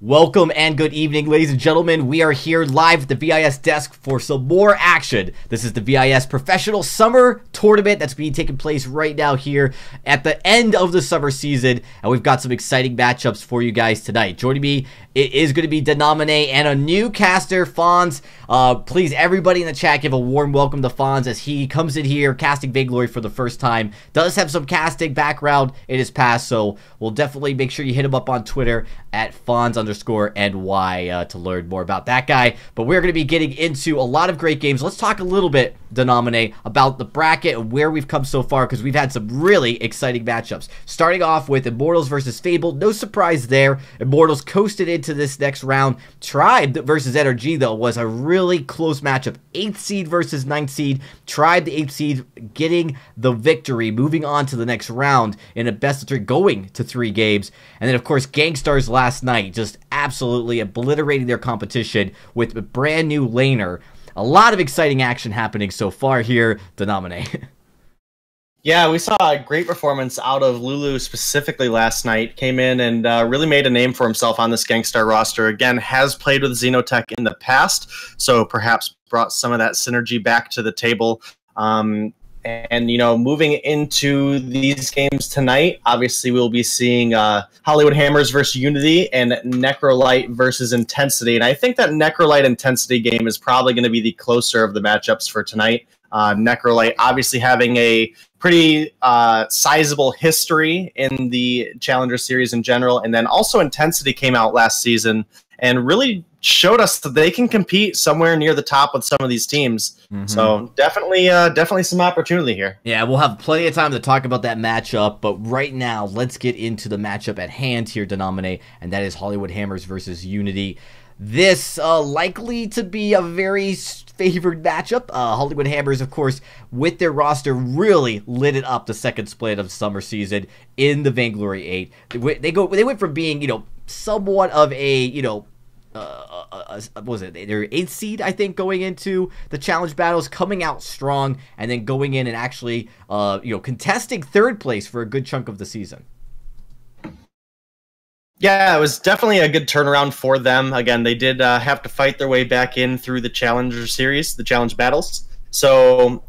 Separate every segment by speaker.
Speaker 1: Welcome and good evening, ladies and gentlemen. We are here live at the VIS desk for some more action. This is the VIS Professional Summer Tournament that's being taken place right now here at the end of the summer season, and we've got some exciting matchups for you guys tonight. Joining me, it is going to be Denamine and a new caster, Fonz. Please, everybody in the chat, give a warm welcome to Fonz as he comes in here casting Vainglory for the first time. Does have some casting background in his past, so we'll definitely make sure you hit him up on Twitter at Fonz_NY to learn more about that guy. But we're going to be getting into a lot of great games. Let's talk a little bit, Denamine, about the bracket and where we've come so far, because we've had some really exciting matchups. Starting off with Immortals versus Fable. No surprise there. Immortals coasted into this next round. Tribe versus NRG, though, was a really close matchup. 8th seed versus 9th seed. Tribe, the 8th seed, getting the victory, moving on to the next round in a best of 3, going to 3 games. And then, of course, Gangstars last night just absolutely obliterating their competition with a brand new laner. A lot of exciting action happening so far here, Denamine.
Speaker 2: Yeah, we saw a great performance out of Lulu specifically last night. Came in and really made a name for himself on this Gangstar roster. Again, has played with Xenotech in the past, so perhaps brought some of that synergy back to the table. And, you know, moving into these games tonight, obviously we'll be seeing Hollywood Hammers versus Unity and Necrolite versus Intensity. And I think that Necrolite Intensity game is probably going to be the closer of the matchups for tonight. Necrolite obviously having a pretty sizable history in the Challenger Series in general. And then also Intensity came out last season and really showed us that they can compete somewhere near the top with some of these teams. So definitely some opportunity here.
Speaker 1: Yeah, we'll have plenty of time to talk about that matchup, but right now, let's get into the matchup at hand here, Denamine, and that is Hollywood Hammers versus Unity. This likely to be a very favored matchup. Hollywood Hammers, of course, with their roster, really lit it up the second split of summer season in the Vainglory 8. They went from being, you know, somewhat of a, you know, what was it? They're 8th seed, I think, going into the challenge battles, coming out strong, and then going in and actually, you know, contesting 3rd place for a good chunk of the season.
Speaker 2: Yeah, it was definitely a good turnaround for them. Again, they did have to fight their way back in through the Challenger Series, the challenge battles. So,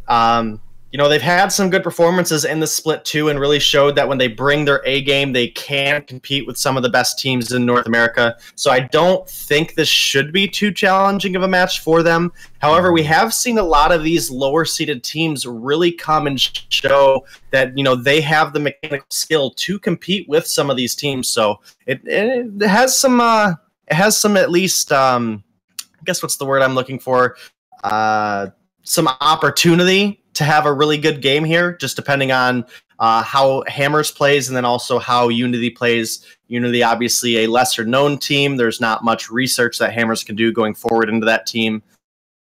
Speaker 2: you know, they've had some good performances in the split too, and really showed that when they bring their A game, they can compete with some of the best teams in North America. So I don't think this should be too challenging of a match for them. However, we have seen a lot of these lower seeded teams really come and show that, you know, they have the mechanical skill to compete with some of these teams. So it has some at least, I guess what's the word I'm looking for? Some opportunity to have a really good game here, just depending on how Hammers plays and then also how Unity plays. Unity, obviously a lesser known team. There's not much research that Hammers can do going forward into that team.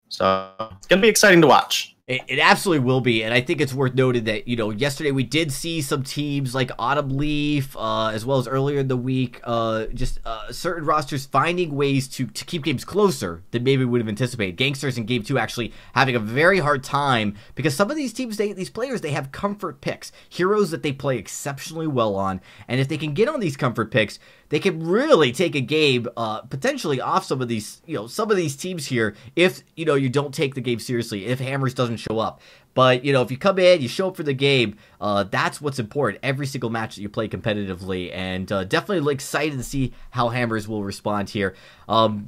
Speaker 2: So it's going to be exciting to watch.
Speaker 1: It absolutely will be, and I think it's worth noting that, you know, yesterday we did see some teams like Autumn Leaf, as well as earlier in the week, certain rosters finding ways to keep games closer than maybe we would have anticipated. Gangsters in Game 2 actually having a very hard time, because some of these teams, these players, they have comfort picks, heroes that they play exceptionally well on, and if they can get on these comfort picks, they can really take a game potentially off some of these, you know, some of these teams here if, you know, you don't take the game seriously, if Hammers doesn't show up. But, you know, if you come in, you show up for the game, that's what's important. Every single match that you play competitively, and definitely excited to see how Hammers will respond here.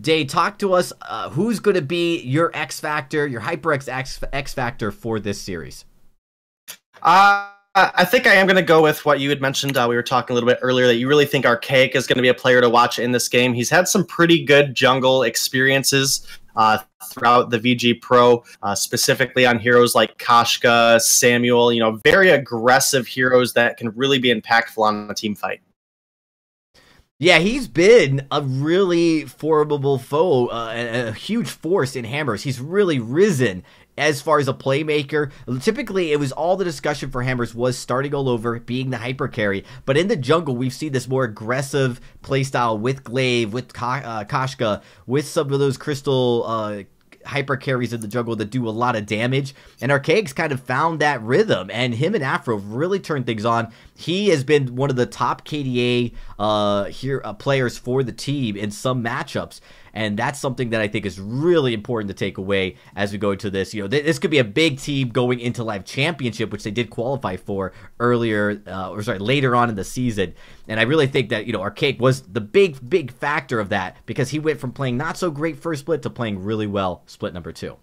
Speaker 1: Dave, talk to us. Who's going to be your X Factor, your HyperX X Factor for this series?
Speaker 2: I think I am going to go with what you had mentioned. We were talking a little bit earlier that you really think Archaic is going to be a player to watch in this game. He's had some pretty good jungle experiences throughout the VG Pro, specifically on heroes like Kashka, Samuel, you know, very aggressive heroes that can really be impactful on a team fight.
Speaker 1: Yeah, he's been a really formidable foe, a huge force in Hammers. He's really risen as far as a playmaker. Typically, it was all the discussion for Hammers was starting all over, being the hyper carry. But in the jungle, we've seen this more aggressive playstyle with Glaive, with Kashka, with some of those crystal hyper carries in the jungle that do a lot of damage, and Archaic's kind of found that rhythm, and him and Afro really turned things on. He has been one of the top KDA players for the team in some matchups, and that's something that I think is really important to take away as we go into this. You know, this could be a big team going into Live Championship, which they did qualify for later on in the season. And I really think that, you know, Archaic was the big factor of that, because he went from playing not so great first split to playing really well split number 2.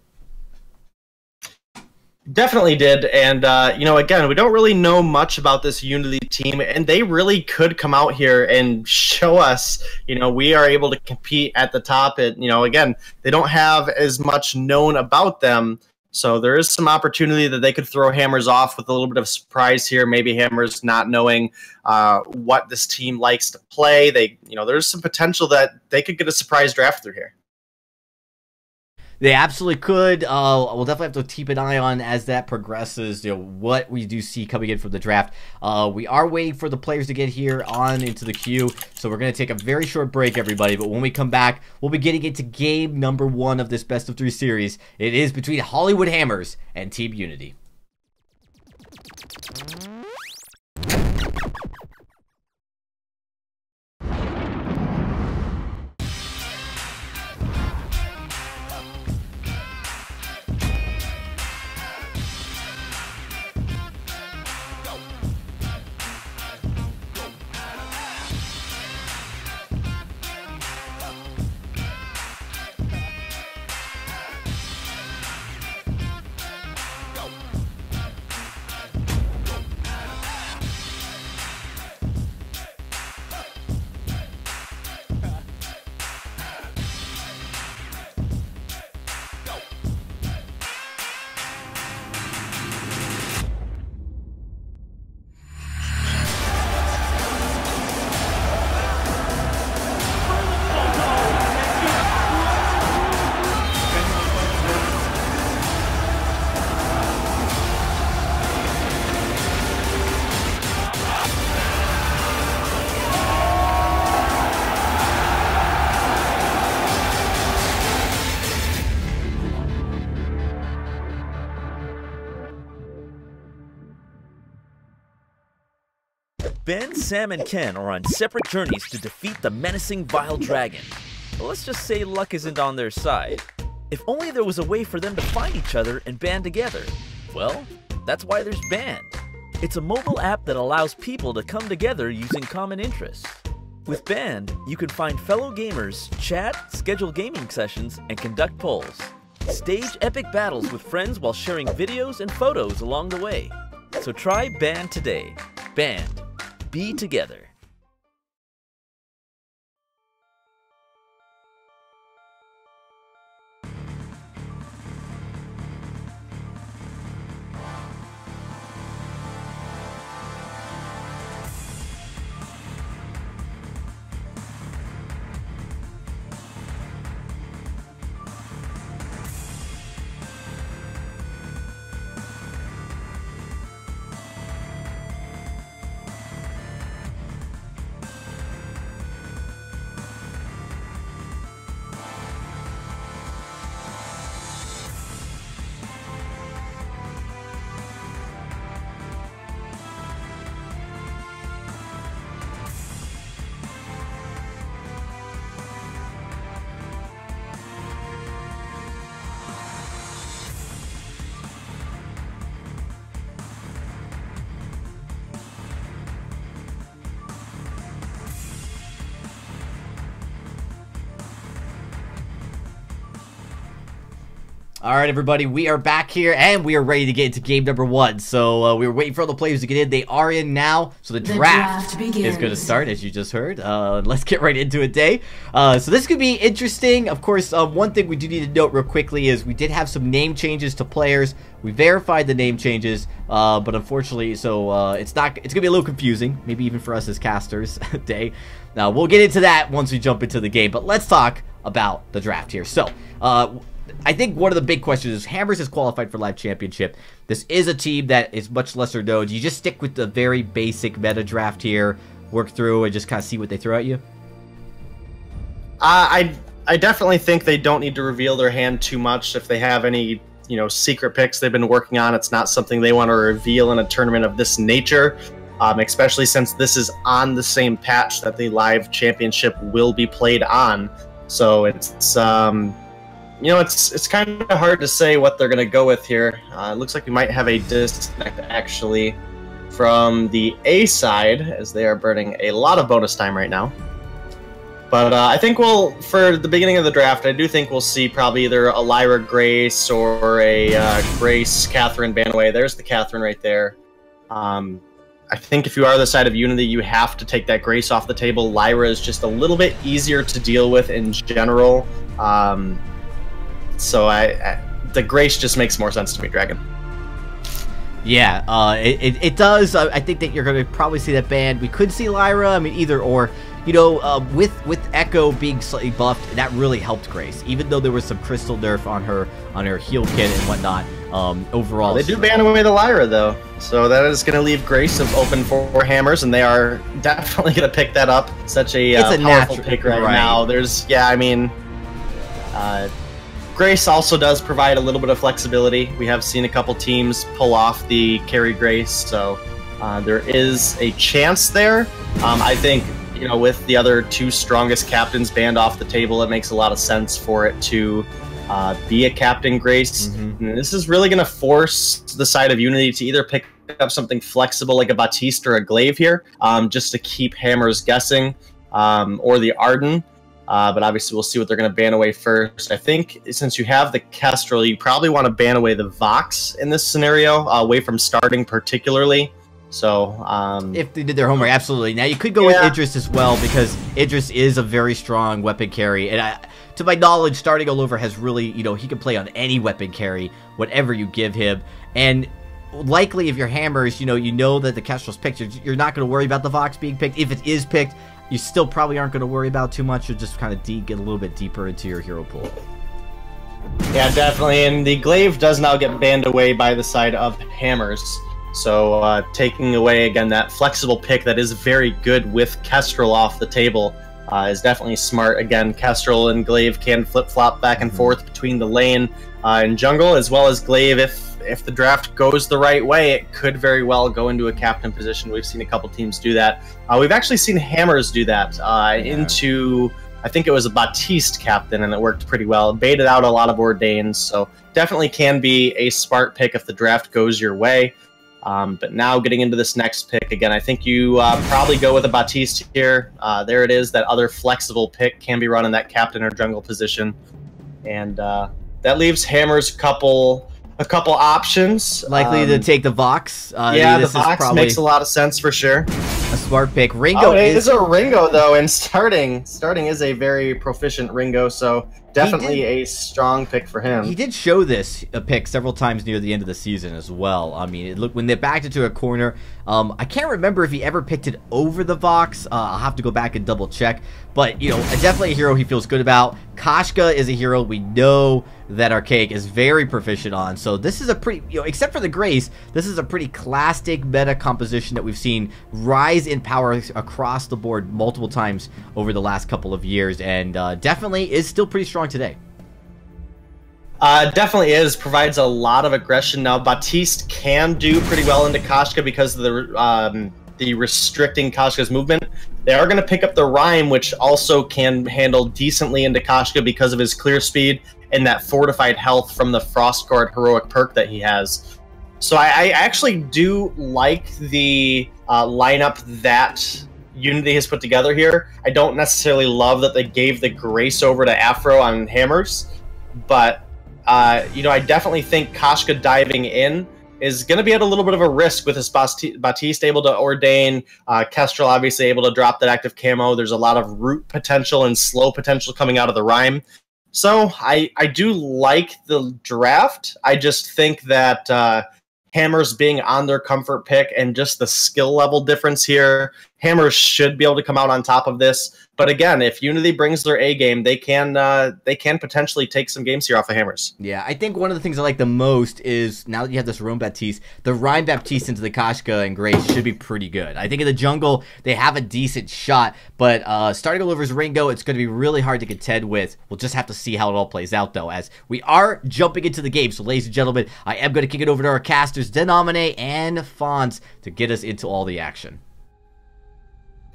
Speaker 2: Definitely did, and you know, again, we don't really know much about this Unity team, and they really could come out here and show us, you know, we are able to compete at the top. And, you know, again, they don't have as much known about them, so there is some opportunity that they could throw Hammers off with a little bit of surprise here. Maybe Hammers not knowing what this team likes to play. You know, there's some potential that they could get a surprise draft through here.
Speaker 1: They absolutely could. We'll definitely have to keep an eye on as that progresses, you know, what we do see coming in from the draft. We are waiting for the players to get here on into the queue, so we're going to take a very short break, everybody. But when we come back, we'll be getting into game number 1 of this best of 3 series. It is between Hollywood Hammers and Team Unity.
Speaker 3: Ben, Sam, and Ken are on separate journeys to defeat the menacing Vile Dragon. But let's just say luck isn't on their side. If only there was a way for them to find each other and band together. Well, that's why there's Band. It's a mobile app that allows people to come together using common interests. With Band, you can find fellow gamers, chat, schedule gaming sessions, and conduct polls. Stage epic battles with friends while sharing videos and photos along the way. So try Band today. Band. Be together.
Speaker 1: All right, everybody, we are back here, and we are ready to get into game number 1. So we were waiting for all the players to get in. They are in now, so the draft is going to start, as you just heard. Let's get right into it, Day. So this could be interesting. Of course, one thing we do need to note real quickly is we did have some name changes to players. We verified the name changes, but unfortunately, so it's going to be a little confusing, maybe even for us as casters, Day. Now, we'll get into that once we jump into the game, but let's talk about the draft here. So, I think one of the big questions is Hammers is qualified for Live Championship. This is a team that is much lesser known. You just stick with the very basic meta draft here, work through, and just kind of see what they throw at you?
Speaker 2: I I definitely think they don't need to reveal their hand too much. If they have any, secret picks they've been working on, it's not something they want to reveal in a tournament of this nature, especially since this is on the same patch that the live championship will be played on. So it's kind of hard to say what they're going to go with here. It looks like we might have a disconnect, actually, from the A side, as they are burning a lot of bonus time right now. But I think for the beginning of the draft, I do think we'll see probably either a Lyra Grace or a Grace Catherine Banaway. There's the Catherine right there. I think if you are the side of Unity, you have to take that Grace off the table. Lyra is just a little bit easier to deal with in general. So the Grace just makes more sense to me, Dragon.
Speaker 1: Yeah, it does. I think that you're going to probably see that banned. We could see Lyra. I mean, either or. With Echo being slightly buffed, that really helped Grace. Even though there was some crystal nerf on her heal kit and whatnot. Overall,
Speaker 2: they do ban away the Lyra though, so that is going to leave Grace open for hammers, and they are definitely going to pick that up. Such a powerful pick right now. Grace also does provide a little bit of flexibility. We have seen a couple teams pull off the carry Grace, so there is a chance there. I think, with the other two strongest captains banned off the table, it makes a lot of sense for it to be a Captain Grace. Mm-hmm. And this is really going to force the side of Unity to either pick up something flexible like a Baptiste or a Glaive here, just to keep hammers guessing, or the Arden. But obviously we'll see what they're going to ban away first. I think since you have the Kestrel, you probably want to ban away the Vox in this scenario, away from starting particularly. So,
Speaker 1: if they did their homework, absolutely. Now, you could go with Idris as well, because Idris is a very strong weapon carry. And to my knowledge, starting all over has really, he can play on any weapon carry, whatever you give him. And likely, if your hammers, you know that the Kestrel's picked, you're not going to worry about the Vox being picked. If it is picked, you still probably aren't going to worry about too much. You'll just kind of get a little bit deeper into your hero pool.
Speaker 2: Yeah, definitely. And the Glaive does now get banned away by the side of hammers. So taking away, again, that flexible pick that is very good with Kestrel off the table is definitely smart. Again, Kestrel and Glaive can flip-flop back and forth between the lane and jungle, as well as Glaive. If the draft goes the right way, it could very well go into a captain position. We've seen a couple teams do that. We've actually seen hammers do that into, I think it was a Baptiste captain, and it worked pretty well. It baited out a lot of Ordains, so definitely can be a smart pick if the draft goes your way. But now getting into this next pick, again, I think you probably go with a Baptiste here. There it is. That other flexible pick can be run in that captain or jungle position. And that leaves hammers a couple options.
Speaker 1: Likely to take the Vox.
Speaker 2: Yeah, the Vox makes a lot of sense for sure.
Speaker 1: A smart pick. Ringo
Speaker 2: is a Ringo, though, and starting is a very proficient Ringo, so definitely a strong pick for him.
Speaker 1: He did show this pick several times near the end of the season as well. I mean, when they backed it to a corner, I can't remember if he ever picked it over the Vox. I'll have to go back and double check. But, definitely a hero he feels good about. Koshka is a hero we know that Archaic is very proficient on. So this is a pretty, except for the Grace, this is a pretty classic meta composition that we've seen rise in power across the board multiple times over the last couple of years, and definitely is still pretty strong today.
Speaker 2: Definitely is. Provides a lot of aggression. Now, Baptiste can do pretty well into Koshka because of the restricting Koshka's movement. They are going to pick up the Rhyme, which also can handle decently into Koshka because of his clear speed and that fortified health from the Frostguard heroic perk that he has. So I actually do like the lineup that Unity has put together here. I don't necessarily love that they gave the Grace over to Afro on hammers, but I definitely think Koshka diving in is going to be at a little bit of a risk with his Baptiste able to ordain, Kestrel obviously able to drop that active camo. There's a lot of root potential and slow potential coming out of the Rhyme. So I do like the draft. I just think that hammers being on their comfort pick and just the skill level difference here, Hammers should be able to come out on top of this. But again, if Unity brings their A game, they can potentially take some games here off of Hammers.
Speaker 1: Yeah, I think one of the things I like the most is, now that you have this Rome Baptiste, the Rhyme Baptiste into the Kashka and Grace should be pretty good. I think in the jungle, they have a decent shot, but starting all over as Ringo, it's going to be really hard to contend with. We'll just have to see how it all plays out, though, as we are jumping into the game. So, ladies and gentlemen, I am going to kick it over to our casters, Denomine and Fonz, to get us into all the action.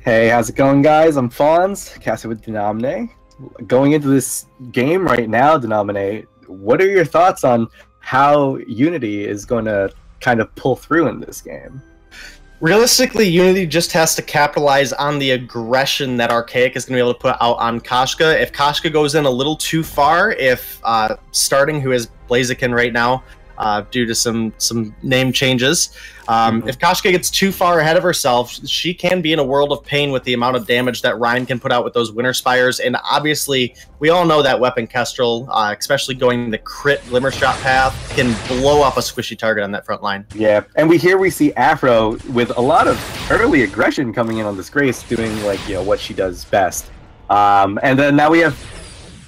Speaker 4: Hey, how's it going, guys? I'm Fonz, caster with Denomine. Going into this game right now, Denomine, what are your thoughts on how Unity is going to kind of pull through in this game?
Speaker 2: Realistically, Unity just has to capitalize on the aggression that Archaic is going to be able to put out on Kashka. If Kashka goes in a little too far, if starting, who is Blaziken right now, due to some name changes. If Kashka gets too far ahead of herself, she can be in a world of pain with the amount of damage that Rhyme can put out with those Winter Spires. And obviously, we all know that Weapon Kestrel, especially going the crit Glimmer Shot path, can blow up a squishy target on that front line.
Speaker 4: Yeah, and we see Afro with a lot of early aggression coming in on this Grace, doing like, you know, what she does best. And then now we have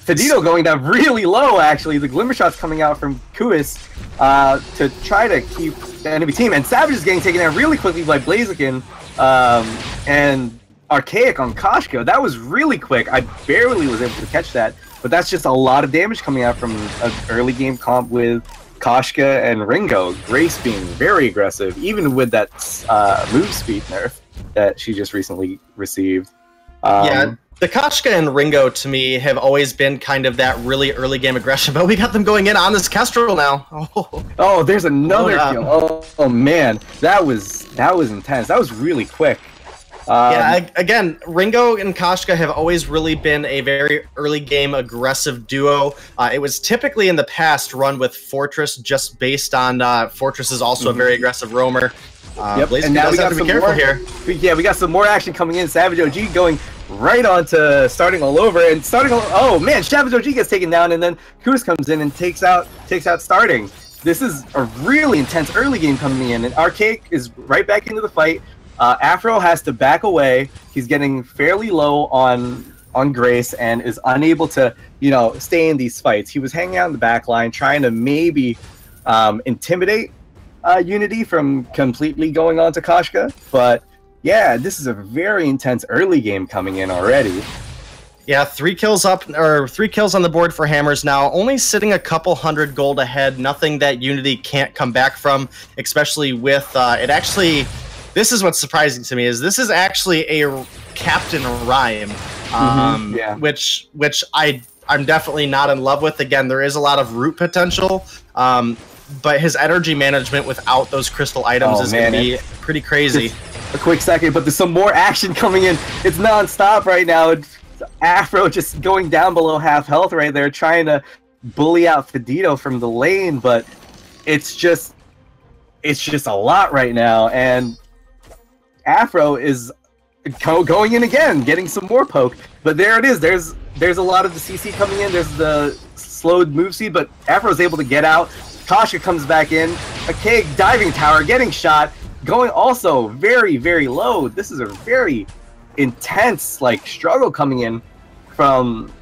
Speaker 4: Fedito going down really low, actually. The Glimmer Shot's coming out from Kuis to try to keep the enemy team. And Savage is getting taken down really quickly by Blaziken and Archaic on Kashka. That was really quick. I barely was able to catch that. But that's just a lot of damage coming out from an early game comp with Kashka and Ringo. Grace being very aggressive, even with that move speed nerf that she just recently received.
Speaker 2: Yeah. The Kashka and Ringo, to me, have always been kind of that really early game aggression, but we got them going in on this Kestrel now.
Speaker 4: Oh, there's another kill. Oh man, that was intense. That was really quick.
Speaker 2: Yeah, again, Ringo and Kashka have always really been a very early game aggressive duo. It was typically in the past run with Fortress, just based on Fortress is also a very aggressive roamer.
Speaker 4: Yep, and now we got some more here. Yeah, we got some more action coming in. Savage OG going right on to starting all over, and oh man, Savage OG gets taken down, and then Kuis comes in and takes out starting. This is a really intense early game coming in, and Archaic is right back into the fight. Afro has to back away. He's getting fairly low on Grace and is unable to, you know, stay in these fights. He was hanging out in the back line, trying to maybe intimidate Unity from completely going on to Kashka, but yeah, this is a very intense early game coming in already.
Speaker 2: Yeah, 3 kills on the board for Hammers now, only sitting a couple hundred gold ahead, nothing that Unity can't come back from, especially with it actually, this is what's surprising to me, is this is actually a Captain Rhyme,
Speaker 4: yeah.
Speaker 2: which I'm definitely not in love with. Again, there is a lot of root potential, but his energy management without those crystal items is going to be pretty crazy.
Speaker 4: A quick second, but there's some more action coming in. It's non-stop right now. It's Afro just going down below half health right there, trying to bully out Fedito from the lane, but it's just a lot right now, and Afro is going in again, getting some more poke. But there it is. There's a lot of the CC coming in. There's the slowed move speed, but Afro's able to get out. Kashka comes back in. A Keg diving tower, getting shot, going also very, very low. This is a very intense struggle coming in from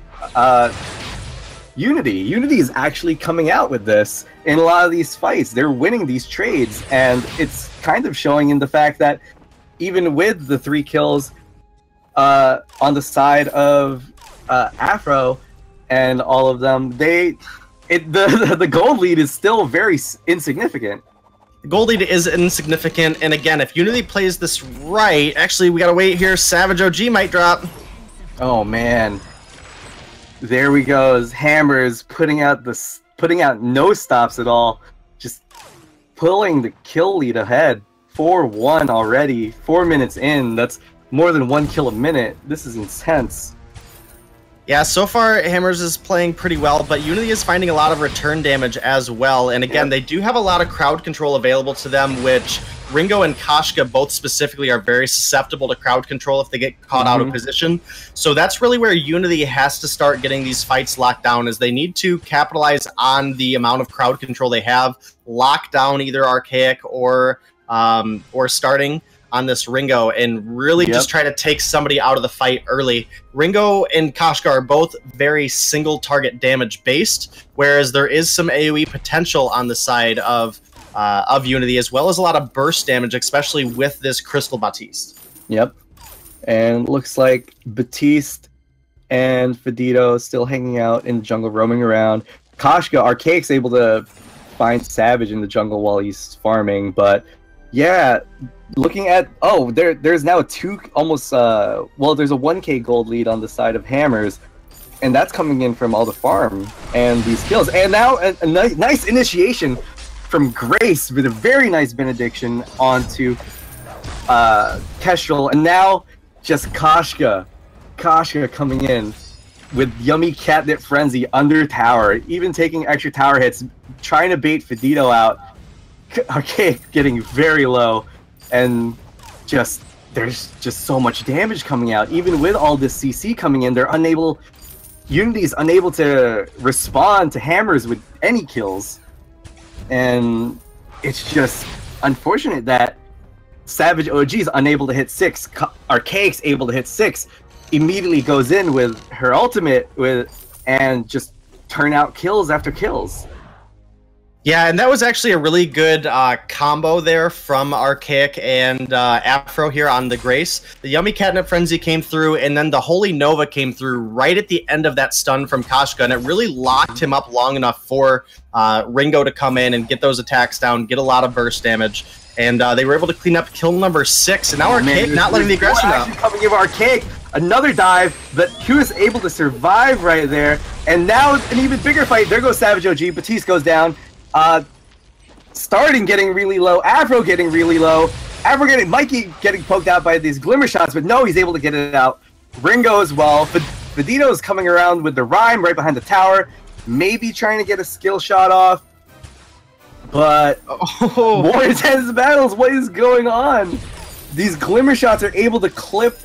Speaker 4: Unity. Unity is actually coming out with this in a lot of these fights. They're winning these trades, and it's kind of showing in the fact that even with the 3 kills on the side of Afro and all of them, the gold lead is still very insignificant.
Speaker 2: The gold lead is insignificant, and again, if Unity plays this right, actually, we gotta wait here. Savage OG might drop.
Speaker 4: Oh man, there we go. Hammers putting out no stops at all, just pulling the kill lead ahead. 4-1 already. 4 minutes in. That's more than 1 kill a minute. This is intense.
Speaker 2: Yeah, so far Hammers is playing pretty well, but Unity is finding a lot of return damage as well. And again, they do have a lot of crowd control available to them, which Ringo and Kashka both specifically are very susceptible to crowd control if they get caught out of position. So that's really where Unity has to start getting these fights locked down, is they need to capitalize on the amount of crowd control they have, lock down either Archaic or starting. on this Ringo and really just try to take somebody out of the fight early. Ringo and Koshka are both very single target damage based, whereas there is some AoE potential on the side of Unity, as well as a lot of burst damage, especially with this Crystal Batiste.
Speaker 4: Yep. And looks like Batiste and Fedito still hanging out in the jungle, roaming around. Koshka, Archaic's able to find Savage in the jungle while he's farming, but yeah, looking at there's now there's a 1k gold lead on the side of Hammers, and that's coming in from all the farm and these kills. And now a nice initiation from Grace with a very nice benediction onto Kestrel, and now just Koshka coming in with yummy catnip frenzy under tower, even taking extra tower hits, trying to bait Fedito out. Archaic getting very low, and there's just so much damage coming out. Even with all this CC coming in, Unity's unable to respond to Hammers with any kills. And it's just unfortunate that Savage OG's unable to hit 6. Archaic's able to hit 6. Immediately goes in with her ultimate and just turn out kills after kills.
Speaker 2: Yeah, and that was actually a really good combo there from Archaic and Afro here on the Grace. The Yummy Catnip Frenzy came through, and then the Holy Nova came through right at the end of that stun from Koshka, and it really locked him up long enough for Ringo to come in and get those attacks down, get a lot of burst damage. And they were able to clean up kill number 6, and now Archaic not letting the aggression out.
Speaker 4: Coming in Archaic, another dive, but he was able to survive right there. And now an even bigger fight. There goes Savage OG, Batiste goes down. Starting getting really low, Afro getting really low, Mikey getting poked out by these glimmer shots, but no, he's able to get it out. Ringo as well. Fedito's coming around with the Rhyme right behind the tower, maybe trying to get a skill shot off. But more intense battles, what is going on? These glimmer shots are able to clip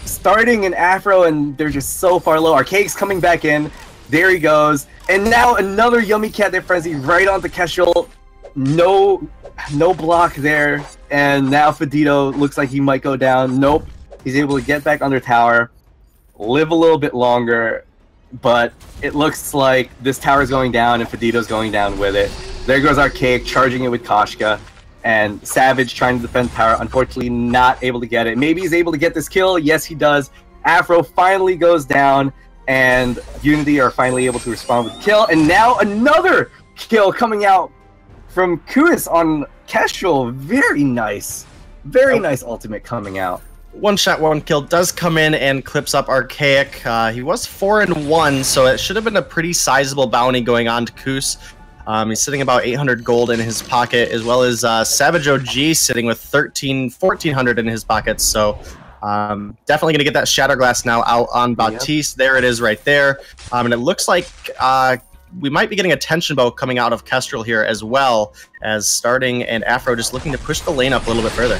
Speaker 4: starting in Afro, and they're just so far low. Archaic's coming back in. There he goes. And now another Yummy Catnip Frenzy right onto Kestrel. No block there. And now Fedito looks like he might go down. Nope. He's able to get back under tower, live a little bit longer, but it looks like this tower's going down and Fedito's going down with it. There goes Archaic charging it with Koshka, and Savage trying to defend tower, unfortunately not able to get it. Maybe he's able to get this kill. Yes, he does. Afro finally goes down, and Unity are finally able to respond with the kill. And now another kill coming out from Kuis on Kestrel. Very nice. Very nice ultimate coming out.
Speaker 2: One shot, one kill does come in and clips up Archaic. He was 4-1, so it should have been a pretty sizable bounty going on to Kuis. He's sitting about 800 gold in his pocket, as well as Savage OG sitting with 1,400 in his pockets. So definitely going to get that Shatterglass now out on Batiste. Yep. There it is right there. And it looks like we might be getting a tension bow coming out of Kestrel here, as well as starting and Afro just looking to push the lane up a little bit further.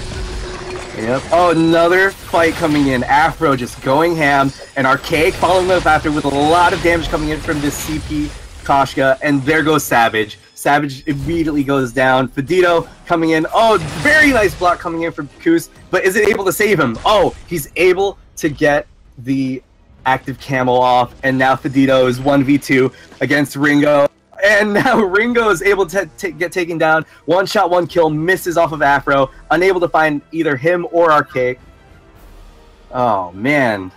Speaker 4: Yep. Oh, another fight coming in. Afro just going ham, and Archaic following up after with a lot of damage coming in from this CP Koshka, and there goes Savage. Savage immediately goes down. Fedito coming in. Oh, very nice block coming in from Kuis, but is it able to save him? Oh, he's able to get the active camo off, and now Fedito is 1v2 against Ringo. And now Ringo is able to get taken down. One shot, one kill, misses off of Afro, unable to find either him or Archaic. Oh, man.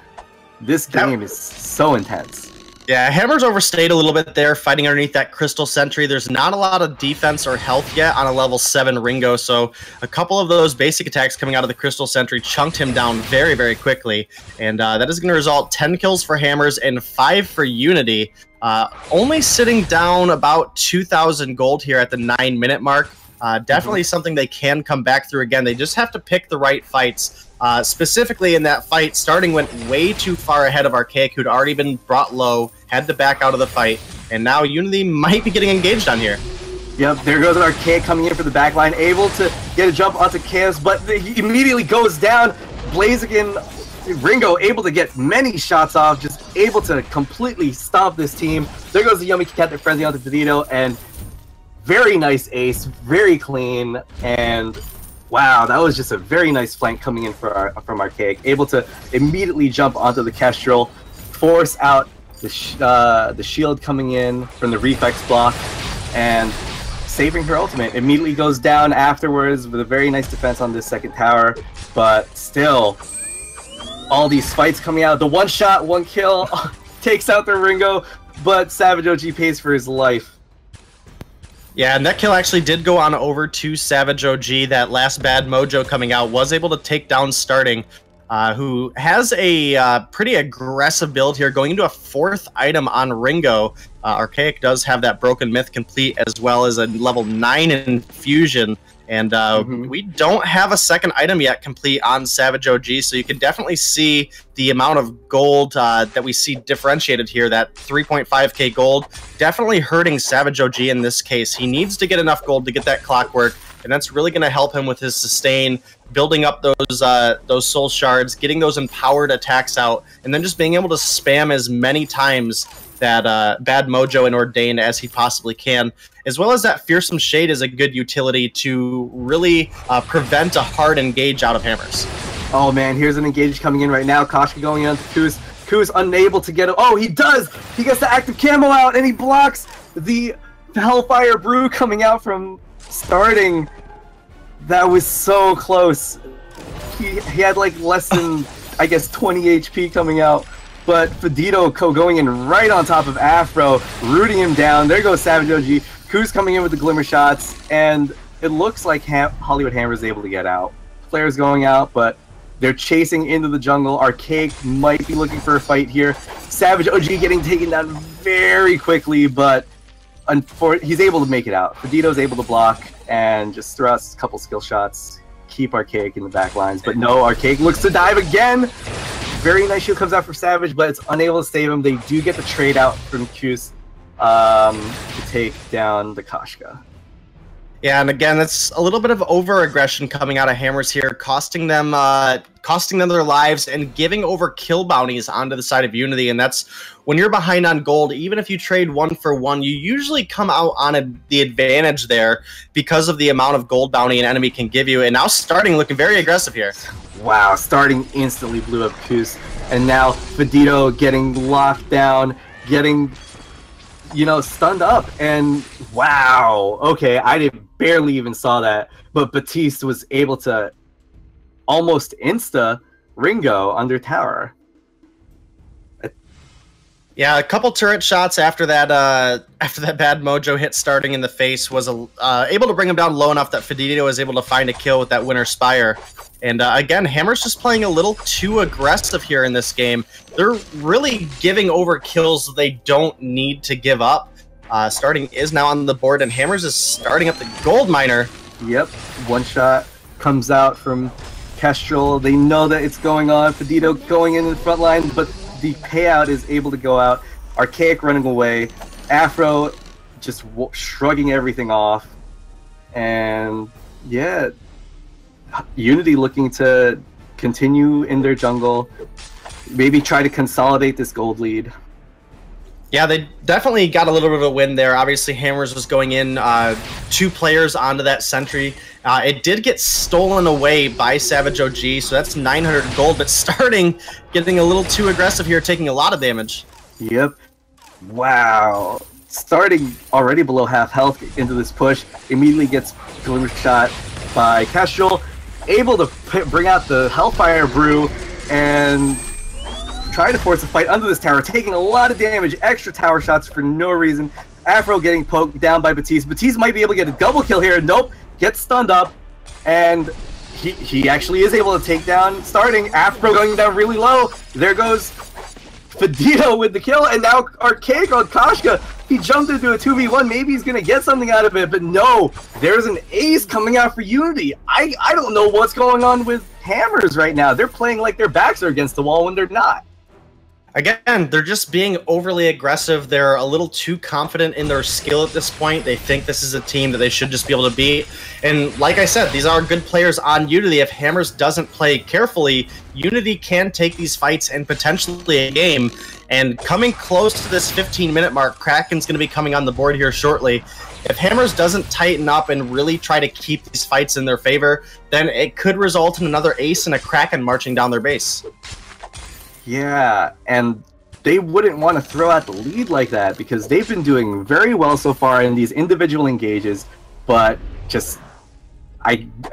Speaker 4: This game is so intense.
Speaker 2: Yeah, Hammer's overstayed a little bit there, fighting underneath that Crystal Sentry. There's not a lot of defense or health yet on a level 7 Ringo, so a couple of those basic attacks coming out of the Crystal Sentry chunked him down very, very quickly. And that is going to result 10 kills for Hammers and 5 for Unity. Only sitting down about 2,000 gold here at the 9-minute mark. Definitely something they can come back through again. They just have to pick the right fights. Specifically in that fight, starting went way too far ahead of Archaic, who'd already been brought low, had to back out of the fight, and now Unity might be getting engaged on here.
Speaker 4: Yep, there goes an Archaic coming in for the backline, able to get a jump onto Chaos, but he immediately goes down. Blaziken, Ringo able to get many shots off, just able to completely stop this team. There goes the Yummy Catnip Frenzy onto Fedito, and very nice ace, very clean, and Wow, that was just a very nice flank coming in from Archaic. Able to immediately jump onto the Kestrel, force out the shield coming in from the Reflex block, and saving her ultimate. Immediately goes down afterwards with a very nice defense on this second tower, but still, all these fights coming out. The one shot, one kill, takes out the Ringo, but Savage OG pays for his life.
Speaker 2: Yeah, and that kill actually did go on over to Savage OG. That last Bad Mojo coming out was able to take down Starting, who has a pretty aggressive build here, going into a 4th item on Ringo. Archaic does have that Broken Myth complete, as well as a level 9 infusion. And we don't have a 2nd item yet complete on Savage OG, so you can definitely see the amount of gold that we see differentiated here. That 3.5k gold definitely hurting Savage OG in this case. He needs to get enough gold to get that clockwork, and that's really going to help him with his sustain, building up those soul shards, getting those empowered attacks out, and then just being able to spam as many times that Bad Mojo and Ordained as he possibly can, as well as that Fearsome Shade is a good utility to really prevent a hard engage out of hammers.
Speaker 4: Oh man, here's an engage coming in right now. Koshka going in to Kuz. Kuz unable to get it. Oh, he does! He gets the active camo out, and he blocks the Hellfire Brew coming out from Starting. That was so close. He had like less than, I guess, 20 HP coming out. But Fedito going in right on top of Afro, rooting him down. There goes Savage OG. Kuz coming in with the Glimmer shots, and it looks like Hollywood Hammer is able to get out. Flare's going out, but they're chasing into the jungle. Archaic might be looking for a fight here. Savage OG getting taken down very quickly, but he's able to make it out. Fedito's able to block and just throw out a couple skill shots, keep Archaic in the back lines. But no, Archaic looks to dive again. Very nice shield comes out for Savage, but it's unable to save him. They do get the trade out from Kuz to take down the Koshka.
Speaker 2: Yeah, and again, that's a little bit of over-aggression coming out of Hammers here, costing them their lives and giving over kill bounties onto the side of Unity. And that's when you're behind on gold, even if you trade 1 for 1, you usually come out on the advantage there because of the amount of gold bounty an enemy can give you. And now Starting looking very aggressive here.
Speaker 4: Wow, Starting instantly blew up Kuz. And now Fedito getting locked down, getting, you know, stunned up. And wow, okay, I barely even saw that. But Batiste was able to almost insta Ringo under tower.
Speaker 2: Yeah, a couple turret shots after that Bad Mojo hit Starting in the face was able to bring him down low enough that Fedito was able to find a kill with that Winter Spire. And again, Hammer's just playing a little too aggressive here in this game. They're really giving over kills they don't need to give up. Starting is now on the board, and Hammers is starting up the gold miner.
Speaker 4: Yep, one shot comes out from Kestrel. They know that it's going on. Fedito going into the front line, but the payout is able to go out. Archaic running away. Afro just shrugging everything off. And yeah, Unity looking to continue in their jungle. Maybe try to consolidate this gold lead.
Speaker 2: Yeah, they definitely got a little bit of a win there. Obviously, Hammers was going in 2 players onto that sentry. It did get stolen away by Savage OG, so that's 900 gold, but Starting getting a little too aggressive here, taking a lot of damage.
Speaker 4: Yep. Wow. Starting already below half health into this push, immediately gets Glimmer shot by Kestrel, able to bring out the Hellfire Brew and try to force a fight under this tower, taking a lot of damage, extra tower shots for no reason. Afro getting poked down by Batiste. Batiste might be able to get a double kill here. Nope, gets stunned up, and he actually is able to take down Starting. Afro going down really low. There goes Fedito with the kill, and now Archaic on Koshka. He jumped into a 2v1. Maybe he's going to get something out of it, but no. There's an ace coming out for Unity. I don't know what's going on with Hammers right now. They're playing like their backs are against the wall when they're not.
Speaker 2: Again, they're just being overly aggressive. They're a little too confident in their skill at this point. They think this is a team that they should just be able to beat. And like I said, these are good players on Unity. If Hammers doesn't play carefully, Unity can take these fights and potentially a game. And coming close to this 15-minute mark, Kraken's going to be coming on the board here shortly. If Hammers doesn't tighten up and really try to keep these fights in their favor, then it could result in another ace and a Kraken marching down their base.
Speaker 4: Yeah, and they wouldn't want to throw out the lead like that because they've been doing very well so far in these individual engages, but just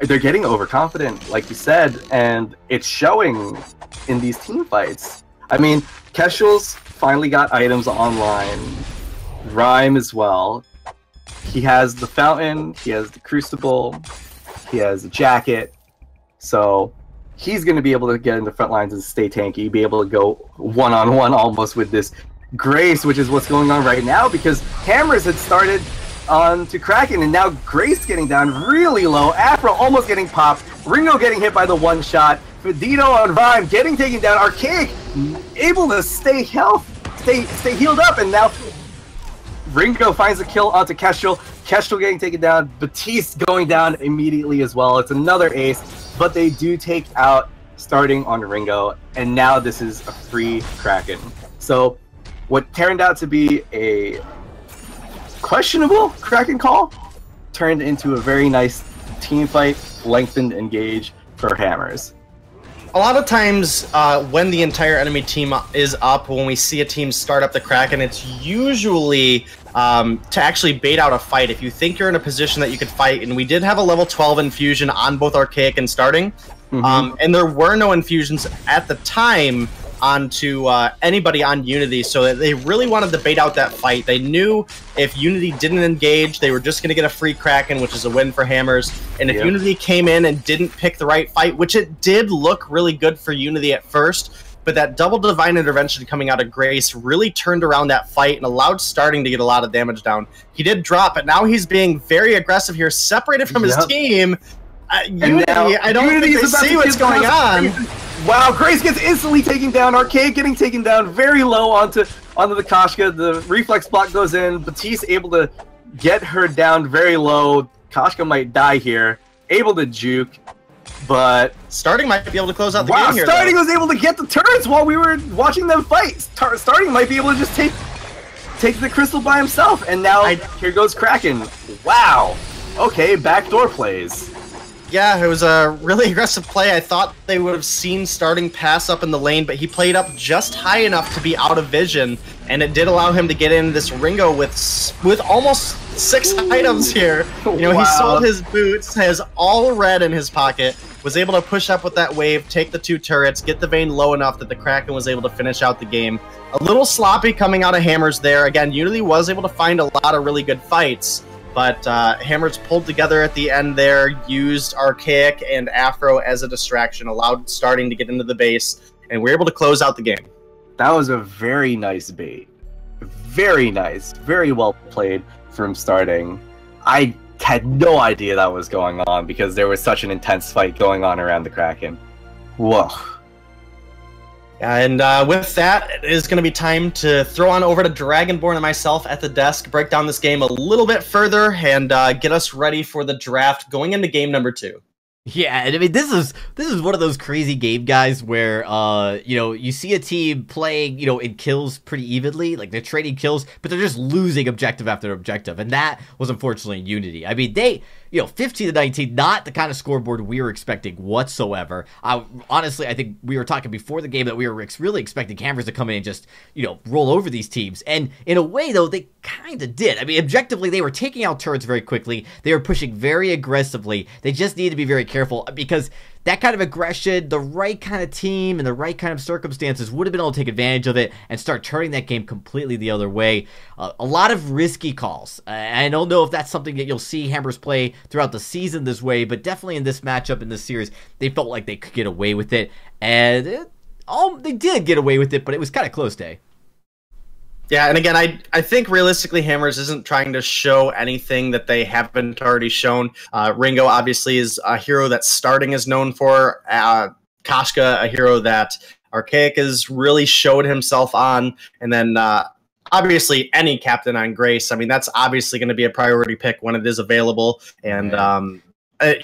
Speaker 4: they're getting overconfident, like you said, and it's showing in these team fights. I mean, Keshel's finally got items online, Rhyme as well. He has the Fountain, he has the Crucible, he has the Jacket, so he's going to be able to get in the front lines and stay tanky, be able to go one-on-one almost with this Grace, which is what's going on right now because Hammers had started on to Kraken, and now Grace getting down really low, Afro almost getting popped, Ringo getting hit by the one-shot, Fedito on Rhyme getting taken down, Archaic able to stay healed up, and now Ringo finds a kill onto Keshel. Keshel getting taken down, Batiste going down immediately as well. It's another ace, but they do take out starting on Ringo, and now this is a free Kraken. So what turned out to be a questionable Kraken call turned into a very nice team fight, lengthened engage for Hammers.
Speaker 2: A lot of times when the entire enemy team is up, when we see a team start up the Kraken, it's usually to actually bait out a fight. If you think you're in a position that you could fight, and we did have a level 12 infusion on both Archaic and starting, and there were no infusions at the time onto anybody on Unity, so they really wanted to bait out that fight. They knew if Unity didn't engage, they were just going to get a free Kraken, which is a win for Hammers. And if Unity came in and didn't pick the right fight, which it did look really good for Unity at first, but that double Divine Intervention coming out of Grace really turned around that fight and allowed starting to get a lot of damage down. He did drop, but now he's being very aggressive here, separated from his team. Unity, I don't think they see what's going on.
Speaker 4: Wow, Grace gets instantly taken down. Archaic getting taken down very low onto the Koshka. The reflex block goes in. Batiste able to get her down very low. Koshka might die here. Able to juke, but
Speaker 2: starting might be able to close out the game here.
Speaker 4: Starting was able to get the turrets while we were watching them fight. Starting might be able to just take the crystal by himself, and now here goes Kraken. Wow. Okay, backdoor plays.
Speaker 2: Yeah, it was a really aggressive play. I thought they would have seen starting pass up in the lane, but he played up just high enough to be out of vision, and it did allow him to get in this Ringo with almost 6 items here. You know, he sold his boots, has all red in his pocket, was able to push up with that wave, take the 2 turrets, get the Vayne low enough that the Kraken was able to finish out the game. A little sloppy coming out of Hammers there. Again, Unity was able to find a lot of really good fights, but Hammers pulled together at the end there, used Archaic and Afro as a distraction, allowed starting to get into the base, and we were able to close out the game.
Speaker 4: That was a very nice bait. Very nice. Very well played from starting. I had no idea that was going on because there was such an intense fight going on around the Kraken. Whoa.
Speaker 2: And with that, it is going to be time to throw on over to Dragonborn and myself at the desk, break down this game a little bit further, and get us ready for the draft going into game number 2.
Speaker 1: Yeah, and I mean, this is one of those crazy game, guys, where you know, you see a team playing, you know, in kills pretty evenly, like they're trading kills, but they're just losing objective after objective, and that was unfortunately in Unity. I mean, they, you know, 15-19, not the kind of scoreboard we were expecting whatsoever. Honestly, I think we were talking before the game that we were really expecting Hammers to come in and just, you know, roll over these teams, and in a way, though, they kind of did. I mean, objectively, they were taking out turrets very quickly. They were pushing very aggressively. They just need to be very careful because that kind of aggression, the right kind of team and the right kind of circumstances would have been able to take advantage of it and start turning that game completely the other way. A lot of risky calls. I don't know if that's something that you'll see Hammers play throughout the season this way, but definitely in this matchup, in this series, they felt like they could get away with it. And they did get away with it, but it was kind of close, Day.
Speaker 2: Yeah, and again, I think realistically Hammers isn't trying to show anything that they haven't already shown. Ringo obviously is a hero that starting is known for. Koshka, a hero that Archaic has really showed himself on. And then obviously any captain on Grace. I mean, that's obviously going to be a priority pick when it is available. And,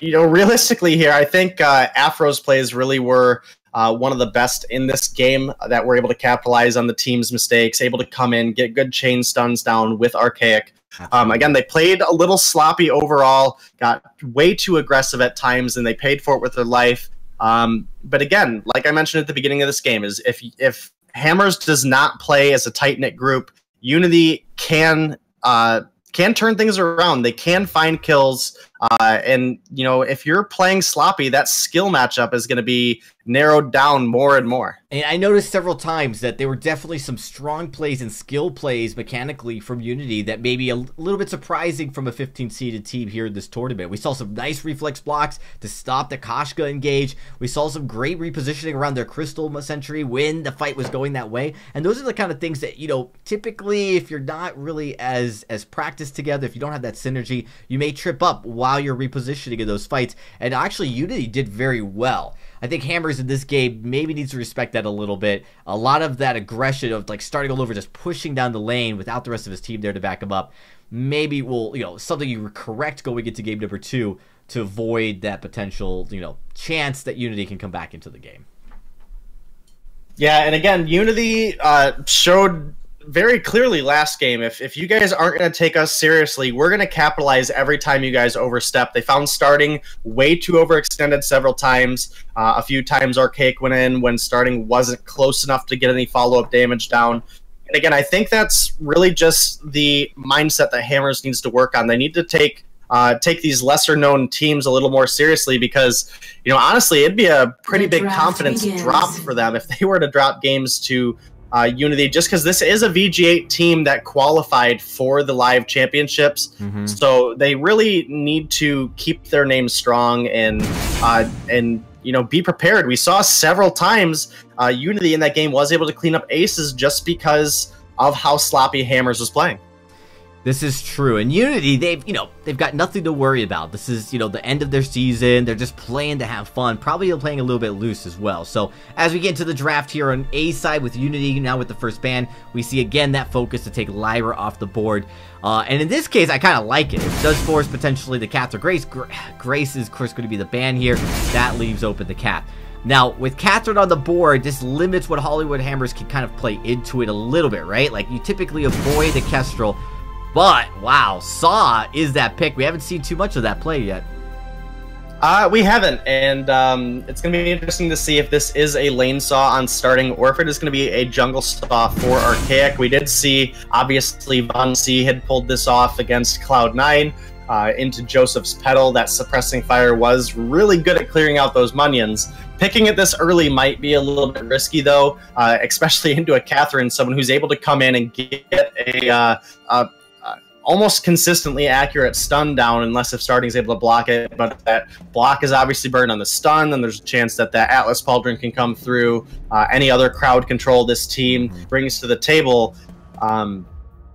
Speaker 2: you know, realistically here, I think Afro's plays really were one of the best in this game that were able to capitalize on the team's mistakes, able to come in, get good chain stuns down with Archaic. Again, they played a little sloppy overall, got way too aggressive at times, and they paid for it with their life. But again, like I mentioned at the beginning of this game, is if Hammers does not play as a tight-knit group, Unity can turn things around. They can find kills, and you know, if you're playing sloppy, that skill matchup is going to be narrowed down more and more.
Speaker 1: And I noticed several times that there were definitely some strong plays and skill plays mechanically from Unity that may be a little bit surprising from a 15-seeded team here in this tournament. We saw some nice reflex blocks to stop the Koshka engage. We saw some great repositioning around their Crystal Sentry when the fight was going that way. And those are the kind of things that, you know, typically if you're not really as practiced together, if you don't have that synergy, you may trip up while you're repositioning in those fights. And actually Unity did very well. I think Hammers in this game maybe needs to respect that a little bit. A lot of that aggression of like starting all over, just pushing down the lane without the rest of his team there to back him up, maybe will, you know, something you correct going into game number 2 to avoid that potential, you know, chance that Unity can come back into the game.
Speaker 2: Yeah, and again, Unity showed very clearly last game, if you guys aren't going to take us seriously, we're going to capitalize every time you guys overstep. They found starting way too overextended several times. A few times Archaic went in when starting wasn't close enough to get any follow-up damage down. And again, I think that's really just the mindset that Hammers needs to work on. They need to take these lesser-known teams a little more seriously, because, you know, honestly, it'd be a pretty big confidence drop for them if they were to drop games to Unity, just because this is a VG8 team that qualified for the live championships. So they really need to keep their name strong and you know, be prepared. We saw several times Unity in that game was able to clean up aces just because of how sloppy Hammers was playing.
Speaker 1: This is true. And Unity, they've got nothing to worry about. This is, you know, the end of their season. They're just playing to have fun. Probably playing a little bit loose as well. So as we get into the draft here on A side with Unity, now with the first ban, we see again that focus to take Lyra off the board. And in this case, I kind of like it. It does force potentially the Cat or Grace. Grace is, of course, going to be the ban here. That leaves open the Cat. Now, with Catherine on the board, this limits what Hollywood Hammers can kind of play into it a little bit, right? Like, you typically avoid the Kestrel. But, wow, Saw is that pick. We haven't seen too much of that play yet.
Speaker 2: We haven't, and it's going to be interesting to see if this is a lane Saw on starting, or if it is going to be a jungle Saw for Archaic. We did see, obviously, Von C had pulled this off against Cloud9 into Joseph's Petal. That suppressing fire was really good at clearing out those minions. Picking it this early might be a little bit risky, though, especially into a Catherine, someone who's able to come in and get a almost consistently accurate stun down, unless if starting is able to block it. But that block is obviously burned on the stun, then there's a chance that that Atlas Pauldron can come through. Any other crowd control this team brings to the table.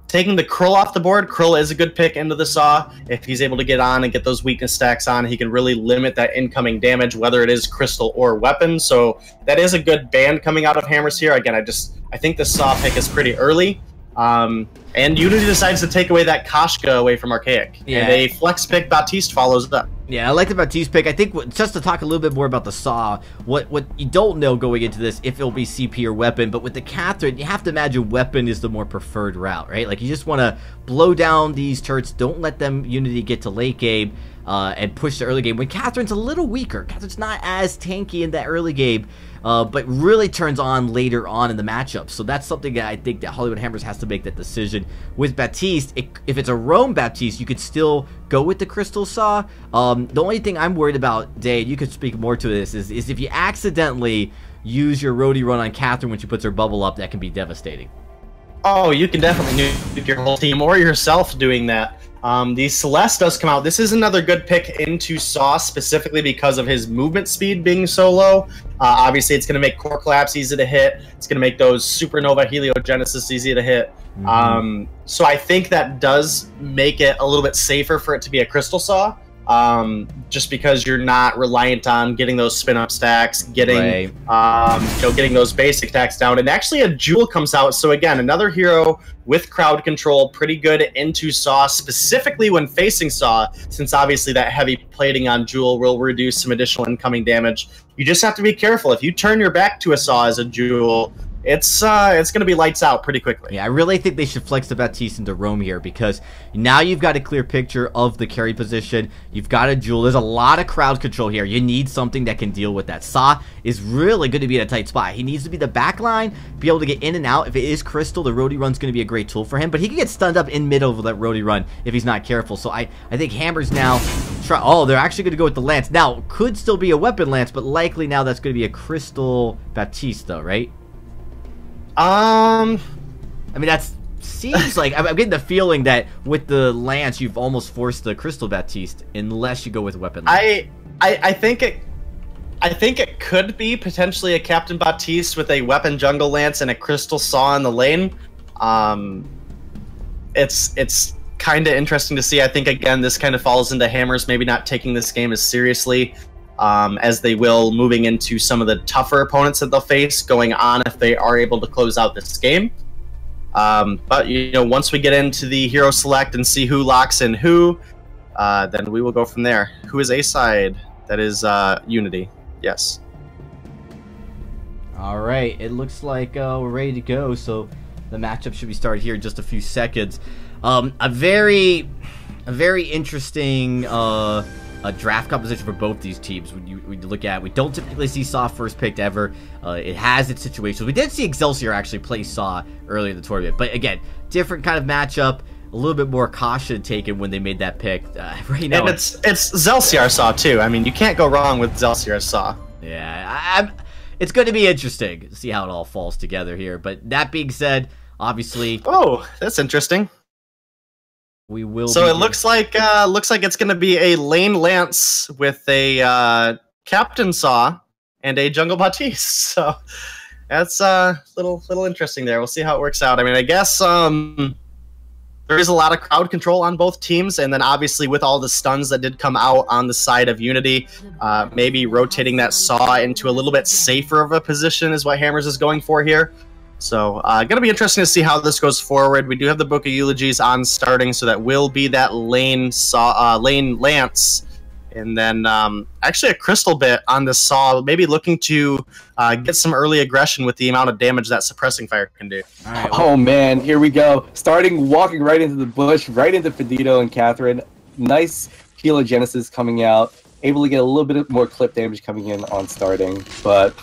Speaker 2: Taking the Krull off the board, Krull is a good pick into the Saw. If he's able to get on and get those weakness stacks on, he can really limit that incoming damage, whether it is crystal or weapon. So that is a good ban coming out of Hammers here. Again, I think the Saw pick is pretty early. And Unity decides to take away that Koshka away from Archaic. Yeah. And a flex pick, Baptiste, follows up.
Speaker 1: Yeah, I like the Baptiste pick. I think just to talk a little bit more about the Saw, what you don't know going into this, if it'll be CP or weapon, but with the Catherine, you have to imagine weapon is the more preferred route, right? Like, you just want to blow down these turrets, don't let them Unity get to late game, and push the early game. When Catherine's a little weaker, Catherine's not as tanky in that early game, but really turns on later on in the matchup. So that's something that I think that Hollywood Hammers has to make that decision. With Baptiste, if it's a roam Baptiste, you could still go with the Crystal Saw. The only thing I'm worried about, Dave, you could speak more to this, is if you accidentally use your roadie run on Catherine when she puts her bubble up, that can be devastating.
Speaker 2: Oh, you can definitely nuke your whole team or yourself doing that. The Celeste does come out. This is another good pick into Saw, specifically because of his movement speed being so low. Obviously, it's going to make Core Collapse easy to hit. It's going to make those Supernova Heliogenesis easy to hit. So I think that does make it a little bit safer for it to be a Crystal Saw. just because you're not reliant on getting those spin-up stacks, getting getting those basic attacks down. And actually a Jewel comes out, so again, another hero with crowd control, pretty good into Saw, specifically when facing Saw, since obviously that heavy plating on Jewel will reduce some additional incoming damage. You just have to be careful. If you turn your back to a Saw as a Jewel, it's going to be lights out pretty quickly.
Speaker 1: Yeah, I really think they should flex the Baptiste into Roam here, because now you've got a clear picture of the carry position. You've got a Jewel. There's a lot of crowd control here. You need something that can deal with that. Saw is really good to be in a tight spot. He needs to be the back line, be able to get in and out. If it is Crystal, the Roadie Run's going to be a great tool for him, but he can get stunned up in middle of that Roadie Run if he's not careful. So I think Hammers now try. Oh, they're actually going to go with the Lance. Now, could still be a weapon Lance, but likely now that's going to be a Crystal Baptiste, though, right?
Speaker 2: I
Speaker 1: mean, that seems like I'm getting the feeling that with the Lance, you've almost forced the Crystal Baptiste, unless you go with weapon Lance.
Speaker 2: I think it could be potentially a Captain Baptiste with a weapon Jungle Lance and a Crystal Saw in the lane. It's kind of interesting to see. I think again this kind of falls into Hammers maybe not taking this game as seriously as they will moving into some of the tougher opponents that they'll face going on if they are able to close out this game. But, you know, once we get into the hero select and see who locks in who, then we will go from there. Who is A side? That is Unity. Yes.
Speaker 1: All right. It looks like we're ready to go. So the matchup should be started here in just a few seconds. A very interesting draft composition for both these teams. When you look at, we don't typically see Saw first picked ever. It has its situations. We did see Excelsior actually play Saw earlier in the tournament, but again, different kind of matchup. A little bit more caution taken when they made that pick. Right now,
Speaker 2: and it's Zelciar Saw too. I mean, you can't go wrong with Zelciar Saw.
Speaker 1: Yeah, it's going to be interesting to see how it all falls together here. But that being said, obviously,
Speaker 2: oh, that's interesting.
Speaker 1: We will.
Speaker 2: So it looks like it's going to be a Lane Lance with a Captain Saw and a Jungle Baptiste. So that's little interesting there. We'll see how it works out. I mean, I guess there is a lot of crowd control on both teams, and then obviously with all the stuns that did come out on the side of Unity, maybe rotating that Saw into a little bit safer of a position is what Hammers is going for here. So, going to be interesting to see how this goes forward. We do have the Book of Eulogies on starting, so that will be that Lane Lance. And then, actually a Crystal bit on the Saw, maybe looking to get some early aggression with the amount of damage that Suppressing Fire can do.
Speaker 1: All right,
Speaker 4: oh, man, here we go. Walking right into the bush, right into Fedito and Catherine. Nice Heliogenesis coming out. Able to get a little bit more clip damage coming in on starting, but...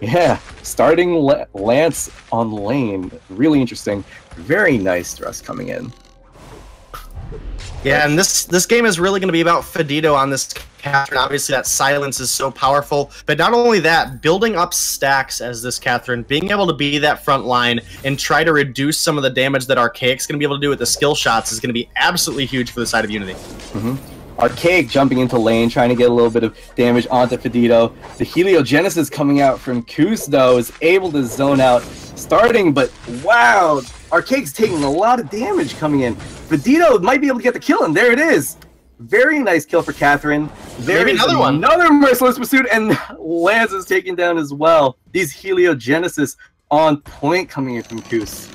Speaker 4: yeah, starting Lance on lane. Really interesting. Very nice thrust coming in.
Speaker 2: Yeah, and this game is really going to be about Fedito on this Catherine. Obviously, that silence is so powerful. But not only that, building up stacks as this Catherine, being able to be that front line and try to reduce some of the damage that Archaic's going to be able to do with the skill shots is going to be absolutely huge for the side of Unity.
Speaker 4: Mm-hmm. Archaic jumping into lane, trying to get a little bit of damage onto Fedito. The Heliogenesis coming out from Kus, though, is able to zone out starting, but wow, Archaic's taking a lot of damage coming in. Fedito might be able to get the kill, and there it is. Very nice kill for Catherine.
Speaker 2: Maybe another one.
Speaker 4: Another Merciless Pursuit, and Lance is taken down as well. These Heliogenesis on point coming in from Kus.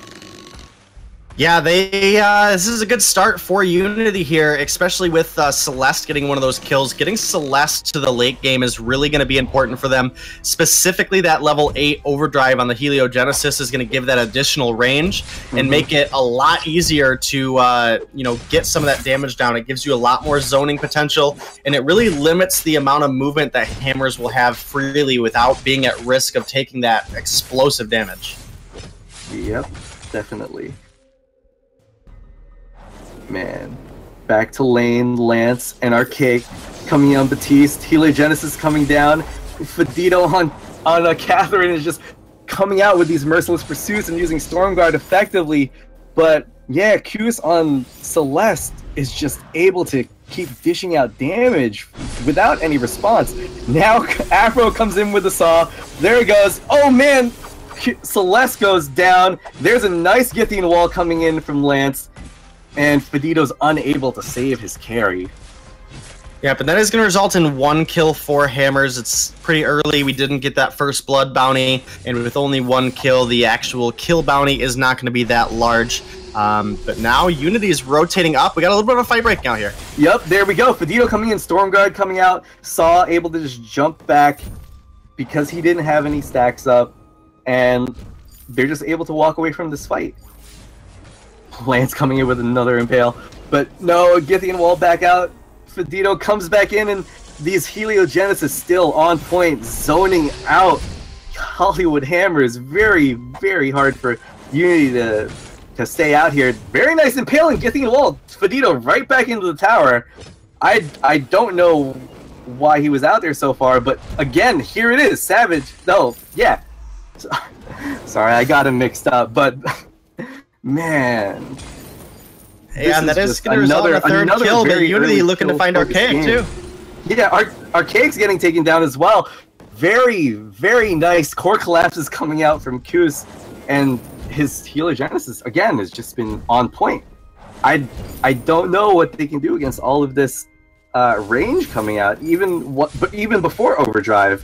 Speaker 2: Yeah, this is a good start for Unity here, especially with Celeste getting one of those kills. Getting Celeste to the late game is really going to be important for them. Specifically, that level 8 overdrive on the Heliogenesis is going to give that additional range and make it a lot easier to get some of that damage down. It gives you a lot more zoning potential, and it really limits the amount of movement that Hammers will have freely without being at risk of taking that explosive damage.
Speaker 4: Yep, definitely. Man, back to lane, Lance and Archaic coming on Baptiste, Heliogenesis coming down, Fedito on Catherine is just coming out with these Merciless Pursuits and using Stormguard effectively, but yeah, Kus on Celeste is just able to keep dishing out damage without any response. Now Afro comes in with the Saw, there it goes, oh man, Celeste goes down, there's a nice Githyan wall coming in from Lance, and Fedito's unable to save his carry.
Speaker 2: Yeah, but that is going to result in 1 kill for Hammers. It's pretty early. We didn't get that first blood bounty, and with only 1 kill, the actual kill bounty is not going to be that large. But now Unity is rotating up. We got a little bit of a fight breaking out here.
Speaker 4: Yep, there we go. Fedito coming in, Stormguard coming out. Saw able to just jump back because he didn't have any stacks up, and they're just able to walk away from this fight. Lance coming in with another impale, but no, Githian wall back out. Fedito comes back in, and these Heliogenesis still on point, zoning out Hollywood Hammers. Very, very hard for Unity to stay out here. Very nice impaling, Githian wall. Fedito right back into the tower. I don't know why he was out there so far, but again, here it is. Savage. No, yeah. Sorry, I got him mixed up, but man.
Speaker 2: Yeah, and that is going to result in a third kill, but Unity looking to find Archaic too.
Speaker 4: Yeah, Archaic's getting taken down as well. Very, very nice core collapses coming out from Kus, and his Heliogenesis again has just been on point. I don't know what they can do against all of this range coming out, but even before Overdrive.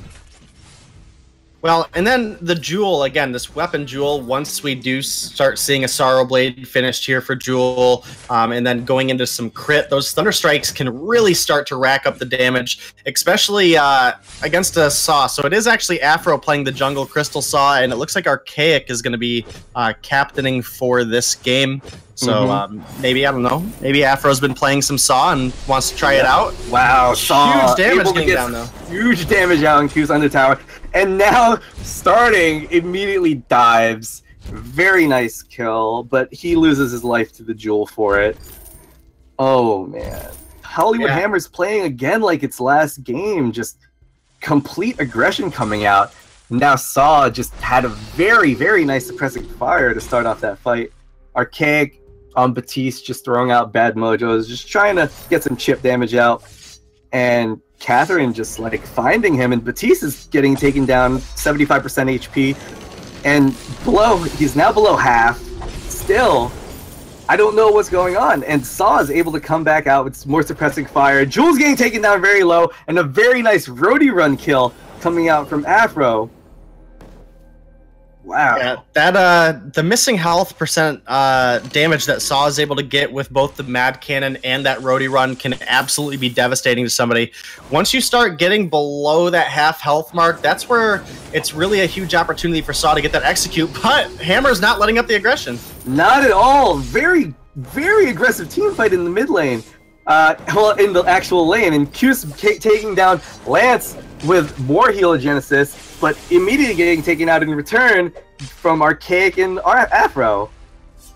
Speaker 2: Well, and then the Jewel, again, this weapon Jewel, once we do start seeing a Sorrow Blade finished here for Jewel, and then going into some crit, those Thunder Strikes can really start to rack up the damage, especially against a Saw. So it is actually Afro playing the jungle Crystal Saw, and it looks like Archaic is going to be captaining for this game. So maybe, I don't know, maybe Afro's been playing some Saw and wants to try it out.
Speaker 4: Wow, Saw.
Speaker 2: Huge damage getting down, though.
Speaker 4: Huge damage out on Q's under tower. And now, starting, immediately dives. Very nice kill, but he loses his life to the Jewel for it. Oh, man. Hollywood Hammer's playing again like its last game. Just complete aggression coming out. Now Saw just had a very, very nice suppressing fire to start off that fight. Archaic on Batiste just throwing out bad mojos, just trying to get some chip damage out. And Catherine just like finding him, and Batiste is getting taken down 75% HP, and he's now below half. Still, I don't know what's going on. And Saw is able to come back out with more suppressing fire. Jules getting taken down very low, and a very nice roadie run kill coming out from Afro. Wow.
Speaker 2: Yeah, that the missing health percent damage that Saw is able to get with both the Mad Cannon and that roadie run can absolutely be devastating to somebody. Once you start getting below that half health mark, that's where it's really a huge opportunity for Saw to get that execute, but Hammer's not letting up the aggression.
Speaker 4: Not at all. Very, very aggressive team fight in the mid lane. Well, in the actual lane, and Q's taking down Lance with more Heliogenesis, but immediately getting taken out in return from Archaic and Afro.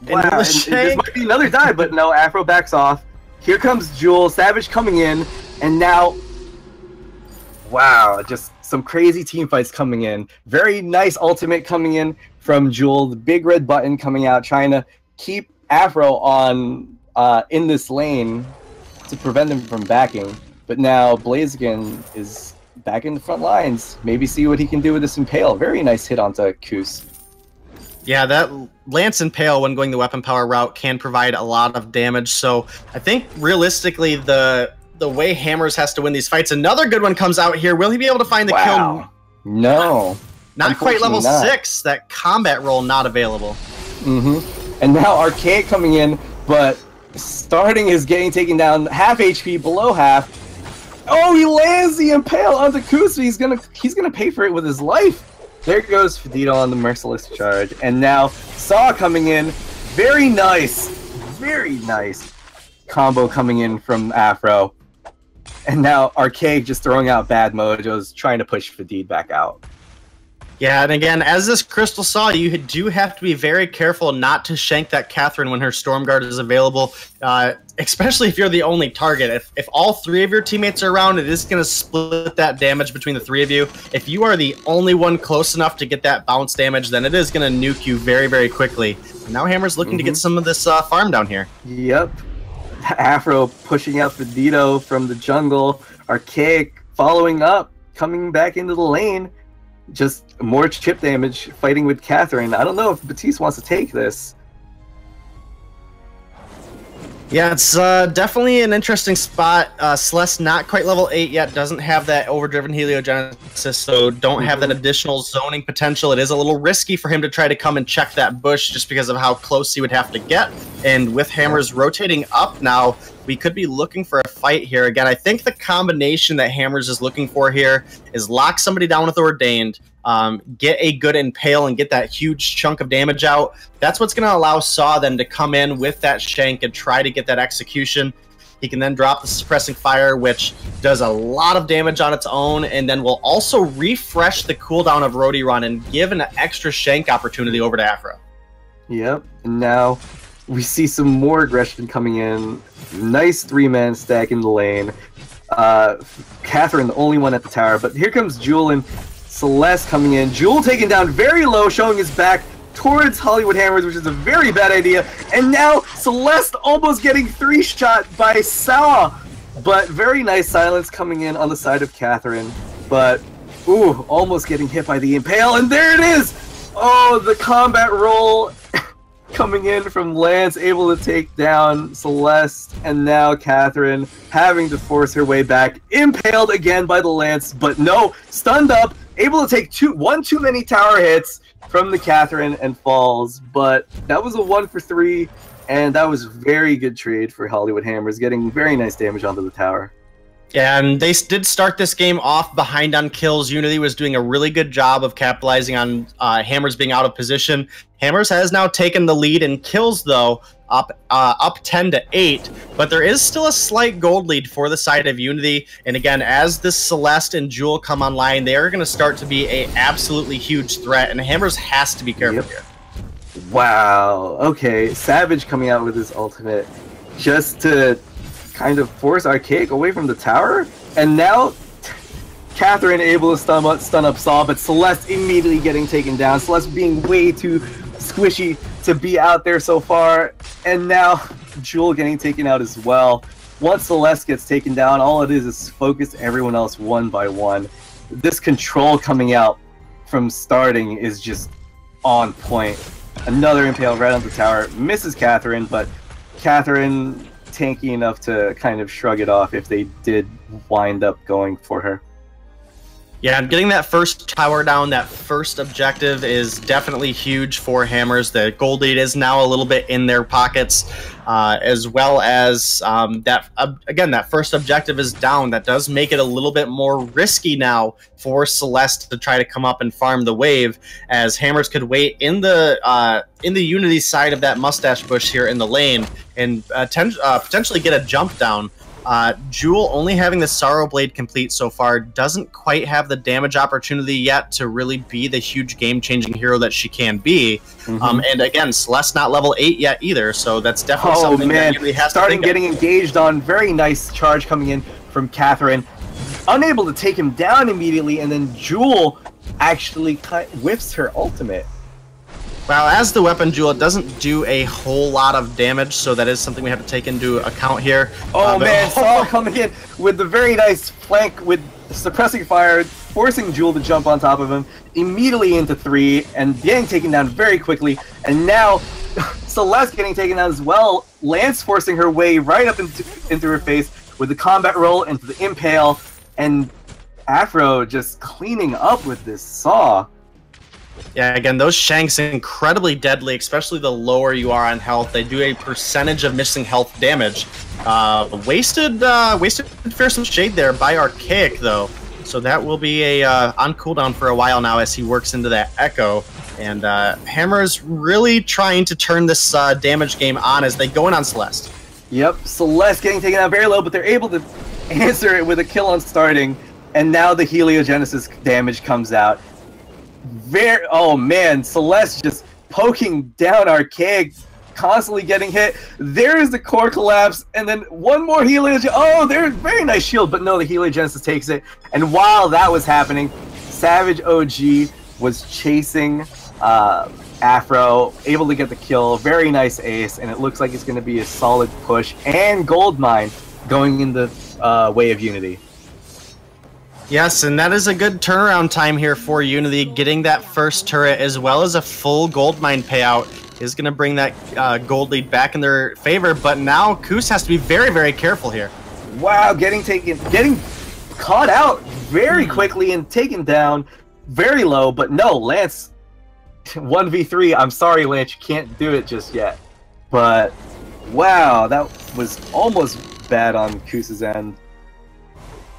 Speaker 4: Wow, and this might be another dive, but no, Afro backs off. Here comes Jewel, Savage coming in, and now, wow, just some crazy team fights coming in. Very nice ultimate coming in from Jewel, the big red button coming out, trying to keep Afro on in this lane to prevent him from backing. But now Blaziken is back in the front lines. Maybe see what he can do with this Impale. Very nice hit onto Kus.
Speaker 2: Yeah, that Lance Impale, when going the weapon power route, can provide a lot of damage. So I think realistically, the way Hammers has to win these fights, another good one comes out here. Will he be able to find the kill?
Speaker 4: No.
Speaker 2: Not quite level 6. That combat roll not available.
Speaker 4: And now Archaic coming in, but starting is getting taken down half HP, below half. Oh, he lands the Impale onto Kus. He's gonna pay for it with his life. There goes Fedito on the Merciless Charge, and now Saw coming in. Very nice combo coming in from Afro, and now Archaic just throwing out bad mojos, trying to push Fedid back out.
Speaker 2: Yeah, and again, as this Crystal Saw, you do have to be very careful not to shank that Catherine when her Stormguard is available, especially if you're the only target. If all 3 of your teammates are around, it is going to split that damage between the 3 of you. If you are the only one close enough to get that bounce damage, then it is going to nuke you very, very quickly. And now Hammer's looking to get some of this farm down here.
Speaker 4: Yep. Afro pushing out Fedito from the jungle. Archaic following up, coming back into the lane. Just more chip damage, fighting with Catherine. I don't know if Batiste wants to take this.
Speaker 2: Yeah, it's definitely an interesting spot. Celeste not quite level 8 yet, doesn't have that overdriven heliogenesis, so don't have that additional zoning potential. It is a little risky for him to try to come and check that bush just because of how close he would have to get. And with Hammers rotating up now, we could be looking for a fight here. Again, I think the combination that Hammers is looking for here is lock somebody down with Ordained, get a good impale and get that huge chunk of damage out. That's what's going to allow Saw then to come in with that shank and try to get that execution. He can then drop the suppressing fire, which does a lot of damage on its own, and then will also refresh the cooldown of Rody Run and give an extra shank opportunity over to Afro.
Speaker 4: Yep, and now we see some more aggression coming in. Nice 3-man stack in the lane. Catherine, the only one at the tower, but here comes Jewel and Celeste coming in. Jewel taken down very low, showing his back towards Hollywood Hammers, which is a very bad idea. And now Celeste almost getting 3-shot by Saw. But very nice silence coming in on the side of Catherine. But, ooh, almost getting hit by the Impale. And there it is! Oh, the combat roll coming in from Lance, able to take down Celeste. And now Catherine having to force her way back. Impaled again by the Lance, but no, stunned up. Able to take one too many tower hits from the Catherine and falls, but that was a 1 for 3, and that was very good trade for Hollywood Hammers, getting very nice damage onto the tower.
Speaker 2: Yeah, and they did start this game off behind on kills. Unity was doing a really good job of capitalizing on Hammers being out of position. Hammers has now taken the lead in kills, though, up 10 to 8, but there is still a slight gold lead for the side of Unity. And again, as this Celeste and Jewel come online, they are going to start to be a absolutely huge threat, and Hammers has to be careful here.
Speaker 4: Wow. Okay, Savage coming out with his ultimate just to kind of force Archaic away from the tower, and now Catherine able to stun up Saw, but Celeste immediately getting taken down. Celeste being way too squishy to be out there so far, and now Jewel getting taken out as well. Once Celeste gets taken down, all it is focus everyone else one by one. This control coming out from starting is just on point. Another Impale right on the tower, misses Catherine, but Catherine tanky enough to kind of shrug it off if they did wind up going for her.
Speaker 2: Yeah, and getting that first tower down, that first objective is definitely huge for Hammers. The gold lead is now a little bit in their pockets, as well as again, that first objective is down. That does make it a little bit more risky now for Celeste to try to come up and farm the wave, as Hammers could wait in the Unity side of that mustache bush here in the lane and potentially get a jump down. Jewel only having the Sorrow Blade complete so far doesn't quite have the damage opportunity yet to really be the huge game-changing hero that she can be. And again, Celeste not level 8 yet either, so that's definitely something that really has
Speaker 4: starting
Speaker 2: to think
Speaker 4: getting engaged on. Very nice charge coming in from Catherine. Unable to take him down immediately, and then Jewel actually whiffs her ultimate.
Speaker 2: Well, as the weapon Jewel, it doesn't do a whole lot of damage, so that is something we have to take into account here.
Speaker 4: Oh man, Saw coming in with the very nice flank with suppressing fire, forcing Jewel to jump on top of him, immediately into 3, and getting taken down very quickly. And now Celeste getting taken down as well. Lance forcing her way right up into her face with the combat roll into the Impale, and Afro just cleaning up with this Saw.
Speaker 2: Yeah, again, those Shanks incredibly deadly, especially the lower you are on health. They do a percentage of missing health damage. Wasted fearsome shade there by Archaic, though. So that will be a on cooldown for a while now as he works into that Echo. And Hammer's really trying to turn this damage game on as they go in on Celeste.
Speaker 4: Yep, Celeste getting taken out very low, but they're able to answer it with a kill on starting. And now the heliogenesis damage comes out. Oh man, Celeste just poking down Archaic, constantly getting hit. There's the core collapse, and then one more heliogenesis. Oh, there's very nice shield, but no, the heliogenesis takes it. And while that was happening, Savage OG was chasing Afro, able to get the kill. Very nice ace, and it looks like it's going to be a solid push and gold mine going in the way of Unity.
Speaker 2: Yes, and that is a good turnaround time here for Unity, getting that first turret as well as a full gold mine payout. is going to bring that gold lead back in their favor. But now Koos has to be very, very careful here.
Speaker 4: Wow, getting caught out very quickly and taken down very low. But no, Lance, 1v3. I'm sorry, Lance, you can't do it just yet. But wow, that was almost bad on Koos's end.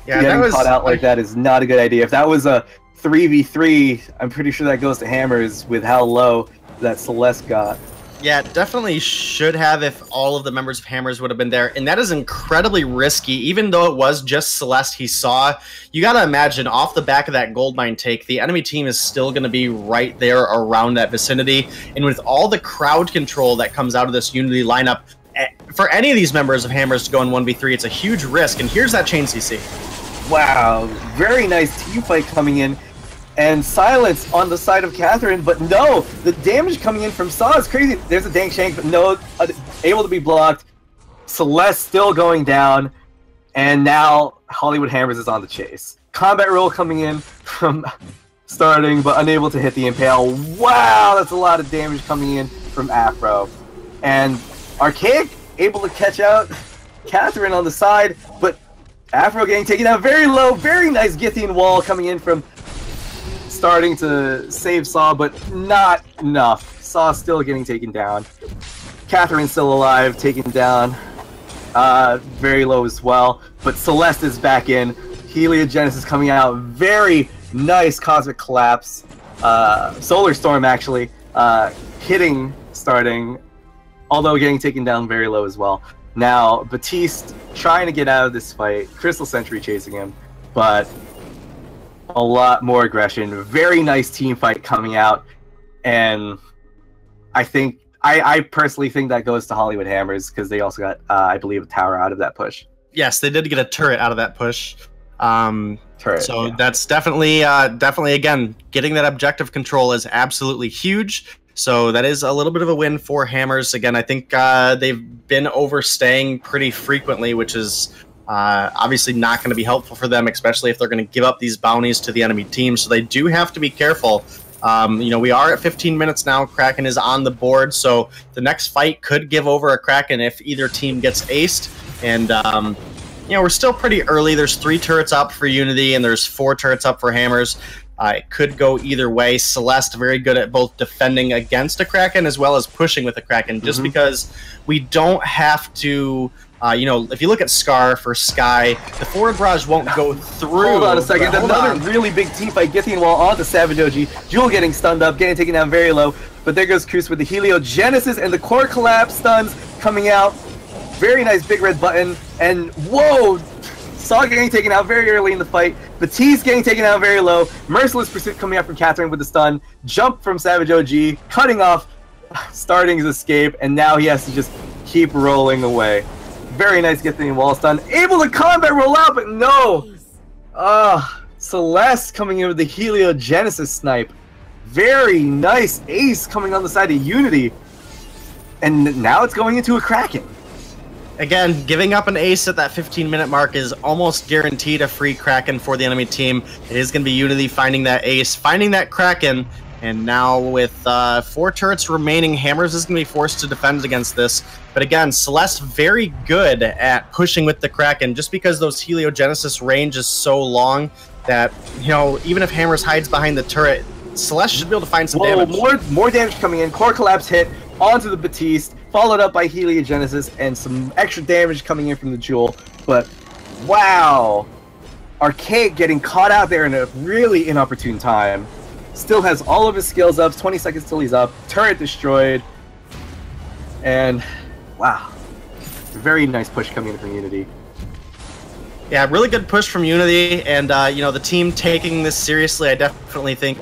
Speaker 2: Yeah,
Speaker 4: getting caught out like that is not a good idea. If that was a 3v3, I'm pretty sure that goes to Hammers with how low that Celeste got.
Speaker 2: Yeah, definitely should have if all of the members of Hammers would have been there. And that is incredibly risky, even though it was just Celeste he saw. You got to imagine, off the back of that gold mine take, the enemy team is still going to be right there around that vicinity. And with all the crowd control that comes out of this Unity lineup, for any of these members of Hammers to go in 1v3, it's a huge risk. And here's that chain CC.
Speaker 4: Wow, very nice team fight coming in. And silence on the side of Catherine, but no, the damage coming in from Saw is crazy. There's a dank shank, but no, able to be blocked. Celeste still going down, and now Hollywood Hammers is on the chase. Combat roll coming in from starting, but unable to hit the impale. Wow, that's a lot of damage coming in from Afro. And Archaic able to catch out Catherine on the side, but Afro getting taken out very low. Very nice Githian wall coming in from starting to save Saw, but not enough. Saw still getting taken down. Catherine still alive, taken down. Very low as well. But Celeste is back in. Heliogenesis coming out. Very nice Cosmic Collapse. Solar Storm, actually. Hitting, starting. Although getting taken down very low as well. Now, Batiste trying to get out of this fight. Crystal Sentry chasing him. But a lot more aggression. Very nice team fight coming out, and I personally think that goes to Hollywood Hammers because they also got, I believe, a tower out of that push.
Speaker 2: Yes, they did get a turret out of that push.
Speaker 4: Turret,
Speaker 2: so
Speaker 4: yeah.
Speaker 2: That's definitely again, getting that objective control is absolutely huge. So that is a little bit of a win for Hammers. Again, I think they've been overstaying pretty frequently, which is obviously not going to be helpful for them, especially if they're going to give up these bounties to the enemy team. So they do have to be careful. You know, we are at 15 minutes now. Kraken is on the board, so the next fight could give over a Kraken if either team gets aced. And you know, we're still pretty early. There's 3 turrets up for Unity, and there's 4 turrets up for Hammers. It could go either way. Celeste very good at both defending against a Kraken as well as pushing with a Kraken, just because we don't have to. You know, if you look at Scar for Sky, the forward barrage won't go through.
Speaker 4: Hold on a second. Another really big team fight. Githian wall onto Savage OG. Jewel getting stunned up, getting taken down very low. But there goes Koos with the Heliogenesis and the core collapse stuns coming out. Very nice big red button. And whoa! Saw getting taken out very early in the fight. Batiste getting taken out very low. Merciless Pursuit coming out from Catherine with the stun. Jump from Savage OG, cutting off Starting's escape. And now he has to just keep rolling away. Very nice Githian wall stun. Able to combat roll out, but no! Celeste coming in with the Heliogenesis snipe. Very nice ace coming on the side of Unity. And now it's going into a Kraken.
Speaker 2: Again, giving up an ace at that 15-minute mark is almost guaranteed a free Kraken for the enemy team. It is going to be Unity finding that ace, finding that Kraken. And now with 4 turrets remaining, Hammers is going to be forced to defend against this. But again, Celeste very good at pushing with the Kraken, just because those Heliogenesis range is so long that, you know, even if Hammers hides behind the turret, Celeste should be able to find some damage.
Speaker 4: More damage coming in. Core Collapse hit onto the Batiste, followed up by Heliogenesis, and some extra damage coming in from the Jewel. But wow, Archaic getting caught out there in a really inopportune time. Still has all of his skills up, 20 seconds till he's up, turret destroyed, and wow, very nice push coming in from Unity.
Speaker 2: Yeah, really good push from Unity, and you know, the team taking this seriously. I definitely think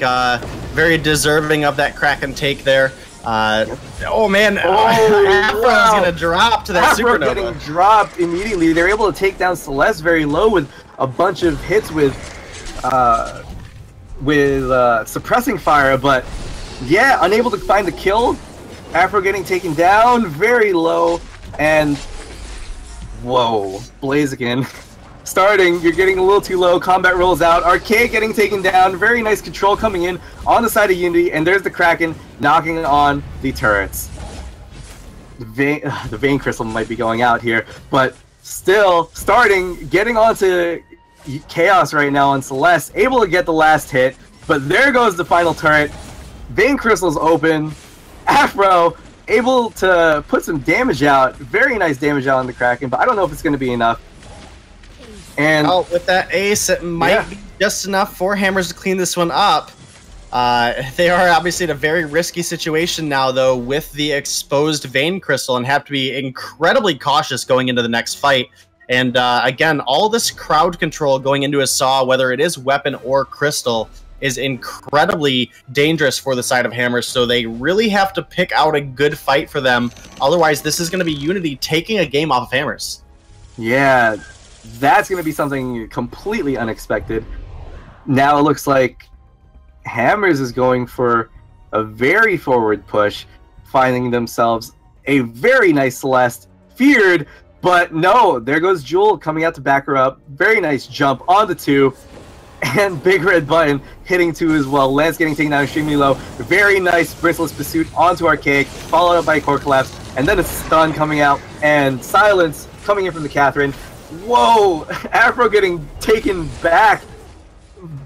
Speaker 2: very deserving of that Kraken take there. Oh man, Afro's gonna drop to that
Speaker 4: Afro
Speaker 2: supernova.
Speaker 4: Getting dropped immediately. They're able to take down Celeste very low with a bunch of hits with suppressing fire, but yeah, unable to find the kill. Afro getting taken down very low, and whoa, Blaziken Starting, you're getting a little too low. Combat rolls out. Arcade getting taken down. Very nice control coming in on the side of Unity, and there's the Kraken knocking on the turrets. The Vein Crystal might be going out here, but still, starting, getting onto Chaos right now on Celeste, able to get the last hit, but there goes the final turret. Vein Crystal's open. Afro able to put some damage out. Very nice damage out on the Kraken, but I don't know if it's going to be enough. And
Speaker 2: with that ace, it might be just enough for Hammers to clean this one up. They are obviously in a very risky situation now, though, with the exposed Vein Crystal, and have to be incredibly cautious going into the next fight. And again, all this crowd control going into a Saw, whether it is weapon or crystal, is incredibly dangerous for the side of Hammers, so they really have to pick out a good fight for them. Otherwise, this is going to be Unity taking a game off of Hammers.
Speaker 4: Yeah, that's going to be something completely unexpected. Now it looks like Hammers is going for a very forward push, finding themselves a very nice Celeste. Feared, but no, there goes Jewel coming out to back her up. Very nice jump on the 2. And Big Red Button hitting 2 as well. Lance getting taken down extremely low. Very nice Bristless Pursuit onto Archaic, followed up by a Core Collapse. And then a stun coming out, and Silence coming in from the Catherine. Whoa! Afro getting taken back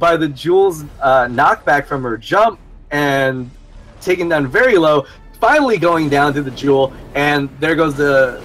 Speaker 4: by the Jules knockback from her jump, and taken down very low. Finally going down to the Jewel, and there goes the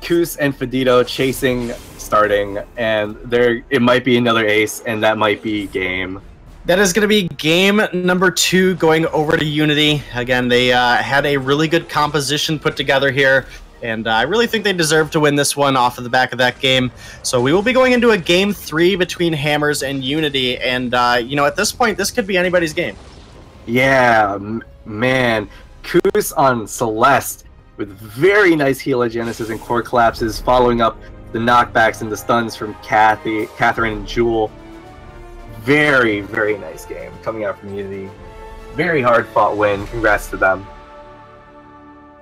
Speaker 4: Koos and Fedito chasing, starting, and there it might be another ace, and that might be game.
Speaker 2: That is going to be game number 2 going over to Unity. Again, they had a really good composition put together here, and I really think they deserve to win this one off of the back of that game. So we will be going into a game 3 between Hammers and Unity, and you know, at this point, this could be anybody's game.
Speaker 4: Yeah, man. Koos on Celeste with very nice Heligenesis and Core Collapses, following up the knockbacks and the stuns from Catherine and Jewel. Very, very nice game coming out from Unity. Very hard fought win. Congrats to them.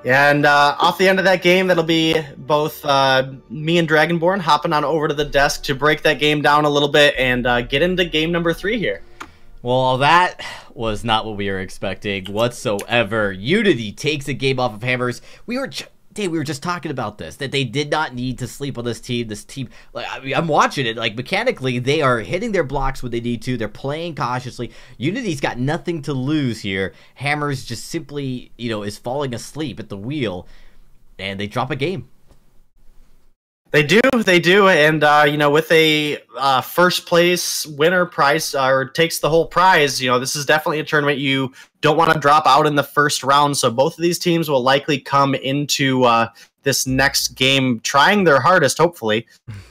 Speaker 2: Yeah, and off the end of that game, that'll be both me and Dragonborn hopping on over to the desk to break that game down a little bit and get into game number 3 here.
Speaker 1: Well, that was not what we were expecting whatsoever. Unity takes a game off of Hammers. We were just talking about this, that they did not need to sleep on this team. This team, like, I mean, I'm watching it, like, mechanically, they are hitting their blocks when they need to. They're playing cautiously. Unity's got nothing to lose here. Hammers just simply, you know, is falling asleep at the wheel, and they drop a game.
Speaker 2: They do, and you know, with a first place winner prize, or takes the whole prize, you know, this is definitely a tournament you don't want to drop out in the first round. So both of these teams will likely come into this next game trying their hardest, hopefully.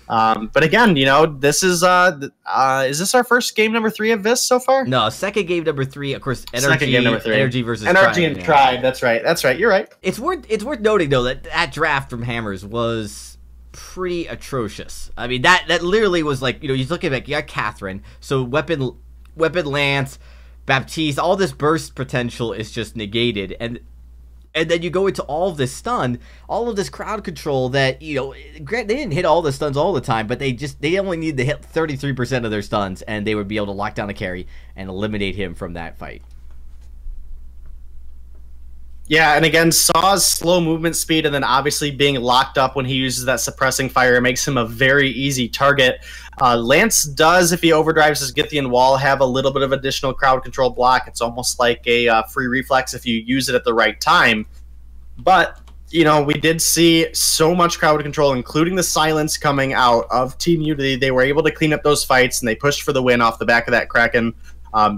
Speaker 2: But again, you know, this is this our first game number 3 of VIS so far?
Speaker 1: No, second game number 3, of course.
Speaker 2: Second game number 3.
Speaker 1: Energy versus
Speaker 2: Energy
Speaker 1: Tribe,
Speaker 2: and Tribe. That's right. You're right.
Speaker 1: It's worth noting though that draft from Hammers was pretty atrocious. I mean, that literally was like, you know, you look at it, you got Catherine, so weapon Lance, Baptiste, all this burst potential is just negated, and then you go into all of this stun, all of this crowd control that, you know, they didn't hit all the stuns all the time, but they only need to hit 33% of their stuns, and they would be able to lock down a carry and eliminate him from that fight.
Speaker 2: Yeah, and again, Saw's slow movement speed, and then obviously being locked up when he uses that suppressing fire makes him a very easy target. Lance does, if he overdrives his Githian wall, have a little bit of additional crowd control block. It's almost like a free reflex if you use it at the right time. But, you know, we did see so much crowd control, including the silence coming out of Team Unity. They were able to clean up those fights, and they pushed for the win off the back of that Kraken.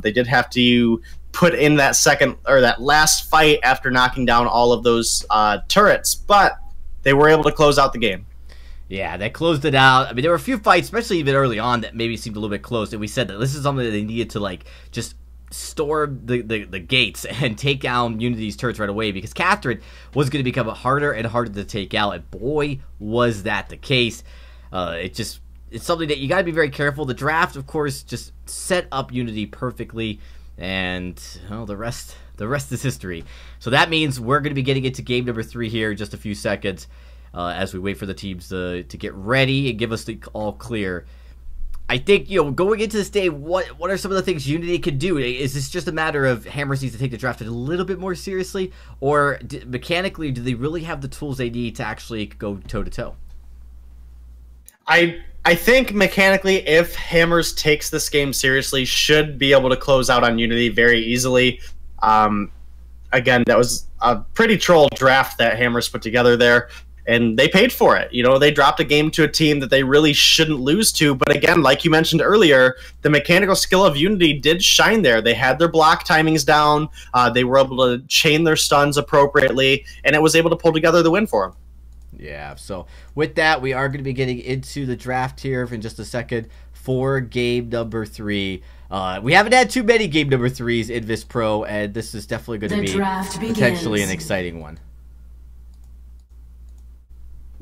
Speaker 2: They did have to put in that that last fight after knocking down all of those turrets, but they were able to close out the game.
Speaker 1: Yeah, they closed it out. I mean, there were a few fights, especially even early on, that maybe seemed a little bit close, and we said that this is something that they needed to, like, just storm the gates and take down Unity's turrets right away, because Catherine was going to become harder and harder to take out, and boy, was that the case. It's something that you got to be very careful. The draft, of course, just set up Unity perfectly, and well, the rest is history. So that means we're going to be getting into game number 3 here in just a few seconds. as we wait for the teams to get ready and give us the all clear. I think, going into this day, what are some of the things Unity could do? Is this just a matter of Hammers needs to take the draft a little bit more seriously, or mechanically, do they really have the tools they need to actually go toe-to-toe?
Speaker 2: I think mechanically, if Hammers takes this game seriously, should be able to close out on Unity very easily. Again, that was a pretty troll draft that Hammers put together there, and they paid for it. They dropped a game to a team that they really shouldn't lose to, but again, like you mentioned earlier, the mechanical skill of Unity did shine there. They had their block timings down, they were able to chain their stuns appropriately, and it was able to pull together the win for them.
Speaker 1: Yeah, so with that, we are going to be getting into the draft here in just a second for game number 3. We haven't had too many game number 3s in VIS Pro, and this is definitely going to be potentially an exciting one.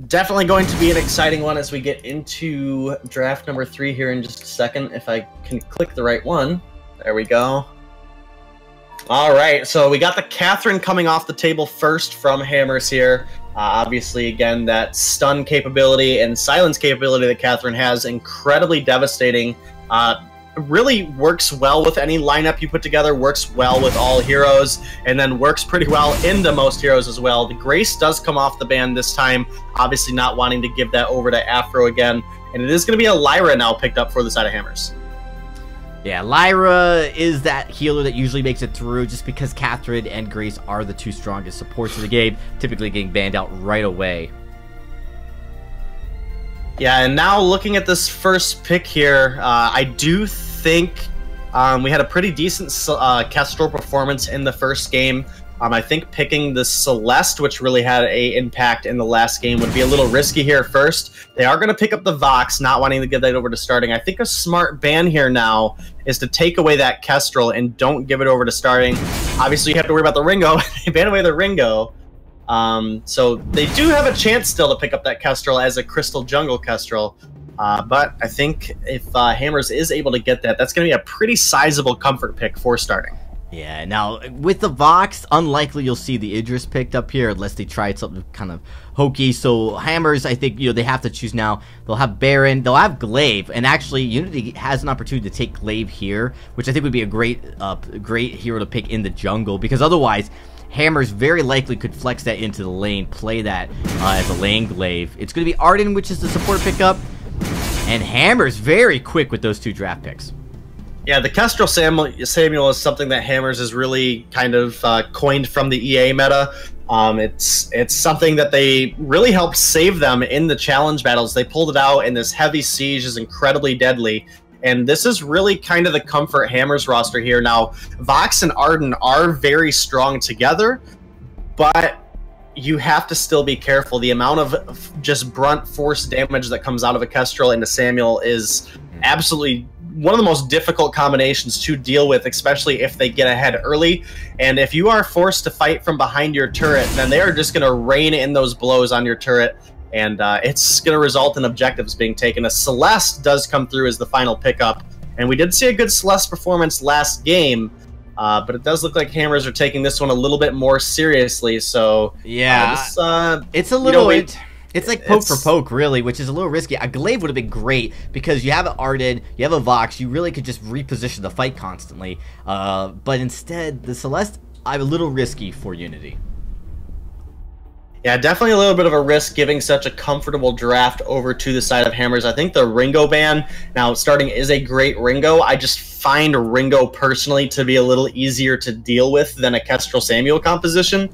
Speaker 2: Definitely going to be an exciting one as we get into draft number 3 here in just a second. If I can click the right one. There we go. All right, so we got the Catherine coming off the table first from Hammers here. Obviously, again, that stun capability and silence capability that Catherine has, incredibly devastating. Really works well with any lineup you put together, works well with all heroes, and then works pretty well into most heroes as well. The Grace does come off the ban this time, obviously not wanting to give that over to Afro again, and it is going to be a Lyra now picked up for the side of Hammers.
Speaker 1: Yeah, Lyra is that healer that usually makes it through just because Catherine and Grace are the two strongest supports of the game, typically getting banned out right away.
Speaker 2: Yeah, and now looking at this first pick here, I do think we had a pretty decent Kestrel performance in the first game. I think picking the Celeste, which really had an impact in the last game, would be a little risky here at first. They are going to pick up the Vox, not wanting to give that over to starting. I think a smart ban here now is to take away that Kestrel and don't give it over to starting. Obviously, you have to worry about the Ringo. They ban away the Ringo. So they do have a chance still to pick up that Kestrel as a Crystal Jungle Kestrel. But I think if Hammers is able to get that, that's going to be a pretty sizable comfort pick for starting.
Speaker 1: Yeah, now, with the Vox, unlikely you'll see the Idris picked up here unless they tried something kind of hokey. So Hammers, I think, they have to choose now. They'll have Baron, they'll have Glaive, and actually Unity has an opportunity to take Glaive here, which I think would be a great hero to pick in the jungle, because otherwise Hammers very likely could flex that into the lane, play that as a lane Glaive. It's going to be Arden, which is the support pickup, and Hammers very quick with those two draft picks.
Speaker 2: Yeah, the Kestrel Samuel is something that Hammers has really kind of coined from the EA meta. It's something that they really helped save them in the challenge battles. They pulled it out, and this heavy siege is incredibly deadly. And this is really kind of the comfort Hammers roster here. Now, Vox and Arden are very strong together, but you have to still be careful. The amount of just brunt force damage that comes out of a Kestrel into Samuel is absolutely one of the most difficult combinations to deal with, especially if they get ahead early. And if you are forced to fight from behind your turret, then they are just going to rain in those blows on your turret, and it's going to result in objectives being taken. A Celeste does come through as the final pickup, and we did see a good Celeste performance last game, but it does look like Hammers are taking this one a little bit more seriously. So
Speaker 1: yeah, it's a little... It's like poke for poke, really, which is a little risky. A Glaive would have been great because you have an Arden, you have a Vox, you really could just reposition the fight constantly. But instead, the Celeste, I'm a little risky for Unity.
Speaker 2: Yeah, definitely a little bit of a risk giving such a comfortable draft over to the side of Hammers. I think the Ringo ban, now starting, is a great Ringo. I just find Ringo personally to be a little easier to deal with than a Kestrel Samuel composition.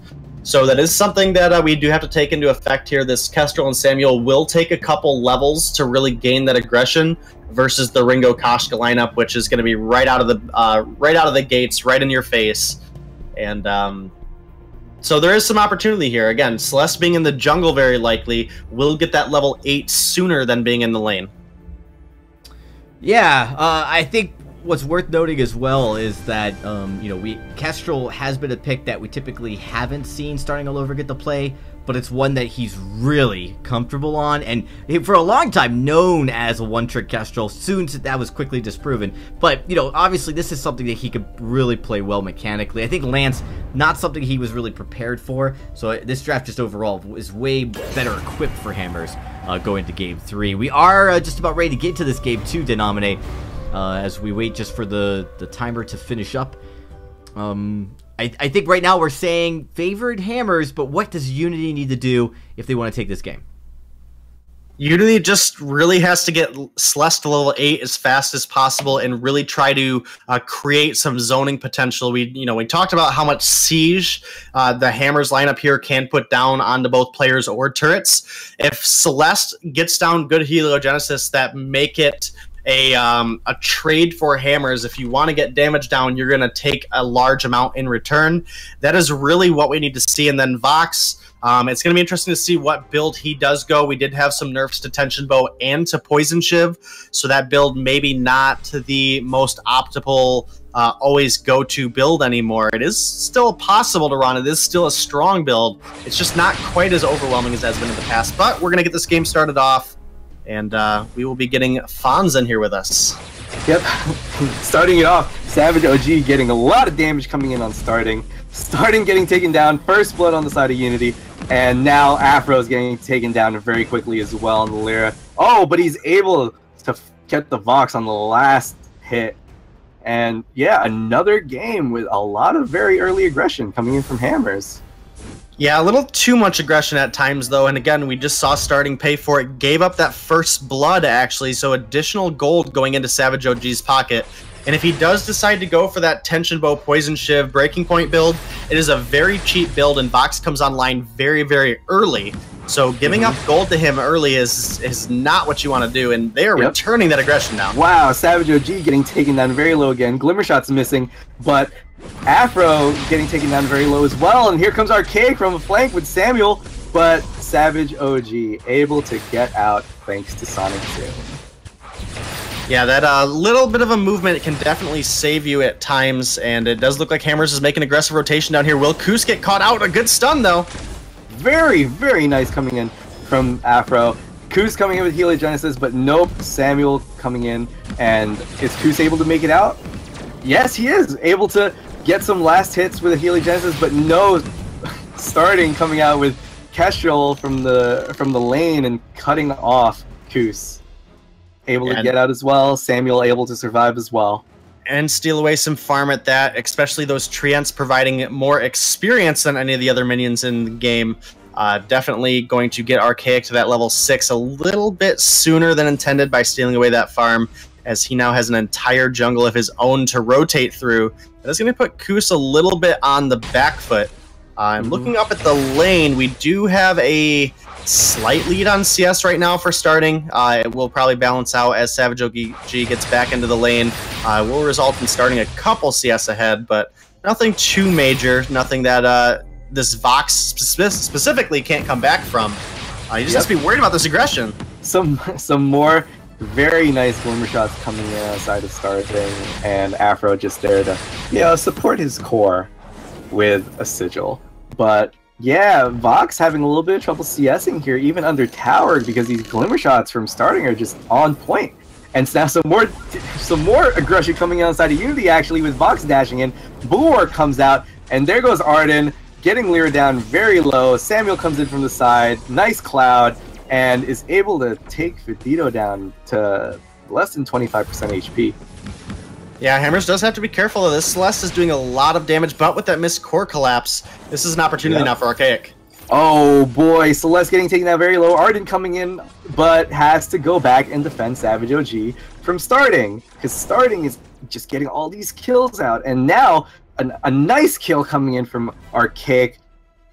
Speaker 2: So that is something that we do have to take into effect here. This Kestrel and Samuel will take a couple levels to really gain that aggression versus the Ringo Koshka lineup, which is going to be right out of the gates, right in your face. And so there is some opportunity here. Again, Celeste being in the jungle very likely will get that level 8 sooner than being in the lane.
Speaker 1: Yeah, I think what's worth noting as well is that, Kestrel has been a pick that we typically haven't seen starting all over get the play, but it's one that he's really comfortable on, and for a long time known as a one-trick Kestrel. Soon that was quickly disproven, but you know, obviously this is something that he could really play well mechanically. I think Lance, not something he was really prepared for, so this draft just overall is way better equipped for Hammers going to Game 3. We are just about ready to get to this Game 2, Denominate, as we wait just for the timer to finish up. I think right now we're saying favored Hammers, but what does Unity need to do if they want to take this game?
Speaker 2: Unity just really has to get Celeste to level 8 as fast as possible and really try to create some zoning potential. We talked about how much siege the Hammers lineup here can put down onto both players or turrets. If Celeste gets down good heliogenesis that make it a trade for Hammers, if you want to get damage down, you're going to take a large amount in return. That is really what we need to see. And then Vox, it's going to be interesting to see what build he does go. We did have some nerfs to Tension Bow and to Poison Shiv, so that build maybe not the most optimal always go-to build anymore. It is still possible to run. It is still a strong build. It's just not quite as overwhelming as it has been in the past. But we're going to get this game started off, and we will be getting Fonz in here with us.
Speaker 4: Yep. Starting it off, Savage OG getting a lot of damage coming in on starting. Starting getting taken down, first blood on the side of Unity, and now Afro's getting taken down very quickly as well on the Lyra. Oh, but he's able to get the Vox on the last hit. And yeah, another game with a lot of very early aggression coming in from Hammers.
Speaker 2: Yeah, a little too much aggression at times, though, and again, we just saw starting pay for it. Gave up that first blood, actually, so additional gold going into Savage OG's pocket. And if he does decide to go for that Tension Bow, Poison Shiv, Breaking Point build, it is a very cheap build, and Vox comes online very, very early. So giving up gold to him early is not what you want to do, and they are returning that aggression now.
Speaker 4: Wow, Savage OG getting taken down very low again. Glimmershot's missing, but Afro getting taken down very low as well. And here comes Archaic from a flank with Samuel, but Savage OG able to get out thanks to Sonic 2.
Speaker 2: Yeah, that little bit of a movement can definitely save you at times, and it does look like Hammers is making aggressive rotation down here. Will Koos get caught out? A good stun, though.
Speaker 4: Very, very nice coming in from Afro. Koos coming in with heliogenesis, but nope, Samuel coming in, and is Koos able to make it out? Yes, he is able to get some last hits with a heliogenesis, but no, starting coming out with Kestrel from the lane and cutting off Koos. Able to get out as well. Samuel able to survive as well.
Speaker 2: And steal away some farm at that, especially those Treants providing more experience than any of the other minions in the game. Definitely going to get Archaic to that level 6 a little bit sooner than intended by stealing away that farm, as he now has an entire jungle of his own to rotate through. That's going to put Koos a little bit on the back foot. I'm looking up at the lane. We do have a slight lead on CS right now for starting. It will probably balance out as Savage OG gets back into the lane. It will result in starting a couple CS ahead, but nothing too major. Nothing that this Vox specifically can't come back from. You just have to be worried about this aggression.
Speaker 4: Some more very nice glimmer shots coming in outside of starting, and Afro just there to support his core with a sigil. But yeah, Vox having a little bit of trouble CSing here, even under tower, because these glimmer shots from starting are just on point. And now some more aggression coming outside of Unity, actually, with Vox dashing in. Bulwark comes out, and there goes Arden, getting Lyra down very low. Samuel comes in from the side, nice cloud, and is able to take Fedito down to less than 25% HP.
Speaker 2: Yeah, Hammers does have to be careful of this. Celeste is doing a lot of damage, but with that missed core collapse, this is an opportunity now for Archaic.
Speaker 4: Oh boy, Celeste getting taken down very low. Arden coming in, but has to go back and defend Savage OG from starting, because starting is just getting all these kills out. And now a nice kill coming in from Archaic.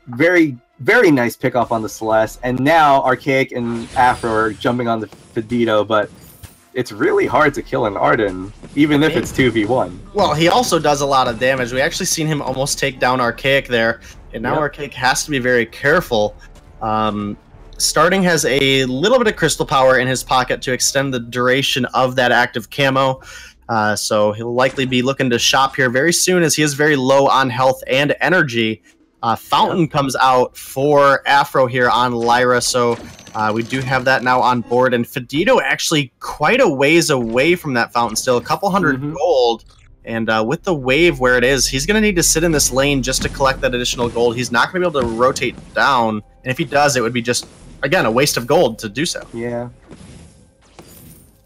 Speaker 4: Very, very nice pick off on the Celeste. And now Archaic and Afro are jumping on the Fedito, but it's really hard to kill an Arden, even if it's 2v1.
Speaker 2: Well, he also does a lot of damage. We actually seen him almost take down Archaic there, and now Archaic has to be very careful. Starting has a little bit of crystal power in his pocket to extend the duration of that active camo, so he'll likely be looking to shop here very soon, as he is very low on health and energy. Fountain comes out for Afro here on Lyra, so we do have that now on board. And Fedito actually quite a ways away from that Fountain still, a couple hundred gold. And with the wave where it is, he's going to need to sit in this lane just to collect that additional gold. He's not going to be able to rotate down. And if he does, it would be just, again, a waste of gold to do so.
Speaker 4: Yeah.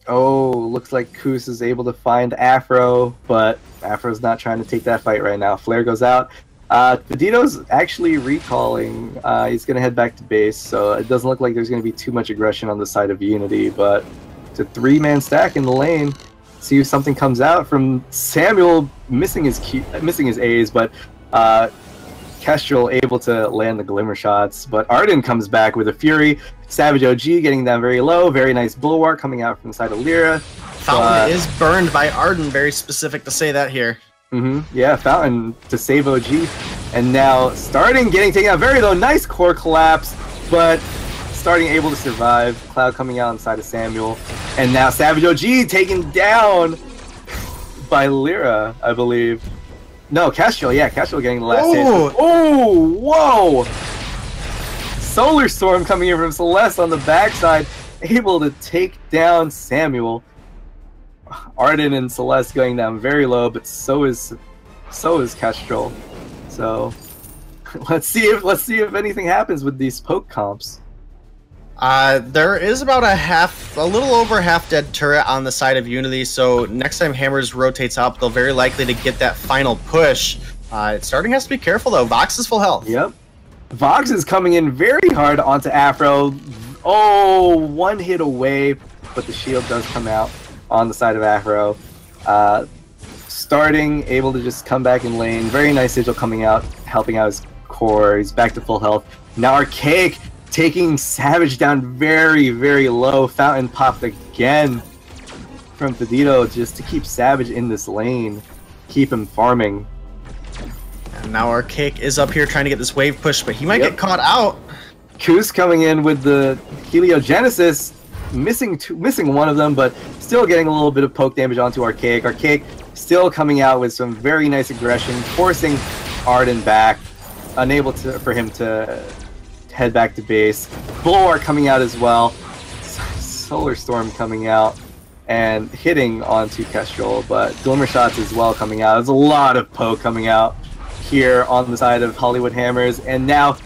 Speaker 4: Oh, looks like Koos is able to find Afro, but Afro's not trying to take that fight right now. Flare goes out. Fedito's actually recalling. He's going to head back to base, so it doesn't look like there's going to be too much aggression on the side of Unity, but it's a 3-man stack in the lane. See if something comes out from Samuel, missing his A's, but Kestrel able to land the glimmer shots. But Arden comes back with a Fury. Savage OG getting them very low. Very nice Bulwark coming out from the side of Lyra.
Speaker 2: Fountain is burned by Arden. Very specific to say that here.
Speaker 4: Yeah, Fountain to save OG. And now Starting getting taken out very low. Nice core collapse, but Starting able to survive. Cloud coming out inside of Samuel. And now Savage OG taken down by Lyra, I believe. No, Kestrel. Yeah, Kestrel getting the last hit. Oh, whoa! Solar Storm coming in from Celeste on the backside, able to take down Samuel. Arden and Celeste going down very low, but so is Kestrel. So let's see if anything happens with these poke comps.
Speaker 2: There is about a little over half dead turret on the side of Unity, so next time Hammers rotates up, they'll very likely to get that final push. Starting has to be careful though. Vox is full health.
Speaker 4: Yep. Vox is coming in very hard onto Afro. Oh, one hit away, but the shield does come out on the side of Afro. Starting able to just come back in lane. Very nice Sigil coming out, helping out his core. He's back to full health. Now Archaic taking Savage down very, very low. Fountain popped again from Fedito just to keep Savage in this lane. Keep him farming.
Speaker 2: And now Archaic is up here trying to get this wave push, but he might get caught out.
Speaker 4: Koos coming in with the Heliogenesis, missing one of them, but still getting a little bit of poke damage onto Archaic. Archaic still coming out with some very nice aggression, forcing Arden back, unable for him to head back to base. Bulwark coming out as well. Solar Storm coming out and hitting onto Kestrel, but Glimmer Shots as well coming out. There's a lot of poke coming out here on the side of Hollywood Hammers, and now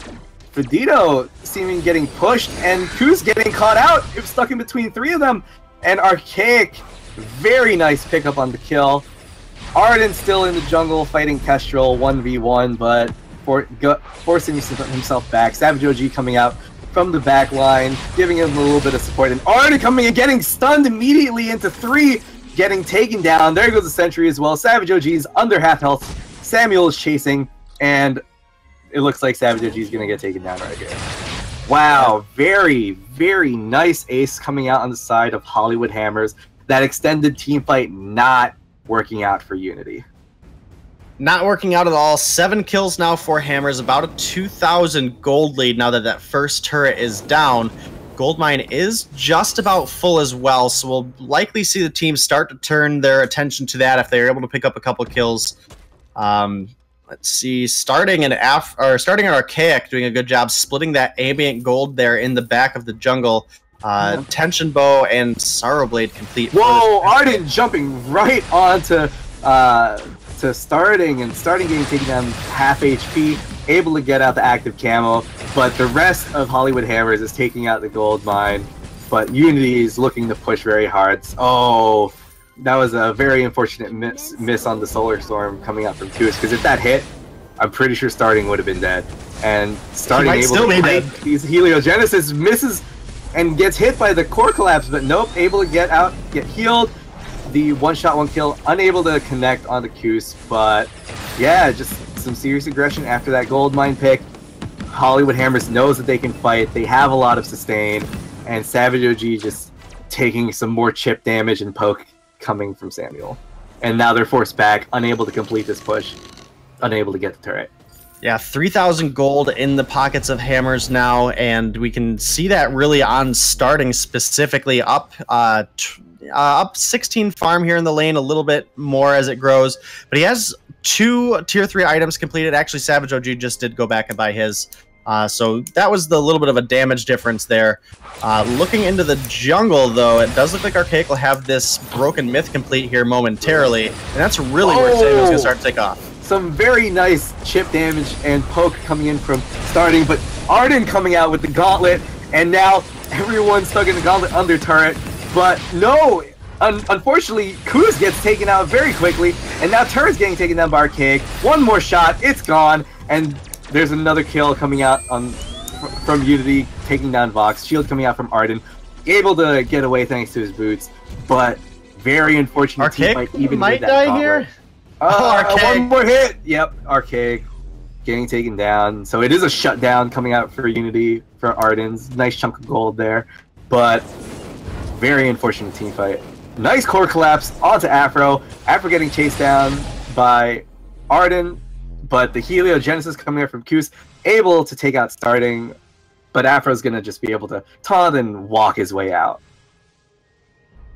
Speaker 4: Fedito seeming getting pushed, and Koos getting caught out. It was stuck in between 3 of them, and Archaic, very nice pickup on the kill. Arden still in the jungle fighting Kestrel 1v1, but forcing himself back. Savage OG coming out from the back line, giving him a little bit of support, and Arden coming and getting stunned immediately into 3, getting taken down. There goes the sentry as well. Savage OG's under half health. Samuel is chasing, and it looks like Savage OG is going to get taken down right here. Wow, very, very nice ace coming out on the side of Hollywood Hammers. That extended team fight not working out for Unity.
Speaker 2: Not working out at all. 7 kills now for Hammers, about a 2,000 gold lead now that that first turret is down. Goldmine is just about full as well, so we'll likely see the team start to turn their attention to that if they're able to pick up a couple kills. Let's see, starting an Archaic doing a good job splitting that ambient gold there in the back of the jungle. Tension Bow and Sorrowblade complete.
Speaker 4: Whoa, Arden jumping right onto to Starting, and Starting getting taken down half HP, able to get out the active camo, but the rest of Hollywood Hammers is taking out the gold mine, but Unity is looking to push very hard. Oh, that was a very unfortunate miss on the Solar Storm coming out from Koos, because if that hit, I'm pretty sure Starting would have been dead. And Starting able to fight these Heliogenesis, misses and gets hit by the core collapse, but nope, able to get out, get healed. The one-shot, one-kill, unable to connect on the Koos, but yeah, just some serious aggression after that gold mine pick. Hollywood Hammers knows that they can fight, they have a lot of sustain, and Savage OG just taking some more chip damage and poke coming from Samuel. And now they're forced back, unable to complete this push, unable to get the turret.
Speaker 2: Yeah, 3,000 gold in the pockets of Hammers now, and we can see that really on Starting specifically up 16 farm here in the lane, a little bit more as it grows, but he has 2 tier 3 items completed. Actually, Savage OG just did go back and buy his. So that was the little bit of a damage difference there. Looking into the jungle, though, it does look like Archaic will have this Broken Myth complete here momentarily, and that's really where Samuel's going to start to take off.
Speaker 4: Some very nice chip damage and poke coming in from starting, but Arden coming out with the gauntlet, and now everyone's stuck in the gauntlet under turret. But no, unfortunately, Kuz gets taken out very quickly, and now turret's getting taken down by Archaic. One more shot, it's gone, and there's another kill coming out from Unity, taking down Vox. Shield coming out from Arden, able to get away thanks to his boots, but very unfortunate
Speaker 2: Archaic
Speaker 4: team fight even
Speaker 2: might
Speaker 4: with that
Speaker 2: die here.
Speaker 4: One more hit. Yep, Archaic getting taken down. So it is a shutdown coming out for Unity for Arden's. Nice chunk of gold there, but very unfortunate team fight. Nice core collapse onto Afro. Afro getting chased down by Arden, but the Heliogenesis coming out from Kus, able to take out starting, but Afro's gonna just be able to taunt and walk his way out.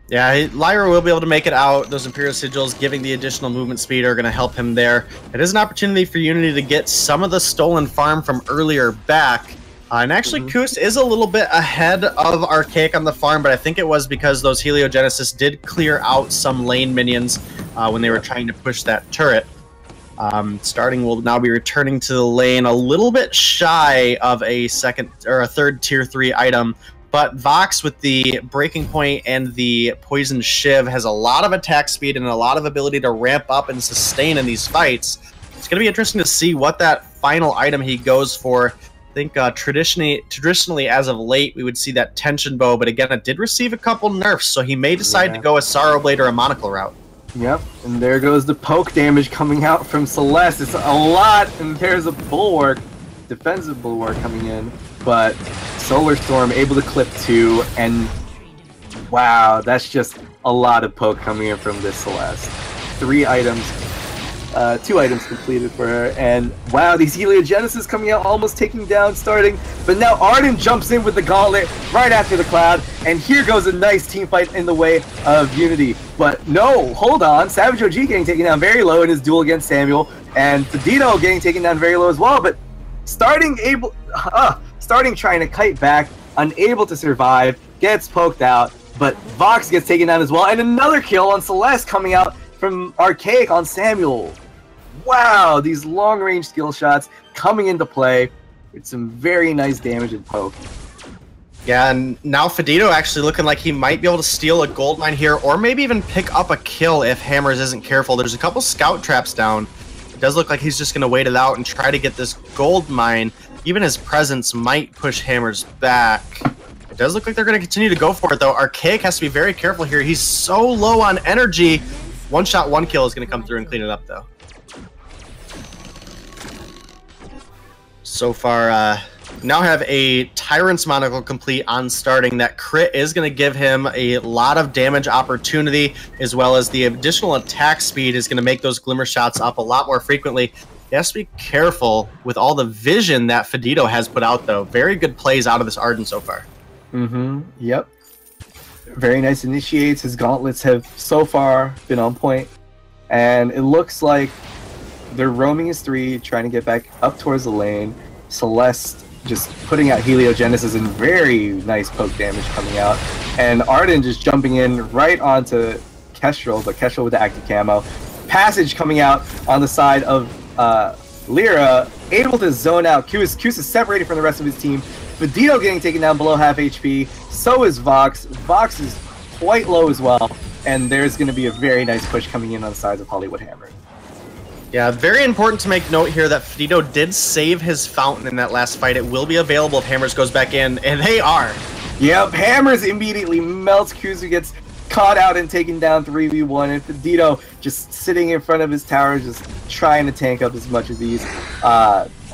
Speaker 2: Yeah, Lyra will be able to make it out. Those Imperial Sigils giving the additional movement speed are going to help him there. It is an opportunity for Unity to get some of the stolen farm from earlier back. And actually, Kus is a little bit ahead of Archaic on the farm, but I think it was because those Heliogenesis did clear out some lane minions when they were trying to push that turret. Starting will now be returning to the lane a little bit shy of a second or a third tier 3 item. But Vox, with the Breaking Point and the Poison Shiv, has a lot of attack speed and a lot of ability to ramp up and sustain in these fights. It's going to be interesting to see what that final item he goes for. I think traditionally, as of late, we would see that Tension Bow, but again, it did receive a couple nerfs, so he may decide to go a Sorrow Blade or a Monocle route.
Speaker 4: Yep, and there goes the poke damage coming out from Celeste. It's a lot, and there's a Bulwark, defensive Bulwark coming in, but Solar Storm able to clip 2, and wow, that's just a lot of poke coming in from this Celeste. 3 items, 2 items completed for her, and wow, these Heliogenesis coming out, almost taking down starting, but now Arden jumps in with the gauntlet right after the Cloud, and here goes a nice team fight in the way of Unity. But no, hold on, Savage OG getting taken down very low in his duel against Samuel, and Fedito getting taken down very low as well, but starting trying to kite back, unable to survive, gets poked out, but Vox gets taken down as well, and another kill on Celeste coming out from Archaic on Samuel. Wow, these long-range skill shots coming into play with some very nice damage and poke.
Speaker 2: Yeah, and now Fedito actually looking like he might be able to steal a gold mine here, or maybe even pick up a kill if Hammers isn't careful. There's a couple scout traps down. It does look like he's just going to wait it out and try to get this gold mine. Even his presence might push Hammers back. It does look like they're going to continue to go for it, though. Archaic has to be very careful here. He's so low on energy. One shot, one kill is going to come through and clean it up, though. So far, now have a Tyrant's Monocle complete on starting. That crit is going to give him a lot of damage opportunity, as well as the additional attack speed is going to make those Glimmer shots up a lot more frequently. He has to be careful with all the vision that Fedito has put out, though. Very good plays out of this Arden so far.
Speaker 4: Yep. Very nice initiates. His gauntlets have so far been on point. And it looks like they're roaming his 3, trying to get back up towards the lane. Celeste just putting out Heliogenesis and very nice poke damage coming out. And Arden just jumping in right onto Kestrel, but Kestrel with the active camo. Passage coming out on the side of Lyra, able to zone out Kus. Kus is separated from the rest of his team. Fedito getting taken down below half HP. So is Vox. Vox is quite low as well. And there's going to be a very nice push coming in on the sides of Hollywood Hammer.
Speaker 2: Yeah, very important to make note here that Fedito did save his fountain in that last fight. It will be available if Hammers goes back in, and they are.
Speaker 4: Yep, Hammers immediately melts. Kuzu gets caught out and taken down 3v1, and Fedito just sitting in front of his tower, just trying to tank up as much of these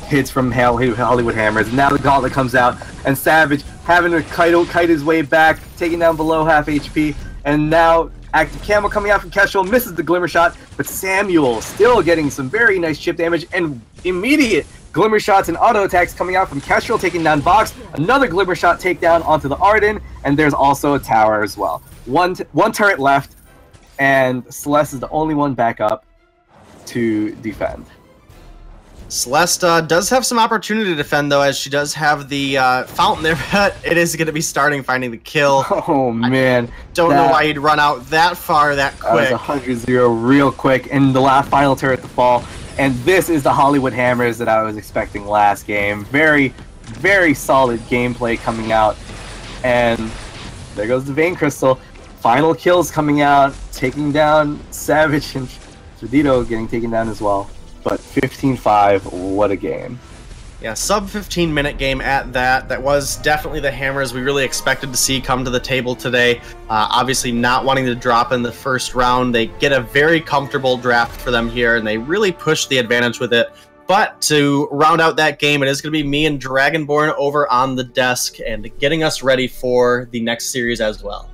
Speaker 4: hits from Hollywood Hammers. And now the gauntlet comes out, and Savage having to kite his way back, taking down below half HP, and now active camo coming out from Kestrel, misses the Glimmer shot, but Samuel still getting some very nice chip damage, and immediate Glimmer shots and auto attacks coming out from Kestrel, taking down Vox, another Glimmer shot takedown onto the Arden, and there's also a tower as well. One turret left, and Celeste is the only one back up. to defend.
Speaker 2: Celeste does have some opportunity to defend, though, as she does have the fountain there, but it is going to be starting finding the kill.
Speaker 4: Oh, man.
Speaker 2: Don't know why you'd run out that far that quick.
Speaker 4: That was 100-0 real quick, and the last final turret to fall. And this is the Hollywood Hammers that I was expecting last game. Very, very solid gameplay coming out. And there goes the Vein Crystal. Final kills coming out, taking down Savage, and Tradito getting taken down as well. But 15-5, what a game.
Speaker 2: Yeah, sub 15-minute game at that. That was definitely the Hammers we really expected to see come to the table today. Obviously not wanting to drop in the first round. They get a very comfortable draft for them here, and they really push the advantage with it. But to round out that game, it is going to be me and Dragonborn over on the desk and getting us ready for the next series as well.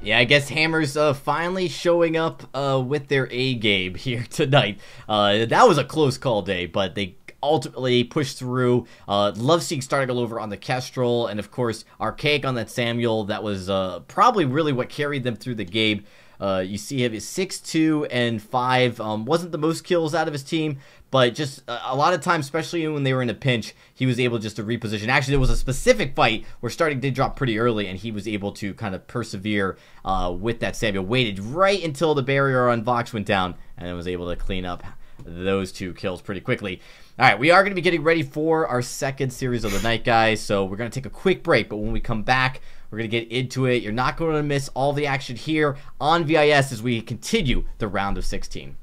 Speaker 1: Yeah, I guess Hammers finally showing up with their A game here tonight. That was a close call day, but they ultimately pushed through. Love seeing starting all over on the Kestrel, and of course Archaic on that Samuel. That was probably really what carried them through the game. You see him is 6-2 and 5. Wasn't the most kills out of his team, but just a lot of times, especially when they were in a pinch, he was able just to reposition. Actually, there was a specific fight where starting did drop pretty early, and he was able to kind of persevere with that Samuel. Waited right until the barrier on Vox went down, and then was able to clean up those 2 kills pretty quickly. All right, we are going to be getting ready for our second series of the night, guys, so we're going to take a quick break, but when we come back, we're going to get into it. You're not going to miss all the action here on VIS as we continue the round of 16.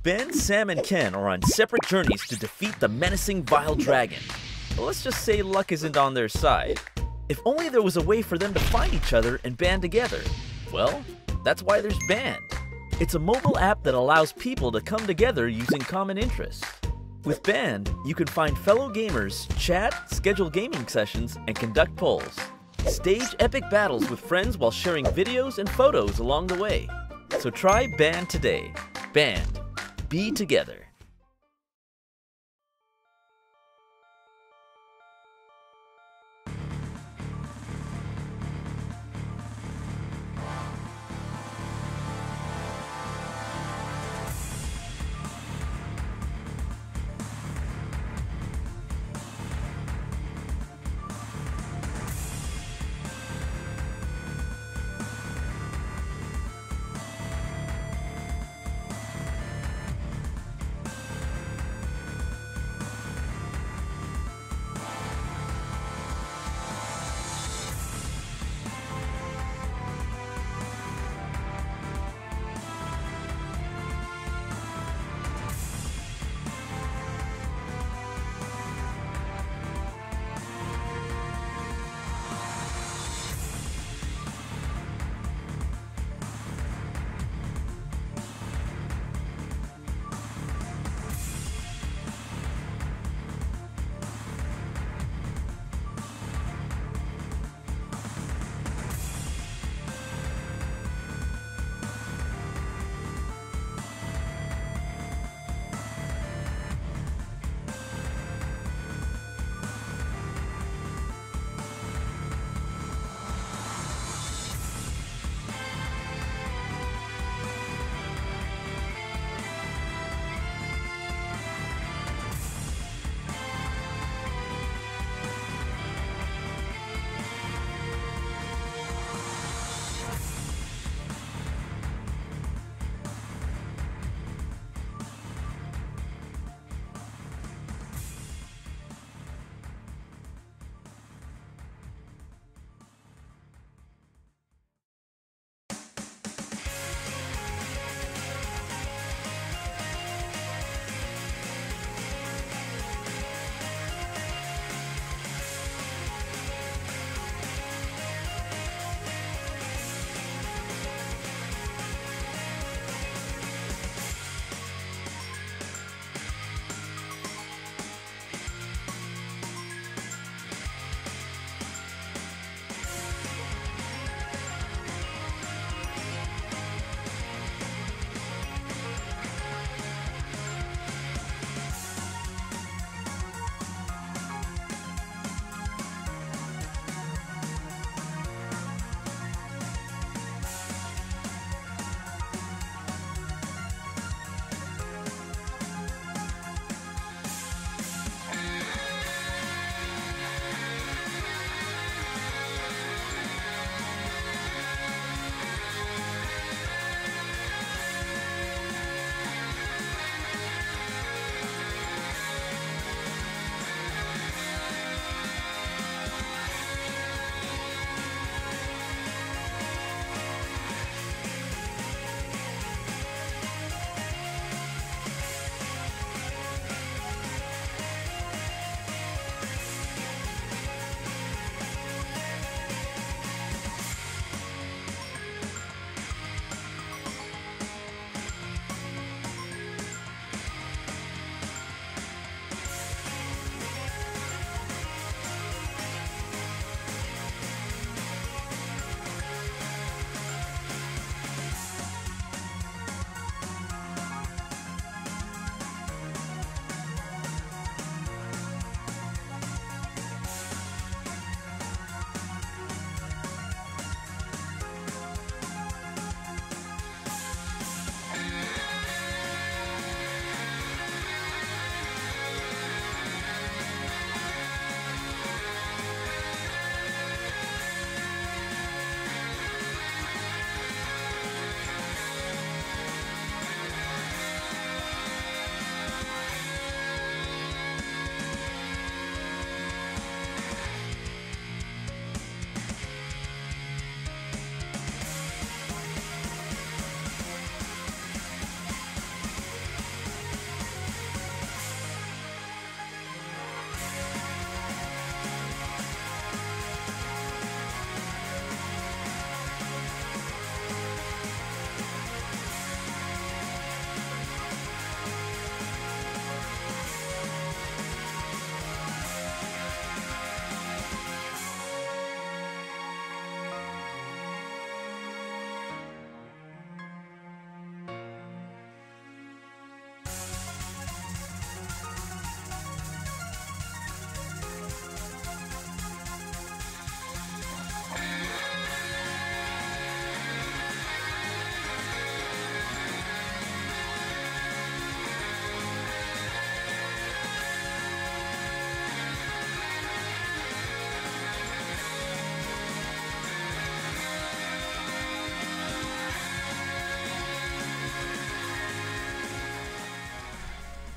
Speaker 3: Ben, Sam, and Ken are on separate journeys to defeat the menacing Vile Dragon. But let's just say luck isn't on their side. If only there was a way for them to find each other and band together. Well, that's why there's Band. It's a mobile app that allows people to come together using common interests. With Band, you can find fellow gamers, chat, schedule gaming sessions, and conduct polls. Stage epic battles with friends while sharing videos and photos along the way. So try Band today. Band. Be together.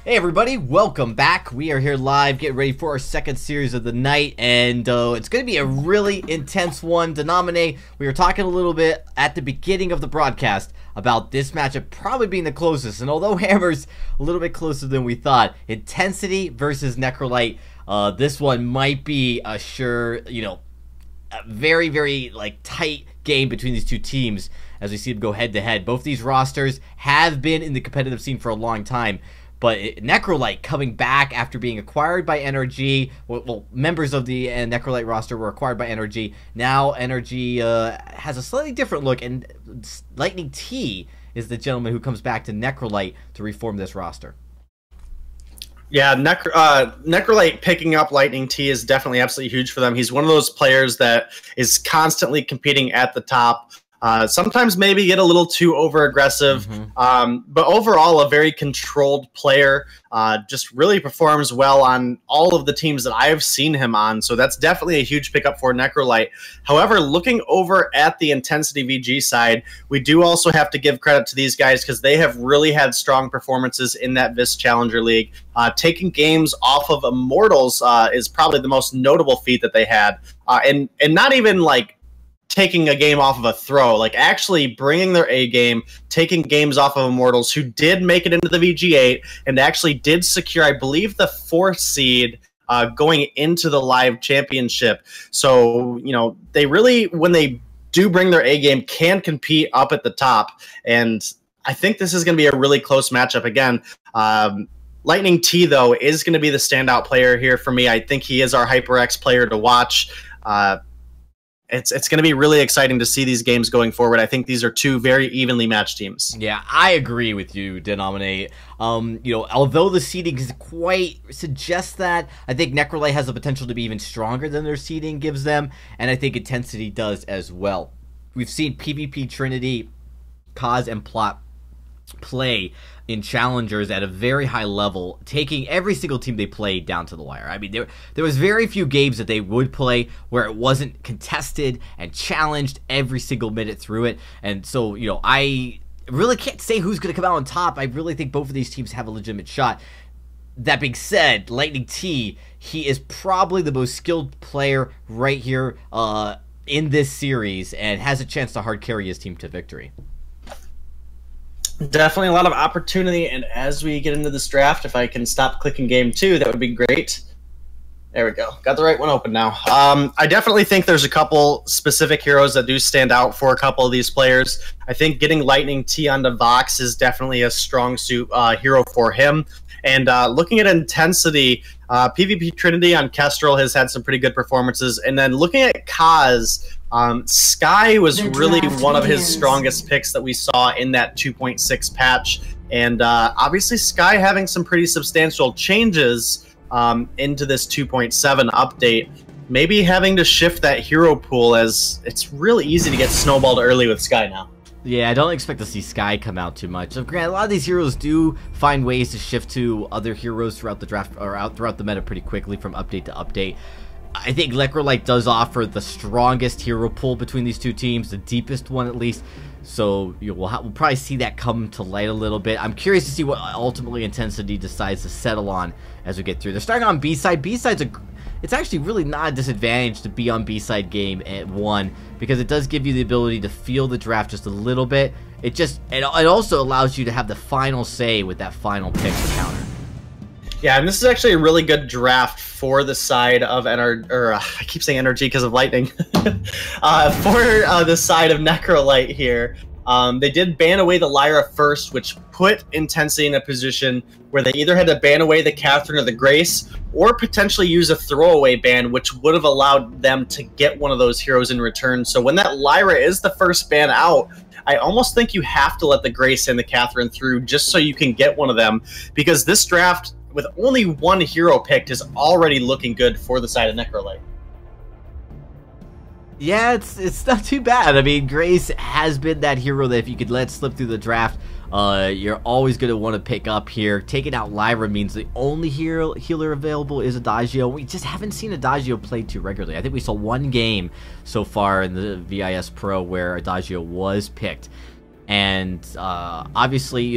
Speaker 1: Hey everybody, welcome back. We are here live, getting ready for our second series of the night, and it's going to be a really intense one. Denominate, we were talking a little bit at the beginning of the broadcast about this matchup probably being the closest, and although Hammer's a little bit closer than we thought, Intensity versus Necrolite, this one might be a sure, a very, very tight game between these two teams as we see them go head to head. Both these rosters have been in the competitive scene for a long time. But Necrolite coming back after being acquired by NRG, well, members of the Necrolite roster were acquired by NRG. Now NRG has a slightly different look, and Lightning T is the gentleman who comes back to Necrolite to reform this roster.
Speaker 2: Yeah, Necrolite picking up Lightning T is definitely absolutely huge for them. He's one of those players that is constantly competing at the top. Sometimes maybe get a little too over-aggressive, but overall a very controlled player, just really performs well on all of the teams that I've seen him on, so that's definitely a huge pickup for Necrolite. However, looking over at the Intensity VG side, we do also have to give credit to these guys because they have really had strong performances in that VIS Challenger League. Taking games off of Immortals is probably the most notable feat that they had, and not even taking a game off of a throw, actually bringing their A game, taking games off of Immortals, who did make it into the VG8 and actually did secure, I believe, the 4th seed going into the live championship. So, they really, when they do bring their A game, can compete up at the top. And I think this is going to be a really close matchup again. Lightning T, though, is going to be the standout player here for me. I think he is our HyperX player to watch. It's going to be really exciting to see these games going forward. I think these are two very evenly matched teams.
Speaker 1: Yeah, I agree with you, Denominate. Although the seeding quite suggests that, I think Necrolite has the potential to be even stronger than their seeding gives them, and I think Intensity does as well. We've seen PvP Trinity, Cause, and Plot play in challengers at a very high level, taking every single team they played down to the wire. I mean, there was very few games that they would play where it wasn't contested and challenged every single minute through it. And so, I really can't say who's going to come out on top. I really think both of these teams have a legitimate shot. That being said, Lightning T, he is probably the most skilled player right here in this series and has a chance to hard carry his team to victory.
Speaker 2: Definitely a lot of opportunity, and as we get into this draft, if I can stop clicking game 2, that would be great. There we go. Got the right one open now. I definitely think there's a couple specific heroes that do stand out for a couple of these players. I think getting Lightning T onto Vox is definitely a strong suit hero for him. And looking at Intensity, PvP Trinity on Kestrel has had some pretty good performances. And then looking at Kaz, Sky was really one of his strongest picks that we saw in that 2.6 patch. And obviously Sky having some pretty substantial changes into this 2.7 update. Maybe having to shift that hero pool, as it's really easy to get snowballed early with Sky now.
Speaker 1: Yeah, I don't expect to see Sky come out too much. Granted, a lot of these heroes do find ways to shift to other heroes throughout the draft or throughout the meta pretty quickly from update to update. I think Necrolite does offer the strongest hero pool between these two teams, the deepest one at least. So we'll probably see that come to light a little bit. I'm curious to see what ultimately Intensity decides to settle on as we get through. They're starting on B-side. B-side's it's actually really not a disadvantage to be on B-side game at 1 because it does give you the ability to feel the draft just a little bit. It also allows you to have the final say with that final pick to counter.
Speaker 2: Yeah, and this is actually a really good draft for the side of I keep saying energy because of lightning. For the side of Necrolite here. They did ban away the Lyra first, which put Intensity in a position where they either had to ban away the Catherine or the Grace, or potentially use a throwaway ban, which would have allowed them to get one of those heroes in return. So when that Lyra is the first ban out, I almost think you have to let the Grace and the Catherine through just so you can get one of them, because this draft, with only one hero picked, is already looking good for the side of Necrolite.
Speaker 1: Yeah, it's not too bad. I mean, Grace has been that hero that if you could let slip through the draft, you're always going to want to pick up here. Taking out Lyra means the only healer available is Adagio. We just haven't seen Adagio played too regularly. I think we saw one game so far in the VIS Pro where Adagio was picked. And obviously,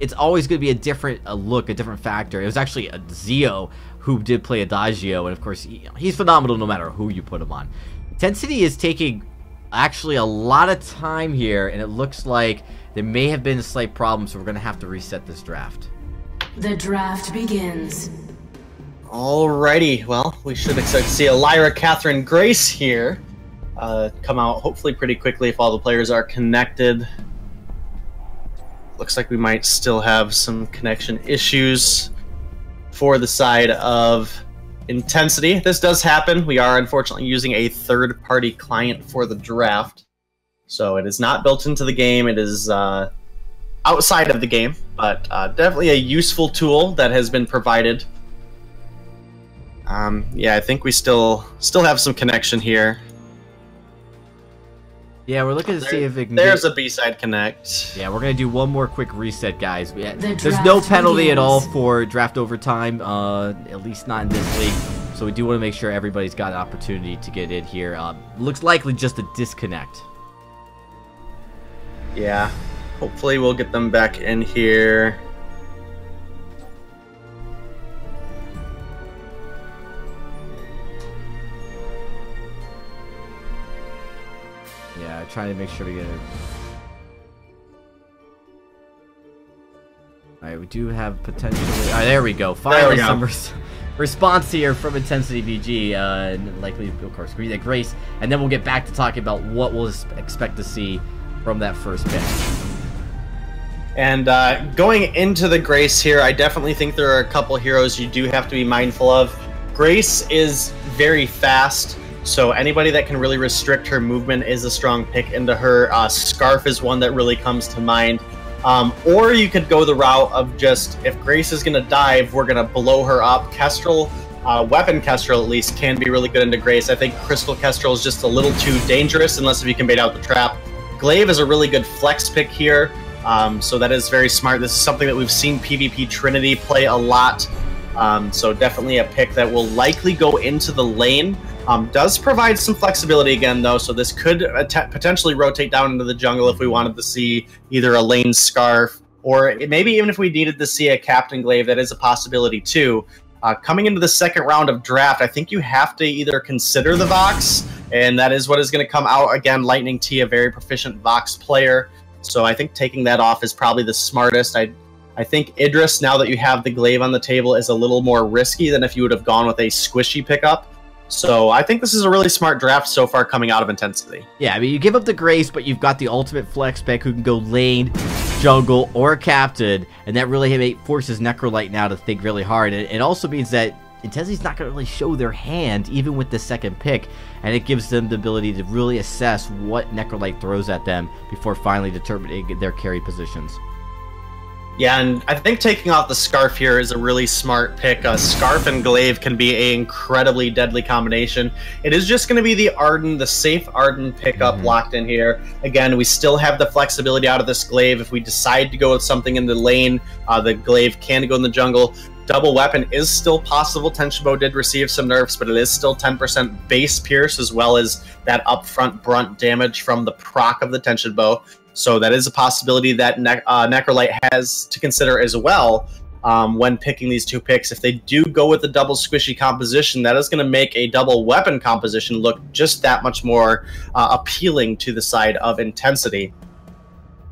Speaker 1: it's always going to be a different look, a different factor. It was actually a Zio who did play Adagio, and of course, he's phenomenal no matter who you put him on. Intensity is taking actually a lot of time here, and it looks like there may have been a slight problem, so we're going to have to reset this draft.
Speaker 5: The draft begins.
Speaker 2: Alrighty, well, we should expect to see a Lyra Catherine Grace here come out hopefully pretty quickly if all the players are connected. Looks like we might still have some connection issues for the side of Intensity. This does happen. We are unfortunately using a third-party client for the draft, so it is not built into the game. It is outside of the game, but definitely a useful tool that has been provided. Yeah, I think we still have some connection here.
Speaker 1: Yeah, we're looking to see if it can.
Speaker 2: There's a B-side connect.
Speaker 1: Yeah, we're gonna do one more quick reset, guys. There's no penalty at all for draft overtime, at least not in this league. So we do want to make sure everybody's got an opportunity to get in here. Looks likely just a disconnect.
Speaker 2: Yeah, hopefully we'll get them back in here.
Speaker 1: Yeah, trying to make sure we get it. Alright, we do have potentially... Alright, there we go. Finally, some response here from Intensity VG. And likely, of course, agree that Grace. And then we'll get back to talking about what we'll expect to see from that first pick.
Speaker 2: And going into the Grace here, I definitely think there are a couple heroes you do have to be mindful of. Grace is very fast, so anybody that can really restrict her movement is a strong pick into her. Scarf is one that really comes to mind. Or you could go the route of just, if Grace is going to dive, we're going to blow her up. Kestrel, Weapon Kestrel at least, can be really good into Grace. I think Crystal Kestrel is just a little too dangerous unless if you can bait out the trap. Glaive is a really good flex pick here, so that is very smart. This is something that we've seen PvP Trinity play a lot, so definitely a pick that will likely go into the lane. Does provide some flexibility again, though, so this could potentially rotate down into the jungle if we wanted to see either a lane Scarf, or maybe even if we needed to see a Captain Glaive. That is a possibility, too. Coming into the second round of draft, I think you have to either consider the Vox, and that is what is going to come out. Again, Lightning T, a very proficient Vox player, so I think taking that off is probably the smartest. I think Idris, now that you have the Glaive on the table, is a little more risky than if you would have gone with a squishy pickup. So I think this is a really smart draft so far coming out of Intensity.
Speaker 1: Yeah, I mean, you give up the Grace, but you've got the ultimate flex pick who can go lane, jungle, or captain, and that really forces Necrolite now to think really hard. And it also means that Intensity's not going to really show their hand, even with the second pick, and it gives them the ability to really assess what Necrolite throws at them before finally determining their carry positions.
Speaker 2: Yeah, and I think taking off the Scarf here is a really smart pick. Scarf and Glaive can be an incredibly deadly combination. It is just going to be the Arden, the safe Arden pickup locked in here. Again, we still have the flexibility out of this Glaive. If we decide to go with something in the lane, the Glaive can go in the jungle. Double Weapon is still possible. Tension Bow did receive some nerfs, but it is still 10% base pierce, as well as that upfront brunt damage from the proc of the Tension Bow. So that is a possibility that Necrolite has to consider as well when picking these two picks. If they do go with the double squishy composition, that is going to make a double weapon composition look just that much more appealing to the side of Intensity.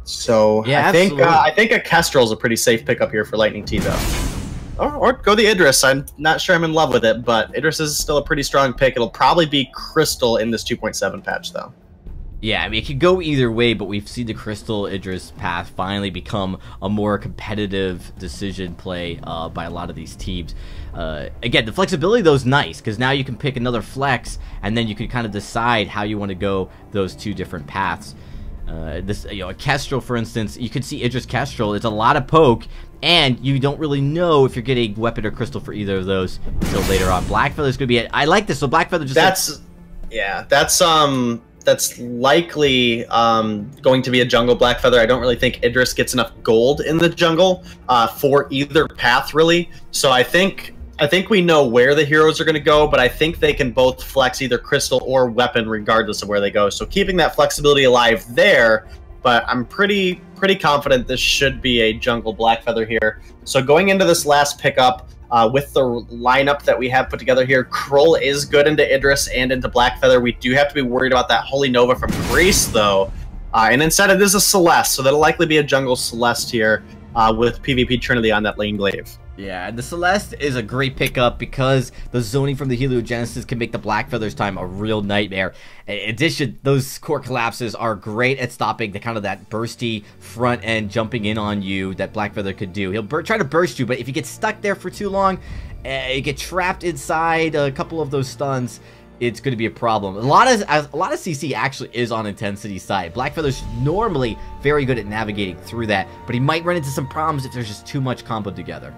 Speaker 2: So yeah, I think a Kestrel is a pretty safe pickup here for Lightning T, though. Or go the Idris. I'm not sure I'm in love with it, but Idris is still a pretty strong pick. It'll probably be Crystal in this 2.7 patch, though.
Speaker 1: Yeah, I mean, it could go either way, but we've seen the Crystal Idris path finally become a more competitive decision play by a lot of these teams. Again, the flexibility, though, is nice, because now you can pick another flex, and then you can kind of decide how you want to go those two different paths. A Kestrel, for instance, you could see Idris Kestrel. It's a lot of poke, and you don't really know if you're getting Weapon or Crystal for either of those until later on. Blackfeather's going to be it. I like this, so Blackfeather just...
Speaker 2: That's likely going to be a jungle Blackfeather. I don't really think Idris gets enough gold in the jungle for either path, really. So I think we know where the heroes are going to go, but I think they can both flex either Crystal or Weapon regardless of where they go. So keeping that flexibility alive there but I'm pretty confident this should be a jungle Blackfeather here. So going into this last pickup, with the lineup that we have put together here, Krull is good into Idris and into Blackfeather. We do have to be worried about that Holy Nova from Grace, though. And instead it is a Celeste, so that'll likely be a jungle Celeste here with PvP Trinity on that lane glaive.
Speaker 1: Yeah, and the Celeste is a great pickup because the zoning from the Heliogenesis can make the Blackfeather's time a real nightmare. In addition, those core collapses are great at stopping the kind of that bursty front end jumping in on you that Blackfeather could do. He'll try to burst you, but if you get stuck there for too long, you get trapped inside a couple of those stuns, it's going to be a problem. A lot of CC actually is on Intensity's side. Blackfeather's normally very good at navigating through that, but he might run into some problems if there's just too much combo together.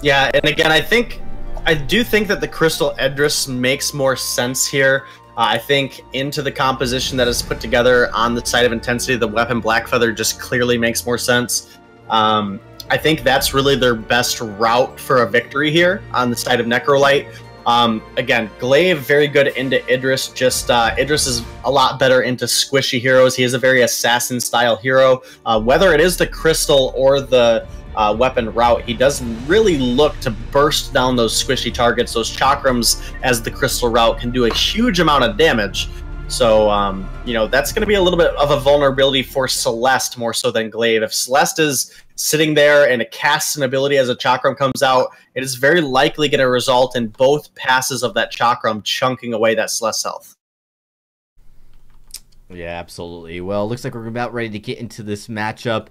Speaker 2: Yeah, and again, I do think that the Crystal Idris makes more sense here. I think into the composition that is put together on the side of Intensity, the weapon Blackfeather just clearly makes more sense. I think that's really their best route for a victory here on the side of Necrolite. Again, Glaive, very good into Idris. Just Idris is a lot better into squishy heroes. He is a very assassin-style hero. Whether it is the Crystal or the weapon route, he doesn't really look to burst down those squishy targets. Those chakrams, as the Crystal route, can do a huge amount of damage. So, you know, that's going to be a little bit of a vulnerability for Celeste more so than Glaive. If Celeste is sitting there and it casts an ability as a chakram comes out, it is very likely going to result in both passes of that chakram chunking away that Celeste's health.
Speaker 1: Yeah, absolutely. Well, looks like we're about ready to get into this matchup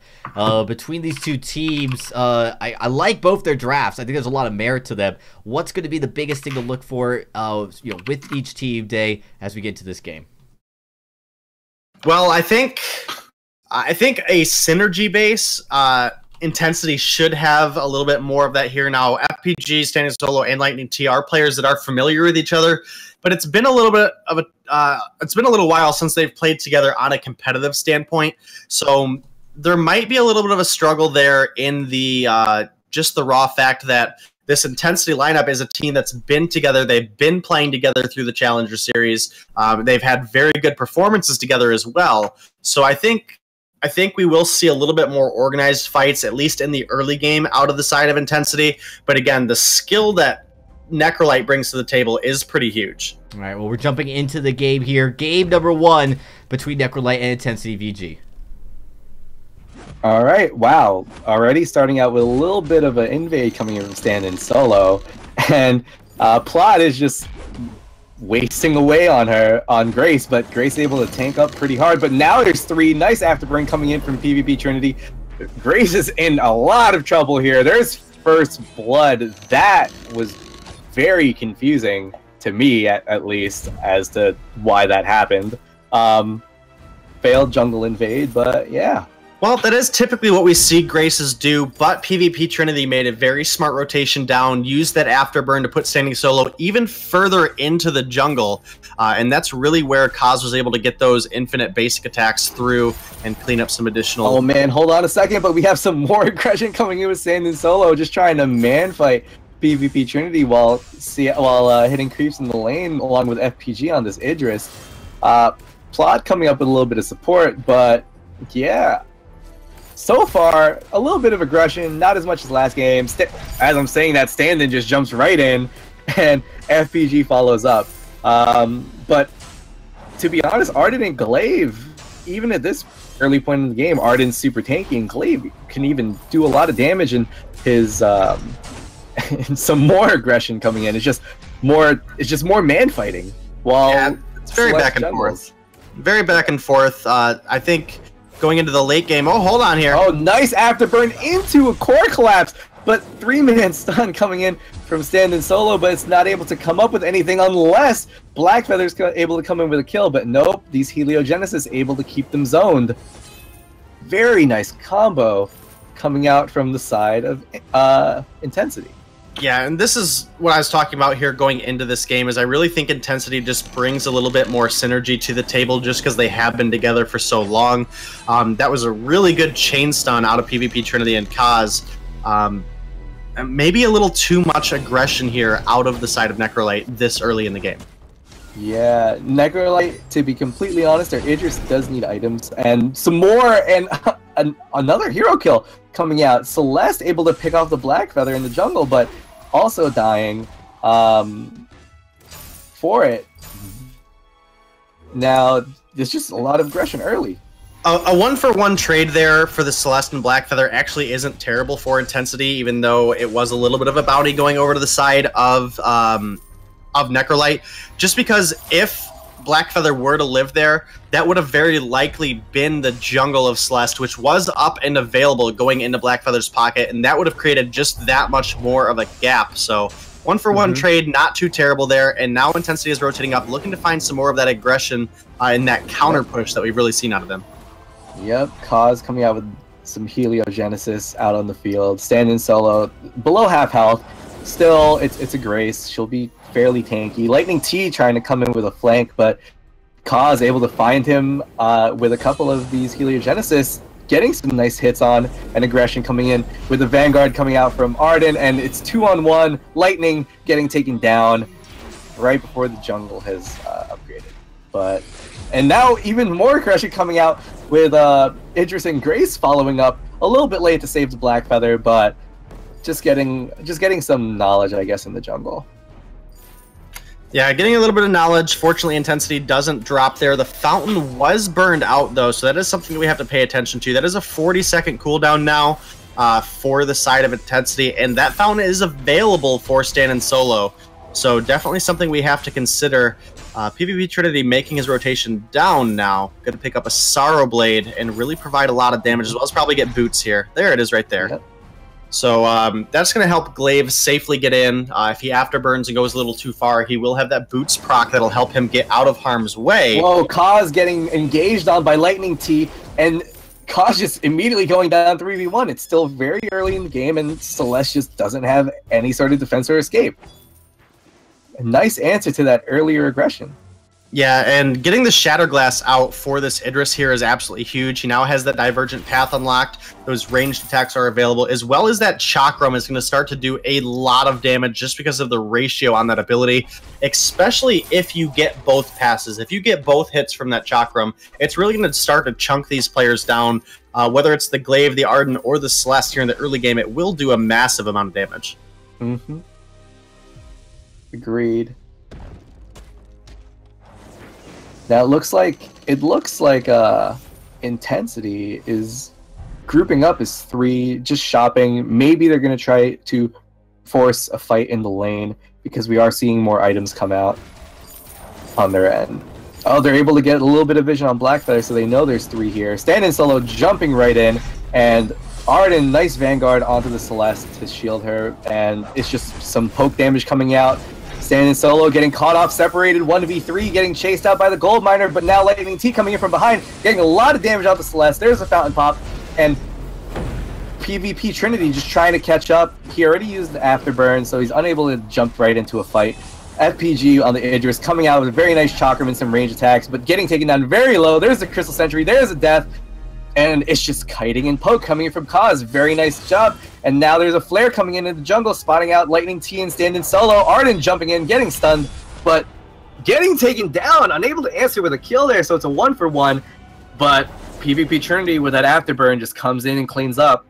Speaker 1: between these two teams. I like both their drafts. I think there's a lot of merit to them. What's going to be the biggest thing to look for, you know, with each team day as we get into this game?
Speaker 2: Well, I think a synergy base Intensity should have a little bit more of that here now. FPG, Standing Solo, and Lightning T are players that are familiar with each other, but it's been a little bit of it's been a little while since they've played together on a competitive standpoint. So there might be a little bit of a struggle there in the just the raw fact that this Intensity lineup is a team that's been together. They've been playing together through the Challenger Series. They've had very good performances together as well. So I think we will see a little bit more organized fights, at least in the early game, out of the side of Intensity. But again, the skill that Necrolite brings to the table is pretty huge.
Speaker 1: All right, well, we're jumping into the game here. Game number 1 between Necrolite and Intensity VG.
Speaker 4: All right, wow. Already starting out with a little bit of an invade coming in from Standing Solo. And Plot is just wasting away on Grace, but Grace able to tank up pretty hard. But now there's 3 nice afterburn coming in from PvP Trinity. Grace is in a lot of trouble here. There's first blood. That was very confusing to me, at least, as to why that happened. Failed jungle invade, but yeah.
Speaker 2: Well, that is typically what we see Graces do, but PvP Trinity made a very smart rotation down, used that afterburn to put Standing Solo even further into the jungle, and that's really where Kaz was able to get those infinite basic attacks through and clean up some additional...
Speaker 4: Oh man, hold on a second, but we have some more aggression coming in with Standing Solo, just trying to man-fight PvP Trinity while hitting creeps in the lane along with FPG on this Idris. Plot coming up with a little bit of support, but yeah... So far, a little bit of aggression, not as much as last game. As I'm saying that, Standing just jumps right in, and FPG follows up. But to be honest, Arden and Glaive, even at this early point in the game, Arden's super tanky, and Glaive can even do a lot of damage, and his and some more aggression coming in. It's just more man fighting. While
Speaker 2: yeah, it's very back and forth. Very back and forth. I think. Going into the late game. Oh, hold on here.
Speaker 4: Oh, nice afterburn into a core collapse. But 3-man stun coming in from Standing Solo, but it's not able to come up with anything unless Blackfeather's able to come in with a kill. But nope, these Heliogenesis able to keep them zoned. Very nice combo coming out from the side of Intensity.
Speaker 2: Yeah, and this is what I was talking about here going into this game, is I really think Intensity just brings a little bit more synergy to the table just because they have been together for so long. That was a really good chain stun out of PvP Trinity and Kaz. Maybe a little too much aggression here out of the side of Necrolite this early in the game.
Speaker 4: Yeah, Necrolite, to be completely honest, our Idris does need items. And some more, and another hero kill coming out. Celeste able to pick off the Black Feather in the jungle, but also dying for it. Now, there's just a lot of aggression early.
Speaker 2: A one-for-one trade there for the Celeste and Blackfeather actually isn't terrible for Intensity, even though it was a little bit of a bounty going over to the side of Necrolite. Just because if Blackfeather were to live there, that would have very likely been the jungle of Celeste, which was up and available going into Blackfeather's pocket, and that would have created just that much more of a gap. So one-for-one trade, not too terrible there, and now Intensity is rotating up, looking to find some more of that aggression and that counter push that we've really seen out of them.
Speaker 4: Yep, Kaz coming out with some Heliogenesis out on the field, standing solo, below half health. Still, it's a Grace. She'll be fairly tanky. Lightning T trying to come in with a flank, but Kaz able to find him with a couple of these Heliogenesis, getting some nice hits on, and aggression coming in with the Vanguard coming out from Arden, and it's 2-on-1. Lightning getting taken down right before the jungle has upgraded. And now even more aggression coming out with Idris and Grace following up a little bit late to save the Blackfeather, but just getting some knowledge, I guess, in the jungle.
Speaker 2: Yeah, getting a little bit of knowledge. Fortunately, Intensity doesn't drop there. The fountain was burned out, though, so that is something we have to pay attention to. That is a 40-second cooldown now for the side of Intensity, and that fountain is available for stand and solo. So definitely something we have to consider. PvP Trinity making his rotation down now. Going to pick up a Sorrow Blade and really provide a lot of damage, as well as probably get boots here. There it is right there. Yep. So that's going to help Glaive safely get in. If he afterburns and goes a little too far, he will have that boots proc that'll help him get out of harm's way.
Speaker 4: Whoa, Kaz getting engaged on by Lightning T, and Kaz just immediately going down 3v1. It's still very early in the game, and Celeste just doesn't have any sort of defense or escape. A nice answer to that earlier aggression.
Speaker 2: Yeah, and getting the Shatterglass out for this Idris here is absolutely huge. He now has that Divergent Path unlocked. Those ranged attacks are available, as well as that Chakram is going to start to do a lot of damage just because of the ratio on that ability, especially if you get both passes. If you get both hits from that Chakram, it's really going to start to chunk these players down. Whether it's the Glaive, the Arden, or the Celeste here in the early game, it will do a massive amount of damage.
Speaker 4: Mm-hmm. Agreed. Now it looks like Intensity is grouping up as 3, just shopping. Maybe they're going to try to force a fight in the lane because we are seeing more items come out on their end. Oh, they're able to get a little bit of vision on Blackfeather, so they know there's 3 here. Stand in solo, jumping right in, and Arden, nice Vanguard onto the Celeste to shield her, and it's just some poke damage coming out. Standing solo, getting caught off, separated, 1v3, getting chased out by the Gold Miner, but now Lightning T coming in from behind, getting a lot of damage out to Celeste. There's a Fountain Pop, and PvP Trinity just trying to catch up. He already used the Afterburn, so he's unable to jump right into a fight. FPG on the Idris, coming out with a very nice Chakram and some range attacks, but getting taken down very low. There's the Crystal Sentry, there's a death, and it's just kiting and poke coming in from Kaz. Very nice job. And now there's a flare coming in the jungle, spotting out Lightning T and standing solo. Arden jumping in, getting stunned, but getting taken down, unable to answer with a kill there, so it's a 1-for-1. But PvP Trinity with that Afterburn just comes in and cleans up.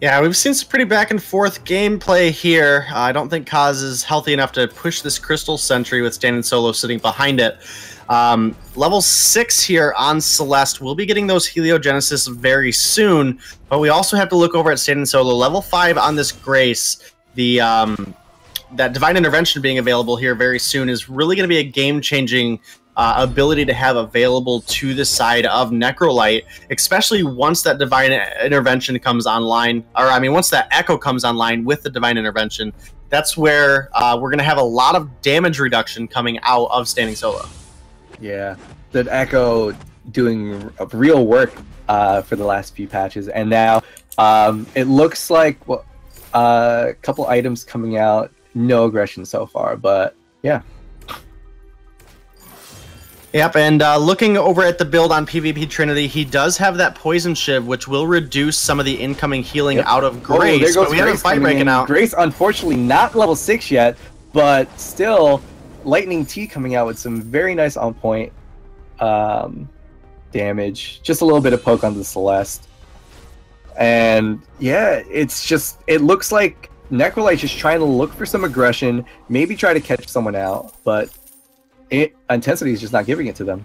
Speaker 2: Yeah, we've seen some pretty back and forth gameplay here. I don't think Kaz is healthy enough to push this Crystal Sentry with standing solo sitting behind it. Level 6 here on Celeste. We'll be getting those Heliogenesis very soon, but we also have to look over at Standing Solo. Level 5 on this Grace. The that Divine Intervention being available here very soon is really going to be a game-changing ability to have available to the side of Necrolite, especially once that Divine Intervention comes online, or I mean once that Echo comes online with the Divine Intervention. That's where we're going to have a lot of damage reduction coming out of Standing Solo.
Speaker 4: Yeah, that Echo doing real work for the last few patches, and now it looks like a couple items coming out. No aggression so far, but yeah.
Speaker 2: Yep, and looking over at the build on PvP Trinity, he does have that Poison Shiv, which will reduce some of the incoming healing out of Grace.
Speaker 4: There goes
Speaker 2: but we have a
Speaker 4: Grace
Speaker 2: fight breaking out.
Speaker 4: Grace, unfortunately, not level 6 yet, but still Lightning T coming out with some very nice on point damage. Just a little bit of poke on the Celeste. And yeah, it looks like Necrolite's just trying to look for some aggression, maybe try to catch someone out, but Intensity is just not giving it to them.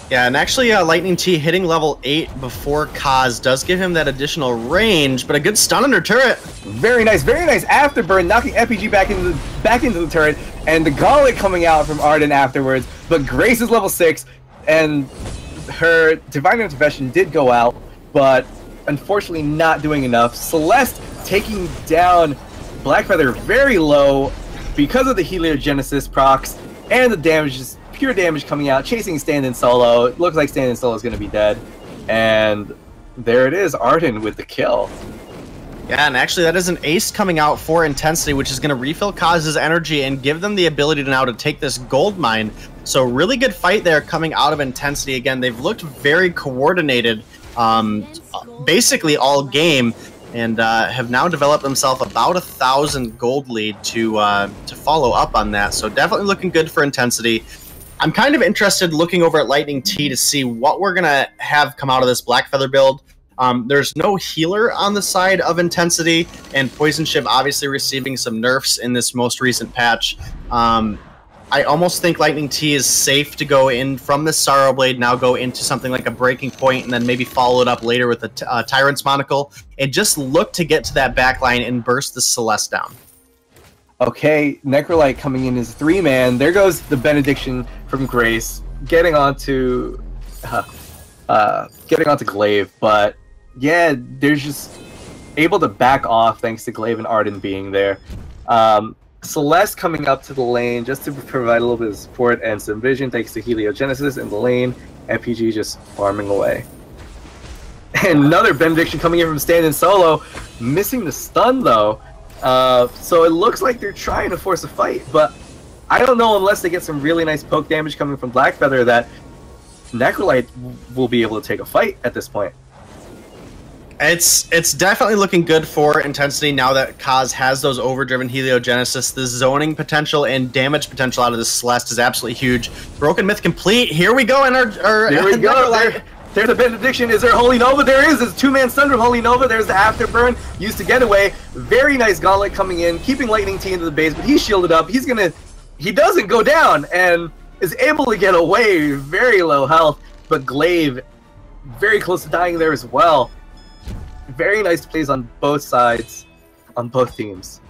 Speaker 2: Yeah, and actually Lightning T hitting level 8 before Kaz does give him that additional range, but a good stun under turret.
Speaker 4: Very nice afterburn, knocking FPG back into the turret, and the gauntlet coming out from Arden afterwards, but Grace is level 6, and her Divine Intervention did go out, but unfortunately not doing enough. Celeste taking down Blackfeather very low because of the Heliogenesis procs, and the damage, just pure damage coming out, chasing Stand-In Solo. It looks like Stand-In Solo is going to be dead. And there it is, Arden with the kill.
Speaker 2: Yeah, and actually that is an ace coming out for Intensity, which is going to refill Kaz's energy and give them the ability to now to take this gold mine. So really good fight there coming out of Intensity. Again, they've looked very coordinated basically all game, and have now developed themselves about 1,000 gold lead to follow up on that. So definitely looking good for Intensity. I'm kind of interested looking over at Lightning T to see what we're going to have come out of this Blackfeather build. There's no healer on the side of Intensity, and Poison Ship obviously receiving some nerfs in this most recent patch. I almost think Lightning T is safe to go in from the Sorrow Blade, now go into something like a Breaking Point, and then maybe follow it up later with the Tyrant's Monocle, and just look to get to that backline and burst the Celeste down.
Speaker 4: Okay, Necrolite coming in as 3-man. There goes the Benediction from Grace, getting onto Glaive, but yeah, they're just able to back off thanks to Glaive and Arden being there. Celeste coming up to the lane just to provide a little bit of support and some vision thanks to Heliogenesis in the lane. FPG just farming away. And another Benediction coming in from Stand-In Solo, missing the stun though. So it looks like they're trying to force a fight, but I don't know unless they get some really nice poke damage coming from Blackfeather that Necrolite will be able to take a fight at this point.
Speaker 2: It's definitely looking good for Intensity now that Kaz has those overdriven Heliogenesis. The zoning potential and damage potential out of this Celeste is absolutely huge. Broken Myth complete. Here we go in our
Speaker 4: there we go. There's a Benediction. Is there Holy Nova? There is. It's 2-man stun from Holy Nova. There's the Afterburn used to get away. Very nice Gauntlet coming in, keeping Lightning T into the base, but he's shielded up. He doesn't go down and is able to get away. Very low health, but Glaive very close to dying there as well. Very nice plays on both sides, on both teams.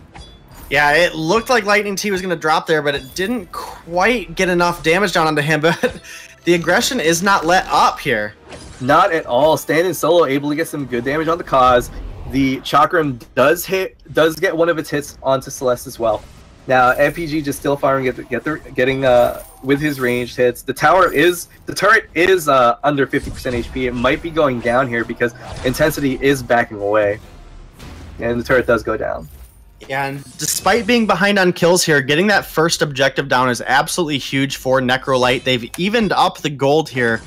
Speaker 2: Yeah, it looked like Lightning T was going to drop there, but it didn't quite get enough damage down onto him. But the aggression is not let up here.
Speaker 4: Not at all. Stand-In Solo able to get some good damage on the Cause. The Chakram does get one of its hits onto Celeste as well. Now FPG just still firing getting with his ranged hits. The turret is under 50% HP. It might be going down here because Intensity is backing away, and the turret does go down.
Speaker 2: Yeah, and despite being behind on kills here, getting that first objective down is absolutely huge for Necrolite. They've evened up the gold here,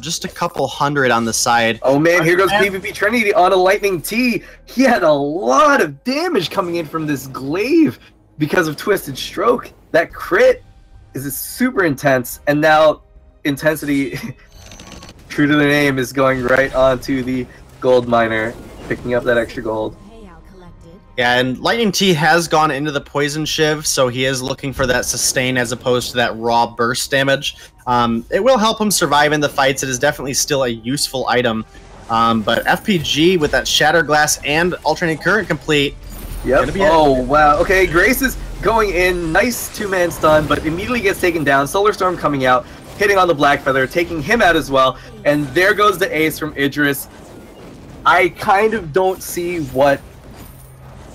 Speaker 2: just a couple hundred on the side.
Speaker 4: Oh man, here goes PvP Trinity on a Lightning T. He had a lot of damage coming in from this Glaive because of Twisted Stroke. That crit is super intense, and now Intensity, true to the name, is going right onto the gold miner, picking up that extra gold.
Speaker 2: Yeah, and Lightning T has gone into the Poison Shiv, so he is looking for that sustain as opposed to that raw burst damage. It will help him survive in the fights. It is definitely still a useful item. But FPG with that Shatter Glass and Alternating Current complete.
Speaker 4: Yep. Oh, wow. Okay, Grace is going in. Nice 2-man stun, but immediately gets taken down. Solar Storm coming out, hitting on the Blackfeather, taking him out as well. And there goes the ace from Idris. I kind of don't see what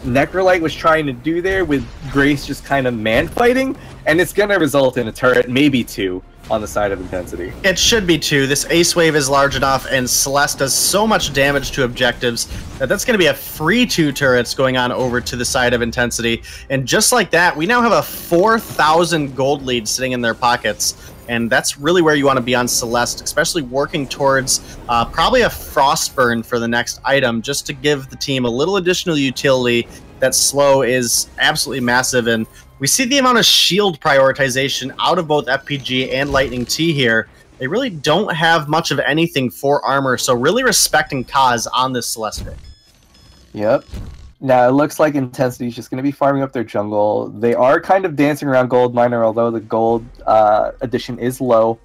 Speaker 4: Necrolite was trying to do there with Grace just kind of man-fighting, and it's going to result in a turret, maybe 2, on the side of Intensity.
Speaker 2: It should be 2. This ace wave is large enough, and Celeste does so much damage to objectives that that's going to be a free 2 turrets going on over to the side of Intensity. And just like that, we now have a 4,000 gold lead sitting in their pockets. And that's really where you want to be on Celeste, especially working towards probably a Frostburn for the next item, just to give the team a little additional utility. That slow is absolutely massive, and We see the amount of shield prioritization out of both FPG and Lightning T here. They really don't have much of anything for armor, so really respecting Kaz on this Celeste pick.
Speaker 4: Yep. Now, it looks like Intensity is just going to be farming up their jungle. They are kind of dancing around Gold Miner, although the gold addition is low.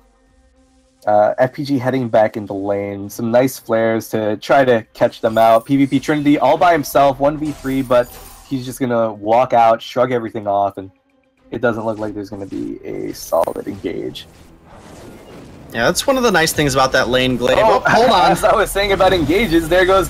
Speaker 4: FPG heading back into lane. Some nice flares to try to catch them out. PvP Trinity all by himself, 1v3, but he's just going to walk out, shrug everything off, and it doesn't look like there's going to be a solid engage.
Speaker 2: Yeah, that's one of the nice things about that lane, Glaive.
Speaker 4: Oh,
Speaker 2: hold on.
Speaker 4: As I was saying about engages, there goes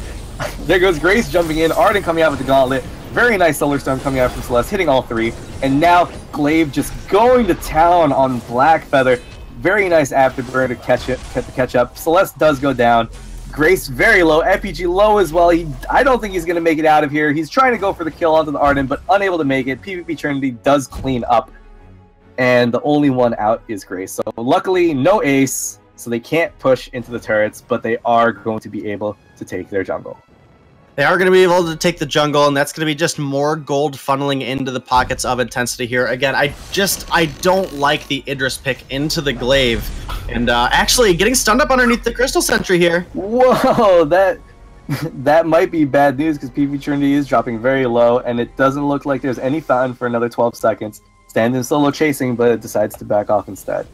Speaker 4: Grace jumping in, Arden coming out with the gauntlet. Very nice Solar Storm coming out from Celeste, hitting all three. And now Glaive just going to town on Blackfeather. Very nice afterburn to catch up. Celeste does go down. Grace very low, FPG low as well. I don't think he's going to make it out of here. He's trying to go for the kill onto the Arden, but unable to make it. PvP Trinity does clean up. And the only one out is Grace. So luckily, no ace, so they can't push into the turrets, but they are going to be able to take their jungle.
Speaker 2: They are going to be able to take the jungle, and that's going to be just more gold funneling into the pockets of Intensity here. Again, I don't like the Idris pick into the Glaive, and actually getting stunned up underneath the Crystal Sentry here.
Speaker 4: Whoa, that might be bad news because PvP Trinity is dropping very low, and it doesn't look like there's any fountain for another 12 seconds. Stand in solo chasing, but it decides to back off instead.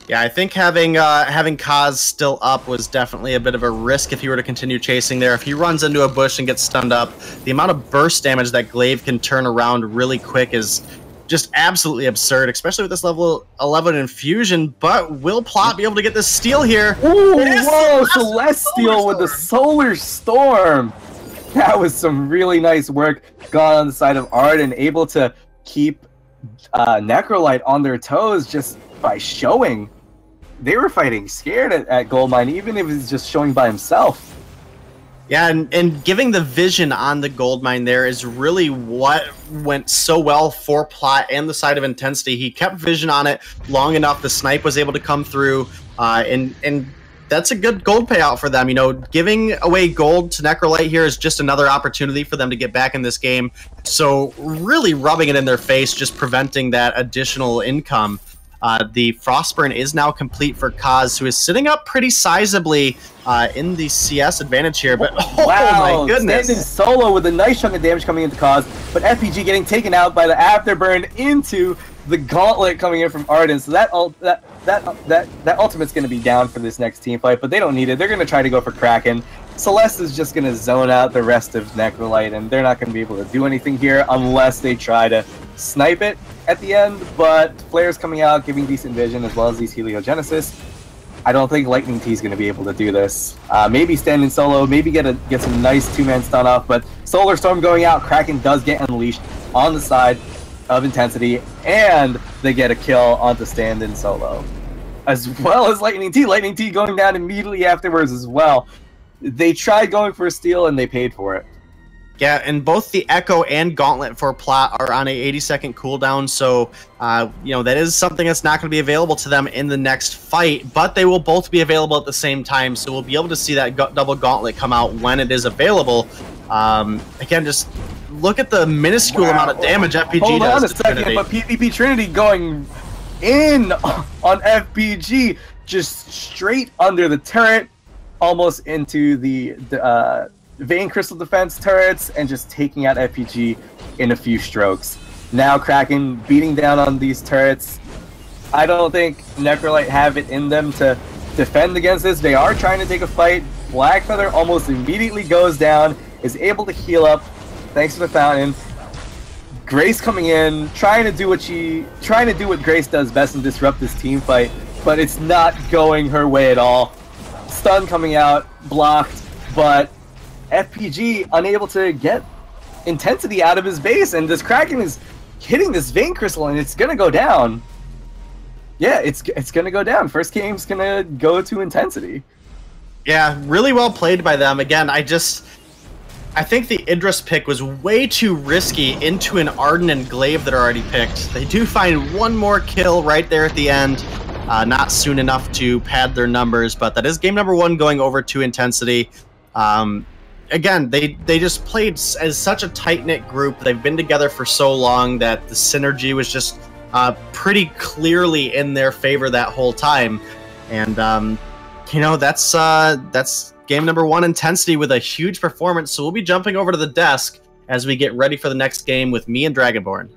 Speaker 2: Yeah, I think having Kaz still up was definitely a bit of a risk if he were to continue chasing there. If he runs into a bush and gets stunned up, the amount of burst damage that Glaive can turn around really quick is just absolutely absurd, especially with this level 11 infusion. But will Plot be able to get this steal here?
Speaker 4: Ooh, whoa, Celestial with the Solar Storm. That was some really nice work gone on the side of Arden, able to keep Necrolite on their toes just by showing. They were fighting scared at Goldmine, even if it's just showing by himself.
Speaker 2: Yeah, and giving the vision on the Goldmine there is really what went so well for Plot and the side of Intensity. He kept vision on it long enough, the snipe was able to come through, and that's a good gold payout for them. You know, giving away gold to Necrolite here is just another opportunity for them to get back in this game. So really rubbing it in their face, just preventing that additional income. The Frostburn is now complete for Kaz, who is sitting up pretty sizably in the CS advantage here. But oh
Speaker 4: wow,
Speaker 2: my goodness!
Speaker 4: Standing solo with a nice chunk of damage coming into Kaz, but FPG getting taken out by the afterburn into the gauntlet coming in from Arden. So that ultimate's going to be down for this next team fight, but they don't need it. They're going to try to go for Kraken. Celeste is just going to zone out the rest of Necrolite, and they're not going to be able to do anything here unless they try to snipe it at the end, but flares coming out, giving decent vision, as well as these Heliogenesis. I don't think Lightning T is going to be able to do this. Maybe stand in solo, maybe get some nice two-man stun off, but Solar Storm going out, Kraken does get unleashed on the side of Intensity, and they get a kill onto stand in solo. As well as Lightning T going down immediately afterwards as well. They tried going for a steal, and they paid for it.
Speaker 2: Yeah, and both the Echo and Gauntlet for Plot are on a 80-second cooldown, so you know, that is something that's not going to be available to them in the next fight, but they will both be available at the same time, so we'll be able to see that double Gauntlet come out when it is available. Again, just look at the minuscule amount of damage FPG does.
Speaker 4: Hold on a second, but PvP Trinity going in on FPG, just straight under the turret, almost into the Vein Crystal Defense turrets, and just taking out FPG in a few strokes. Now Kraken beating down on these turrets. I don't think Necrolite have it in them to defend against this. They are trying to take a fight. Blackfeather almost immediately goes down, is able to heal up thanks to the fountain. Grace coming in, trying to do what Grace does best and disrupt this team fight, but it's not going her way at all. Stun coming out, blocked, but FPG unable to get Intensity out of his base, and this Kraken is hitting this Vein Crystal, and it's gonna go down. Yeah, it's gonna go down. First game's gonna go to Intensity.
Speaker 2: Yeah, really well played by them. Again, I think the Idris pick was way too risky into an Arden and Glaive that are already picked. They do find one more kill right there at the end. Not soon enough to pad their numbers, but that is game number 1 going over to Intensity. again, they just played as such a tight-knit group. They've been together for so long that the synergy was just pretty clearly in their favor that whole time. And that's game number 1, Intensity, with a huge performance. So we'll be jumping over to the desk as we get ready for the next game with me and Dragonborn.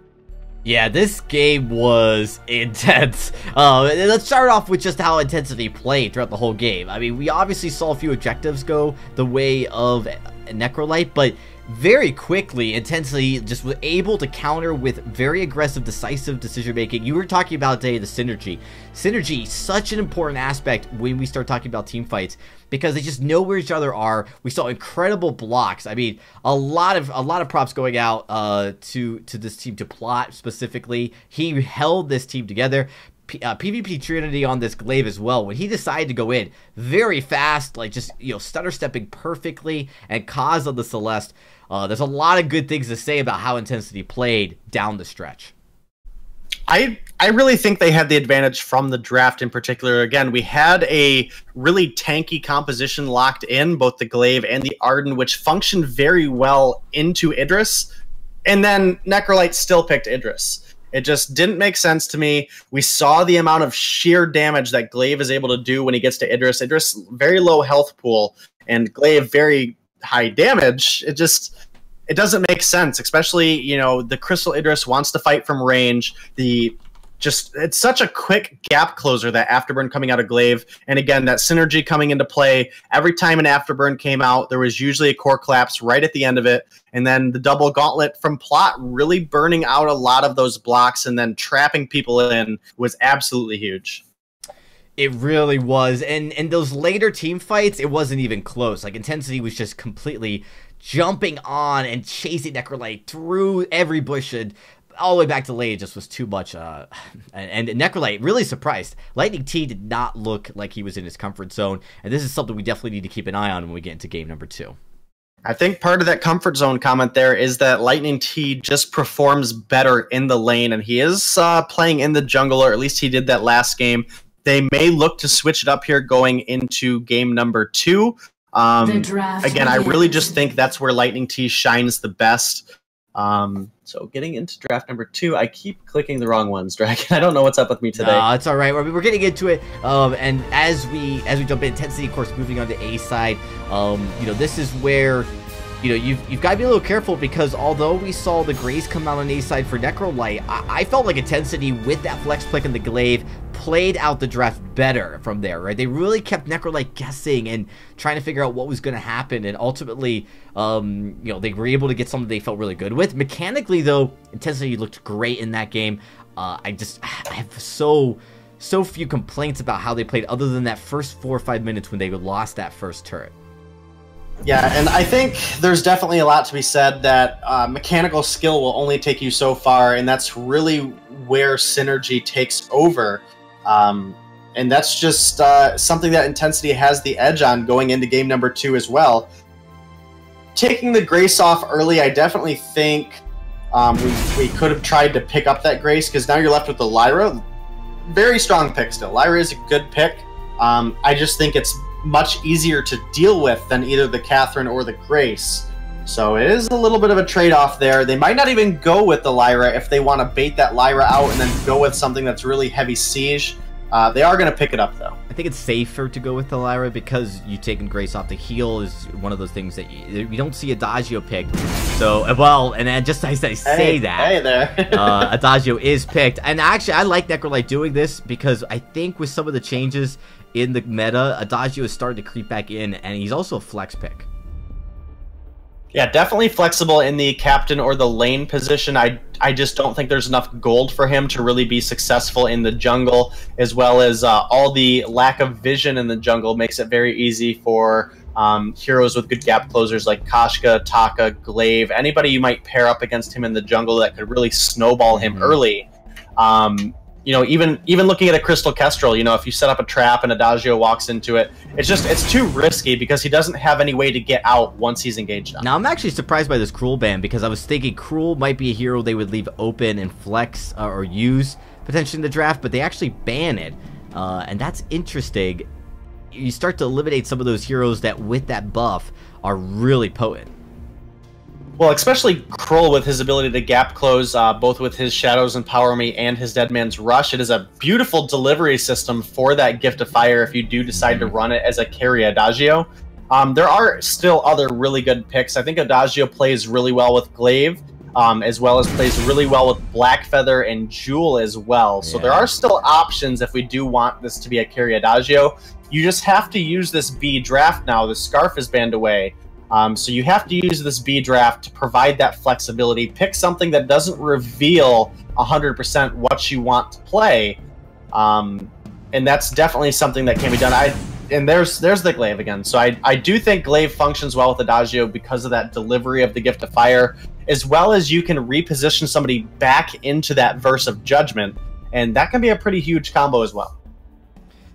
Speaker 1: Yeah, this game was intense. Let's start off with just how Intensity played throughout the whole game. I mean, we obviously saw a few objectives go the way of Necrolite, but very quickly, Intensity just was able to counter with very aggressive, decisive decision-making. You were talking about, Dave, the synergy. Synergy, such an important aspect when we start talking about team fights, because they just know where each other are. We saw incredible blocks. I mean, a lot of props going out to this team, to Plot specifically. He held this team together. PvP Trinity on this glaive as well. When he decided to go in very fast, like just, stutter stepping perfectly, and Kaz on the Celeste, there's a lot of good things to say about how Intensity played down the stretch.
Speaker 2: I really think they had the advantage from the draft in particular. Again, we had a really tanky composition locked in, both the glaive and the Arden, which functioned very well into Idris, and then Necrolite still picked Idris. It just didn't make sense to me. We saw the amount of sheer damage that Glaive is able to do when he gets to Idris. Idris, very low health pool, and Glaive, very high damage. It doesn't make sense, especially, the Crystal Idris wants to fight from range. It's such a quick gap closer, that Afterburn coming out of Glaive. And again, that synergy coming into play. Every time an Afterburn came out, there was usually a core collapse right at the end of it. And then the double gauntlet from Plot really burning out a lot of those blocks and then trapping people in was absolutely huge.
Speaker 1: It really was. And in those later team fights, it wasn't even close. Like, Intensity was just completely jumping on and chasing Necrolite through every bush, and all the way back to lane. It just was too much. And Necrolite, really surprised. Lightning T did not look like he was in his comfort zone, and this is something we definitely need to keep an eye on when we get into game number 2.
Speaker 2: I think part of that comfort zone comment there is that Lightning T just performs better in the lane, and he is playing in the jungle, or at least he did that last game. They may look to switch it up here going into game number 2. Again, I really just think that's where Lightning T shines the best. So getting into draft number 2, I keep clicking the wrong ones, Dragon. I don't know what's up with me today.
Speaker 1: No, it's all right. We're getting into it. And as we jump in, Intensity, of course, moving on to A side. This is where you've got to be a little careful, because although we saw the Grace come out on A side for Necrolite, I felt like Intensity with that flex click and the glaive played out the draft better from there, right? They really kept Necrolite guessing and trying to figure out what was going to happen, and ultimately, they were able to get something they felt really good with. Mechanically, though, Intensity looked great in that game. I have so few complaints about how they played, other than that first 4 or 5 minutes when they lost that first turret.
Speaker 2: Yeah, and I think there's definitely a lot to be said that mechanical skill will only take you so far, and that's really where synergy takes over. And that's just something that Intensity has the edge on going into game number 2 as well. Taking the Grace off early, I definitely think we could have tried to pick up that Grace, because now you're left with the Lyra. Very strong pick still. Lyra is a good pick. I just think it's much easier to deal with than either the Catherine or the Grace. So it is a little bit of a trade-off there. They might not even go with the Lyra if they want to bait that Lyra out and then go with something that's really heavy siege. They are going to pick it up, though.
Speaker 1: I think it's safer to go with the Lyra, because you taking Grace off the heal is one of those things that you don't see Adagio picked. So, well, and then just as I say that,
Speaker 2: hey there.
Speaker 1: Adagio is picked. And actually, I like Necrolite doing this, because I think with some of the changes in the meta, Adagio is starting to creep back in, and he's also a flex pick.
Speaker 2: Yeah, definitely flexible in the captain or the lane position. I just don't think there's enough gold for him to really be successful in the jungle, as well as all the lack of vision in the jungle makes it very easy for heroes with good gap closers like Kashka, Taka, Glaive, anybody you might pair up against him in the jungle that could really snowball him early. Even looking at a Crystal Kestrel, if you set up a trap and Adagio walks into it, it's too risky, because he doesn't have any way to get out once he's engaged on.
Speaker 1: Now, I'm actually surprised by this Cruel ban, because I was thinking Cruel might be a hero they would leave open and flex or use potentially in the draft, but they actually ban it, and that's interesting. you start to eliminate some of those heroes that with that buff are really potent.
Speaker 2: Well, especially Krull with his ability to gap close, both with his Shadows Empower Me and his Dead Man's Rush. It is a beautiful delivery system for that Gift of Fire if you do decide to run it as a carry Adagio. There are still other really good picks. I think Adagio plays really well with Glaive, as well as plays really well with Blackfeather and Jewel as well. So there are still options if we do want this to be a carry Adagio. You just have to use this B draft now. The Scarf is banned away. So you have to use this B draft to provide that flexibility. Pick something that doesn't reveal 100% what you want to play. And that's definitely something that can be done. And there's the Glaive again. So I do think Glaive functions well with Adagio because of that delivery of the Gift of Fire, as well as you can reposition somebody back into that Verse of Judgment. And that can be a pretty huge combo as well.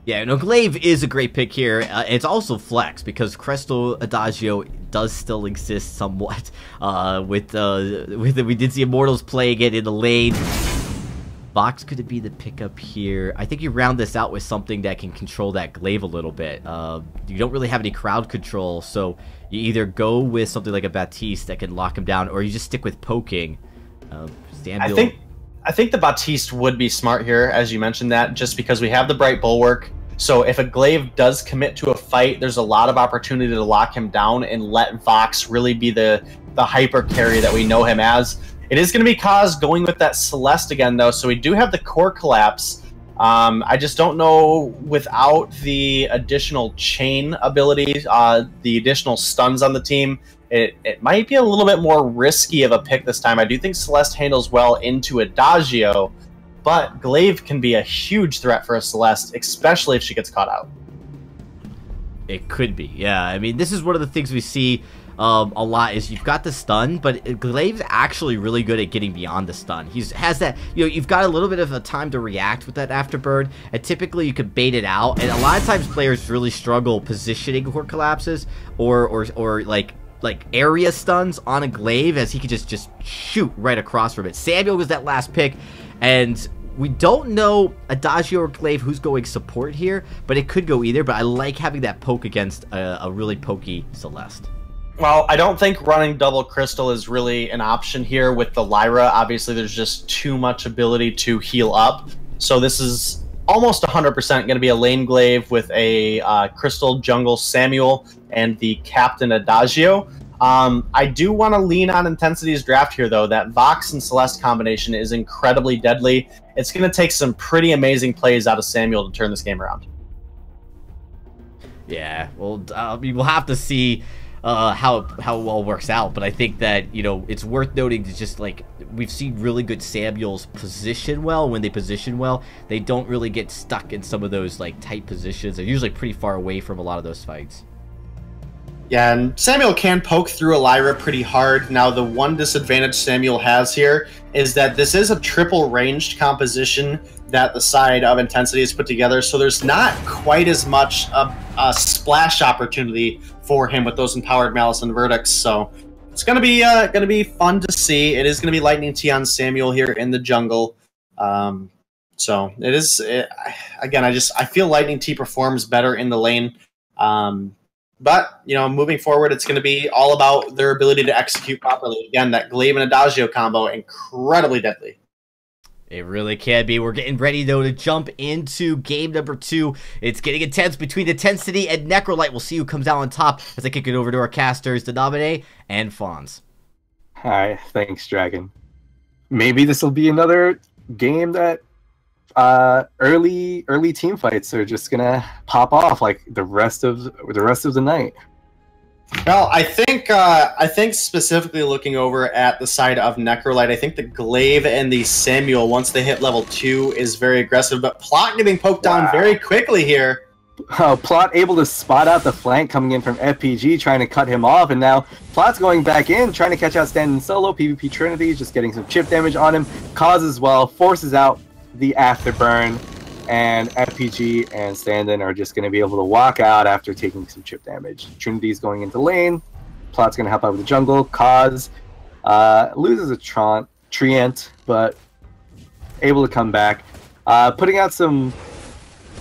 Speaker 1: Yeah, no, Glaive is a great pick here. It's also flex because Crystal Adagio does still exist somewhat. We did see Immortals playing it in the lane. Vox could be the pickup here. I think you round this out with something that can control that Glaive a little bit. You don't really have any crowd control, so you either go with something like a Baptiste that can lock him down, or you just stick with poking. Samuel...
Speaker 2: I think the Baptiste would be smart here, as you mentioned that, just because we have the Bright Bulwark. So if a Glaive does commit to a fight, there's a lot of opportunity to lock him down and let Vox really be the hyper carry that we know him as. It is going to be Kaz going with that Celeste again, though, so we do have the core collapse. I just don't know, without the additional chain ability, the additional stuns on the team, it might be a little bit more risky of a pick this time. I do think Celeste handles well into Adagio, but Glaive can be a huge threat for a Celeste, especially if she gets caught out.
Speaker 1: It could be, yeah. I mean, this is one of the things we see a lot is you've got the stun, but Glaive's actually really good at getting beyond the stun. He has that, you've got a little bit of a time to react with that afterburn, and typically you can bait it out, and a lot of times players really struggle positioning core collapses or like area stuns on a Glaive, as he could just shoot right across from it. Samuel was that last pick, and we don't know Adagio or Glaive who's going support here, but it could go either. But I like having that poke against a really pokey Celeste.
Speaker 2: Well, I don't think running double Crystal is really an option here with the Lyra. Obviously, there's just too much ability to heal up. So this is almost 100% going to be a lane Glaive with a Crystal Jungle Samuel and the Captain Adagio. I do want to lean on Intensity's draft here, though. That Vox and Celeste combination is incredibly deadly. It's going to take some pretty amazing plays out of Samuel to turn this game around.
Speaker 1: Yeah, well, we'll have to see how it all works out, but I think that, it's worth noting to just, like, we've seen really good Samuels position well. When they position well, they don't really get stuck in some of those, like, tight positions. They're usually pretty far away from a lot of those fights.
Speaker 2: Yeah, and Samuel can poke through a Lyra pretty hard. Now, the one disadvantage Samuel has here is that this is a triple ranged composition that the side of Intensity is put together, so there's not quite as much a splash opportunity for him with those Empowered Malice and Verdicts. So it's gonna be fun to see. It is gonna be Lightning T on Samuel here in the jungle. So it is. Again, I feel Lightning T performs better in the lane. But, moving forward, it's going to be all about their ability to execute properly. Again, that Glaive and Adagio combo, incredibly deadly.
Speaker 1: It really can be. We're getting ready, though, to jump into game number 2. It's getting intense between Intensity and Necrolite. We'll see who comes out on top as I kick it over to our casters, Denamine and Fonz.
Speaker 4: Hi, thanks, Dragon. Maybe this will be another game that early team fights are just gonna pop off like the rest of the night.
Speaker 2: Well, I think specifically looking over at the side of Necrolite, I think the Glaive and the Samuel, once they hit level 2, is very aggressive, but Plot getting poked down very quickly here.
Speaker 4: Plot able to spot out the flank coming in from FPG, trying to cut him off, and now Plot's going back in, trying to catch out Standing Solo. PvP Trinity just getting some chip damage on him. Cause as well, forces out the afterburn, and FPG and Stand-In are just going to be able to walk out after taking some chip damage. Trinity's going into lane. Plot's going to help out with the jungle. Cause loses a Treant, but able to come back. Putting out some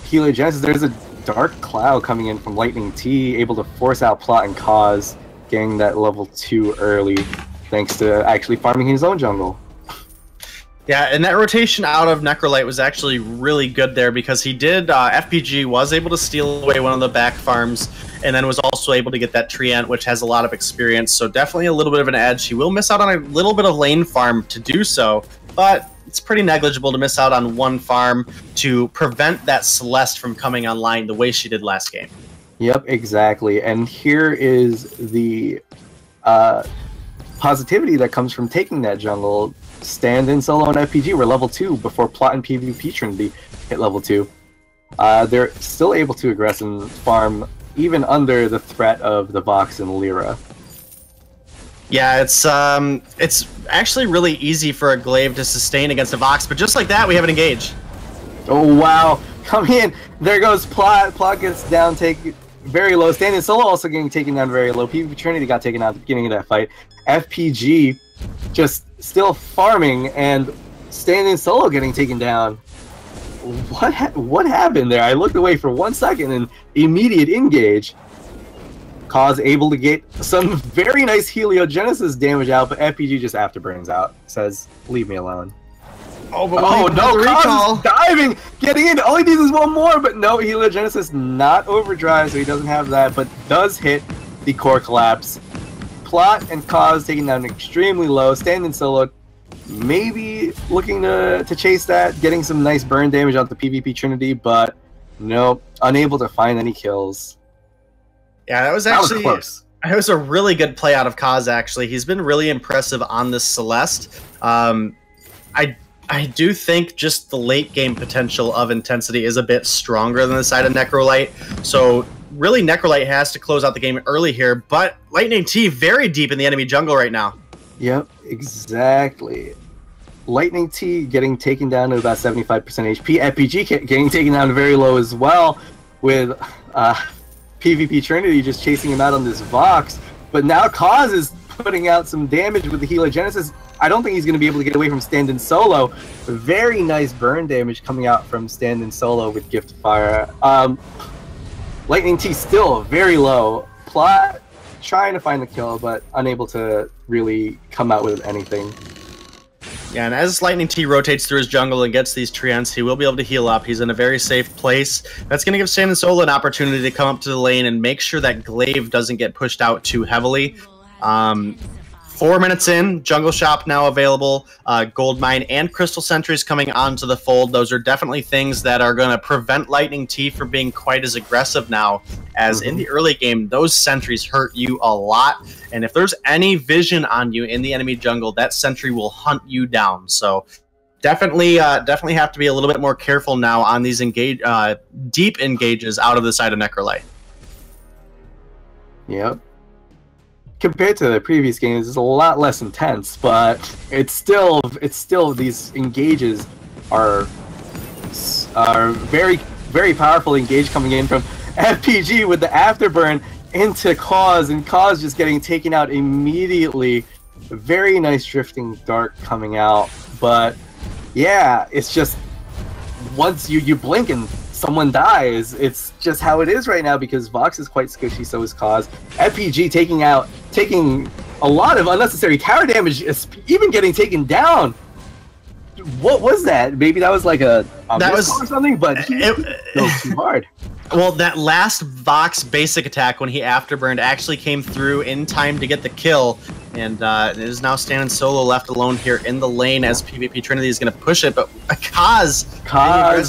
Speaker 4: Heliogenesis. There's a Dark Cloud coming in from Lightning T, able to force out Plot and Cause, getting that level 2 early, thanks to actually farming his own jungle.
Speaker 2: Yeah, and that rotation out of Necrolite was actually really good there because he did, FPG was able to steal away one of the back farms and then was also able to get that Treant, which has a lot of experience, so definitely a little bit of an edge. He will miss out on a little bit of lane farm to do so, but it's pretty negligible to miss out on one farm to prevent that Celeste from coming online the way she did last game.
Speaker 4: Yep, exactly. And here is the positivity that comes from taking that jungle. Stand-in solo and FPG were level 2 before Plot and PvP Trinity hit level 2. They're still able to aggress and farm even under the threat of the Vox and Lyra.
Speaker 2: Yeah, it's actually really easy for a Glaive to sustain against a Vox, but just like that, we have an engage.
Speaker 4: Oh wow! Come in! There goes Plot. Plot gets down, very low. Stand-in solo also getting taken down very low. PvP Trinity got taken out at the beginning of that fight. FPG just still farming, and stand-in solo getting taken down. What happened there? I looked away for 1 second and immediate engage. Cause able to get some very nice heliogenesis damage out, but FPG just afterburns out. Says, leave me alone.
Speaker 2: Oh, but
Speaker 4: no, Cause is diving, getting in. All he needs is one more, but no, heliogenesis not overdrive, so he doesn't have that, but does hit the core collapse. Plot and Cause taking down extremely low. Stand-in solo, maybe looking to chase that, getting some nice burn damage on the PvP Trinity, but nope, unable to find any kills.
Speaker 2: Yeah, that was actually close. It was a really good play out of Kaz, actually. He's been really impressive on this Celeste. I do think just the late game potential of Intensity is a bit stronger than the side of Necrolite. So really Necrolite has to close out the game early here, but Lightning T very deep in the enemy jungle right now. Yep,
Speaker 4: exactly. Lightning T getting taken down to about 75% HP. FPG getting taken down very low as well, with PvP Trinity just chasing him out on this Vox. But now Cause is putting out some damage with the heliogenesis. I don't think he's going to be able to get away from stand-in solo. Very nice burn damage coming out from stand-in solo with Gift of Fire. Lightning T still very low. Plot trying to find the kill, but unable to really come out with anything.
Speaker 2: Yeah, and as Lightning T rotates through his jungle and gets these treants, he will be able to heal up. He's in a very safe place. That's going to give stand-in solo an opportunity to come up to the lane and make sure that Glaive doesn't get pushed out too heavily. 4 minutes in, Jungle Shop now available, Gold Mine and Crystal Sentries coming onto the fold. Those are definitely things that are going to prevent Lightning T from being quite as aggressive now, as in the early game, those sentries hurt you a lot, and if there's any vision on you in the enemy jungle, that sentry will hunt you down. So definitely have to be a little bit more careful now on these deep engages out of the side of Necrolite.
Speaker 4: Yep. Compared to the previous games, it's a lot less intense, but it's still these engages are very, very powerful engage coming in from FPG with the afterburn into Cause, and Cause just getting taken out immediately. Very nice drifting dark coming out, but yeah, it's just once you blink and someone dies. It's just how it is right now because Vox is quite squishy, so is Cause. FPG taking a lot of unnecessary tower damage, even getting taken down. What was that? Maybe that was like that was or something, but it goes too hard.
Speaker 2: Well, that last Vox basic attack when he afterburned actually came through in time to get the kill, and it is now standing solo left alone here in the lane as PvP Trinity is going to push it, but Kaz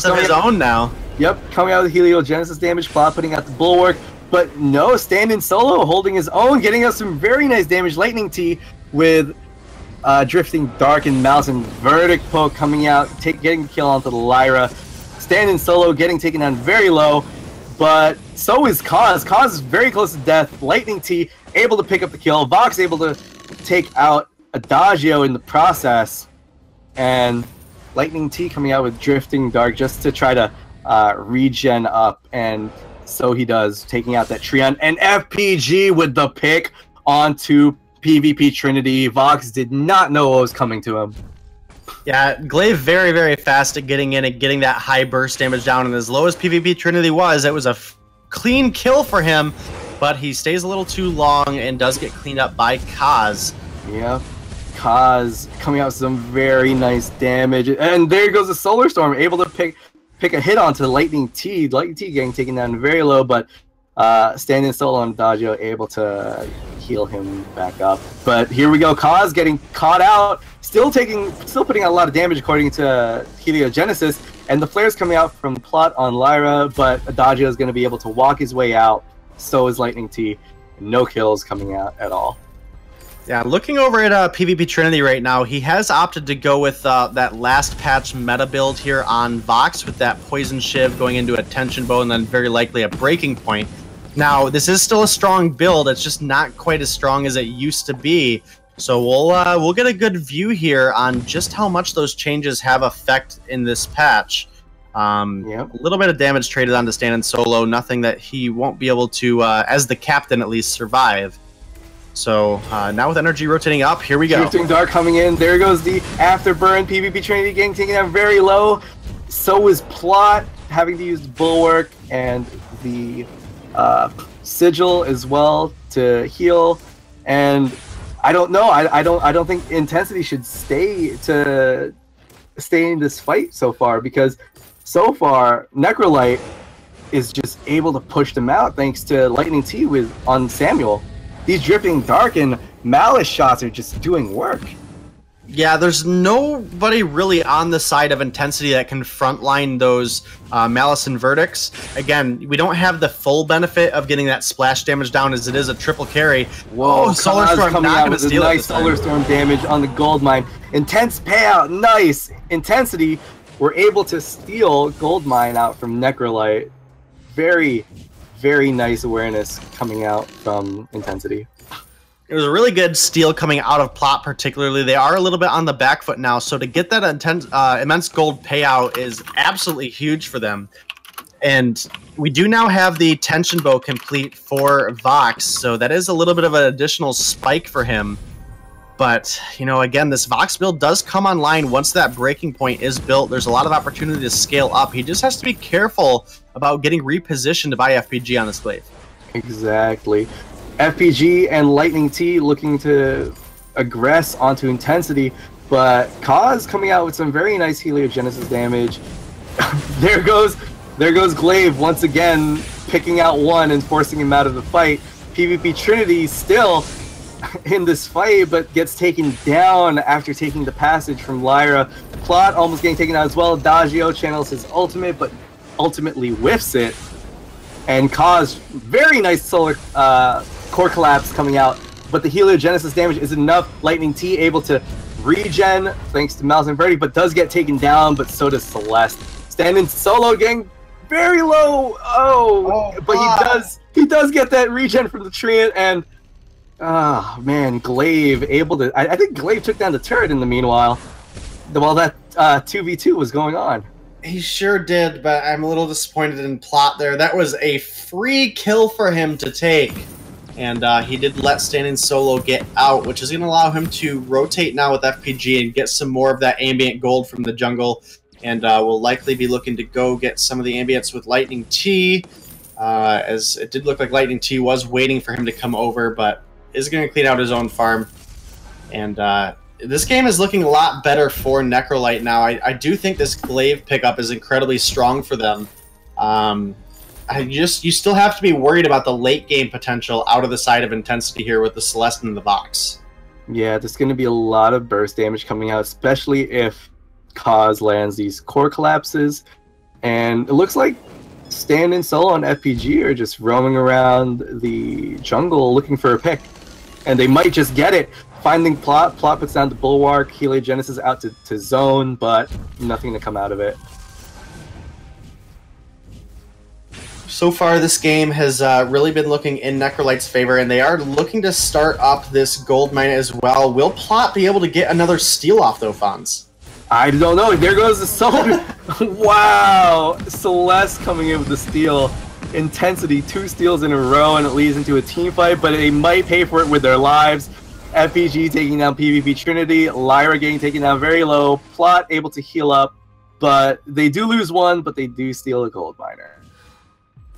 Speaker 2: of his own now.
Speaker 4: Yep, coming out with heliogenesis damage, Plot putting out the bulwark, but no, stand-in solo holding his own, getting us some very nice damage. Lightning T with drifting dark and mouse and verdict poke coming out, getting the kill onto the Lyra. Stand-in solo getting taken down very low, but so is Cause. Cause is very close to death. Lightning T able to pick up the kill. Vox able to take out Adagio in the process, and Lightning T coming out with drifting dark just to try to regen up, and so he does, taking out that Treant, and FPG with the pick onto PvP Trinity. Vox did not know what was coming to him.
Speaker 2: Yeah, Glaive very, very fast at getting in and getting that high burst damage down. And as low as PvP Trinity was, it was a clean kill for him. But he stays a little too long and does get cleaned up by Kaz.
Speaker 4: Yeah, Kaz coming out with some very nice damage. And there goes the Solar Storm, able to pick a hit onto Lightning T. Lightning T getting taken down very low, but standing solo on Dodgio able to heal him back up. But here we go, Kaz getting caught out, still putting out a lot of damage according to Heliogenesis, and the flares coming out from Plot on Lyra, but Dodgio is going to be able to walk his way out. So is Lightning T. No kills coming out at all.
Speaker 2: Yeah, looking over at PvP Trinity right now, he has opted to go with that last patch meta build here on Vox with that Poison Shiv going into a Tension Bow and then very likely a Breaking Point. Now, this is still a strong build. It's just not quite as strong as it used to be. So we'll get a good view here on just how much those changes have effect in this patch. A little bit of damage traded on to Stand Solo, nothing that he won't be able to, as the captain at least, survive. So now with energy rotating up, here we go.
Speaker 4: Drifting Dark coming in. There goes the Afterburn. PvP Trinity getting taken down very low. So is Plot having to use Bulwark and the Sigil as well to heal. And I don't know. I don't think Intensity should stay in this fight so far, because so far Necrolite is just able to push them out thanks to Lightning T on Samuel. These Drifting Dark and Malice shots are just doing work.
Speaker 2: Yeah, there's nobody really on the side of Intensity that can frontline those Malice and Verdicts. Again, we don't have the full benefit of getting that splash damage down as it is a triple carry.
Speaker 4: Whoa,
Speaker 2: Solar Storm
Speaker 4: coming
Speaker 2: not
Speaker 4: out
Speaker 2: going to
Speaker 4: with a
Speaker 2: steal
Speaker 4: nice Solar Storm damage on the Gold Mine. Intense payout, nice. Intensity, we're able to steal Gold Mine out from Necrolite. Very, very nice awareness coming out from Intensity.
Speaker 2: It was a really good steal coming out of Plot particularly. They are a little bit on the back foot now, so to get that immense gold payout is absolutely huge for them. And we do now have the Tension Bow complete for Vox, so that is a little bit of an additional spike for him. But, you know, again, this Vox build does come online once that breaking point is built. There's a lot of opportunity to scale up. He just has to be careful about getting repositioned by FPG on this Glaive.
Speaker 4: Exactly. FPG and Lightning T looking to aggress onto Intensity, but Kaz coming out with some very nice Heliogenesis damage. There goes Glaive once again, picking out one and forcing him out of the fight. PvP Trinity still in this fight, but gets taken down after taking the passage from Lyra. Plot almost getting taken out as well. Dodgio channels his ultimate, but ultimately whiffs it. And Kaz, very nice solar core collapse coming out, but the Heliogenesis damage is enough. Lightning T able to regen thanks to Mouse and Verdi, but does get taken down, but so does Celeste. Standing solo getting very low. But he does get that regen from the Treant, and man, Glaive able to I think Glaive took down the turret in the meanwhile while that 2v2 was going on.
Speaker 2: He sure did, but I'm a little disappointed in Plot there. That was a free kill for him to take. And he did let Standing Solo get out, which is going to allow him to rotate now with FPG and get some more of that ambient gold from the jungle. And we'll likely be looking to go get some of the ambience with Lightning T, as it did look like Lightning T was waiting for him to come over, but is going to clean out his own farm. And this game is looking a lot better for Necrolite now. I do think this Glaive pickup is incredibly strong for them. You still have to be worried about the late game potential out of the side of Intensity here with the Celeste and the Vox.
Speaker 4: Yeah, there's going to be a lot of burst damage coming out, especially if Kaz lands these core collapses. And it looks like Stand and Solo and FPG are just roaming around the jungle looking for a pick. And they might just get it. Finding Plot. Plot puts down the Bulwark. Heliogenesis out to zone, but nothing to come out of it.
Speaker 2: So far, this game has really been looking in Necrolite's favor, and they are looking to start up this gold mine as well. Will Plot be able to get another steal off, though, Fonz?
Speaker 4: I don't know. There goes the soul. Wow. Celeste coming in with the steal. Intensity, 2 steals in a row, and it leads into a team fight, but they might pay for it with their lives. FPG taking down PvP Trinity, Lyra getting taken down very low, Plot able to heal up, but they do lose one, but they do steal a gold miner.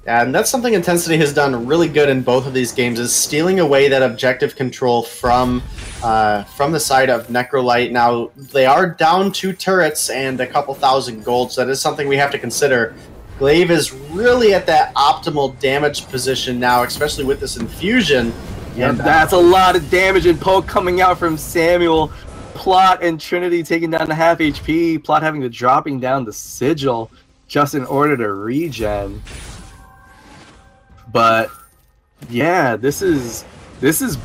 Speaker 2: Yeah, and that's something Intensity has done really good in both of these games, is stealing away that objective control from the side of Necrolite. Now, they are down 2 turrets and a couple thousand gold, so that is something we have to consider. Glaive is really at that optimal damage position now, especially with this infusion.
Speaker 4: And that's a lot of damage and poke coming out from Samuel. Plot and Trinity taking down to half HP. Plot having to dropping down the sigil just in order to regen. But yeah, this is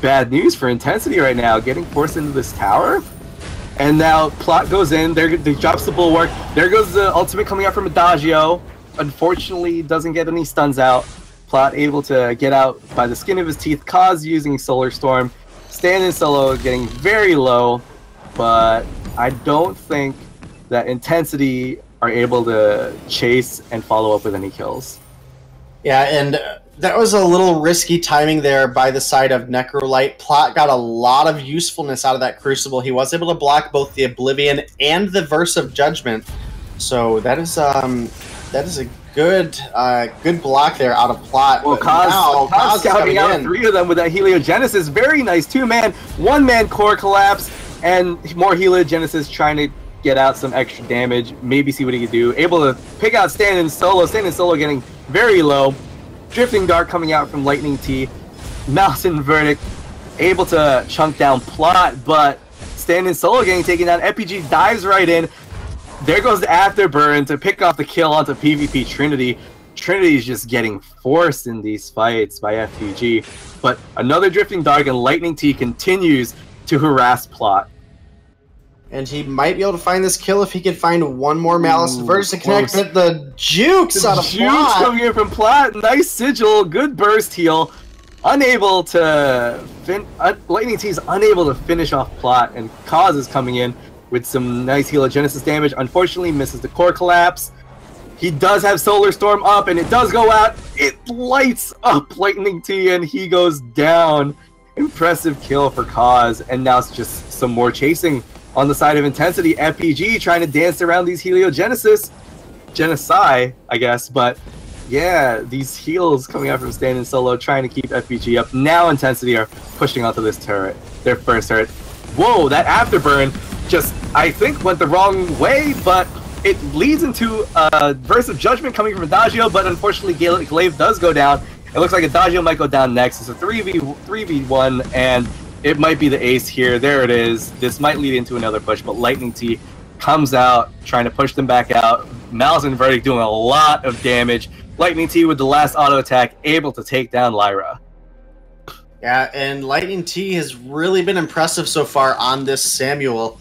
Speaker 4: bad news for Intensity right now. Getting forced into this tower, and now Plot goes in. There, they drops the bulwark. There goes the ultimate coming out from Adagio. Unfortunately, doesn't get any stuns out. Plot able to get out by the skin of his teeth. Kaz using Solar Storm. Stand solo getting very low, but I don't think that Intensity are able to chase and follow up with any kills.
Speaker 2: Yeah, and that was a little risky timing there by the side of Necrolite. Plot got a lot of usefulness out of that Crucible. He was able to block both the Oblivion and the Verse of Judgment. So that is a good good block there out of Plot.
Speaker 4: Well, Kaz scouting out 3 of them with that Heliogenesis. Very nice 2-man, 1-man core collapse, and more Heliogenesis trying to get out some extra damage. Maybe see what he can do. Able to pick out Stand in Solo. Stand in Solo getting very low. Drifting Dart coming out from Lightning T. Mouse and Verdict able to chunk down Plot, but Stand in Solo getting taken down. FPG dives right in. There goes the Afterburn to pick off the kill onto PvP Trinity. Trinity's just getting forced in these fights by FPG. But another Drifting Dark and Lightning T continues to harass Plot.
Speaker 2: And he might be able to find this kill if he can find one more Malice Verse to connect, but the jukes out of Plot.
Speaker 4: Coming in from Plot. Nice sigil, good burst heal. Unable to Lightning T is unable to finish off Plot, and Kaz is coming in with some nice Heliogenesis damage. Unfortunately, misses the core collapse. He does have Solar Storm up, and it does go out. It lights up Lightning T, and he goes down. Impressive kill for Kaz, and now it's just some more chasing on the side of Intensity. FPG trying to dance around these Heliogenesis. Genocide, I guess, but yeah, these heals coming out from Stand in Solo trying to keep FPG up. Now Intensity are pushing onto this turret, their first turret. Whoa, that Afterburn just, I think, went the wrong way, but it leads into a Verse of Judgment coming from Adagio, but unfortunately Glaive does go down. It looks like Adagio might go down next. It's a 3v1, and it might be the ace here. There it is. This might lead into another push, but Lightning T comes out, trying to push them back out. Malice and Verdict doing a lot of damage. Lightning T with the last auto attack, able to take down Lyra.
Speaker 2: Yeah, and Lightning T has really been impressive so far on this Samuel,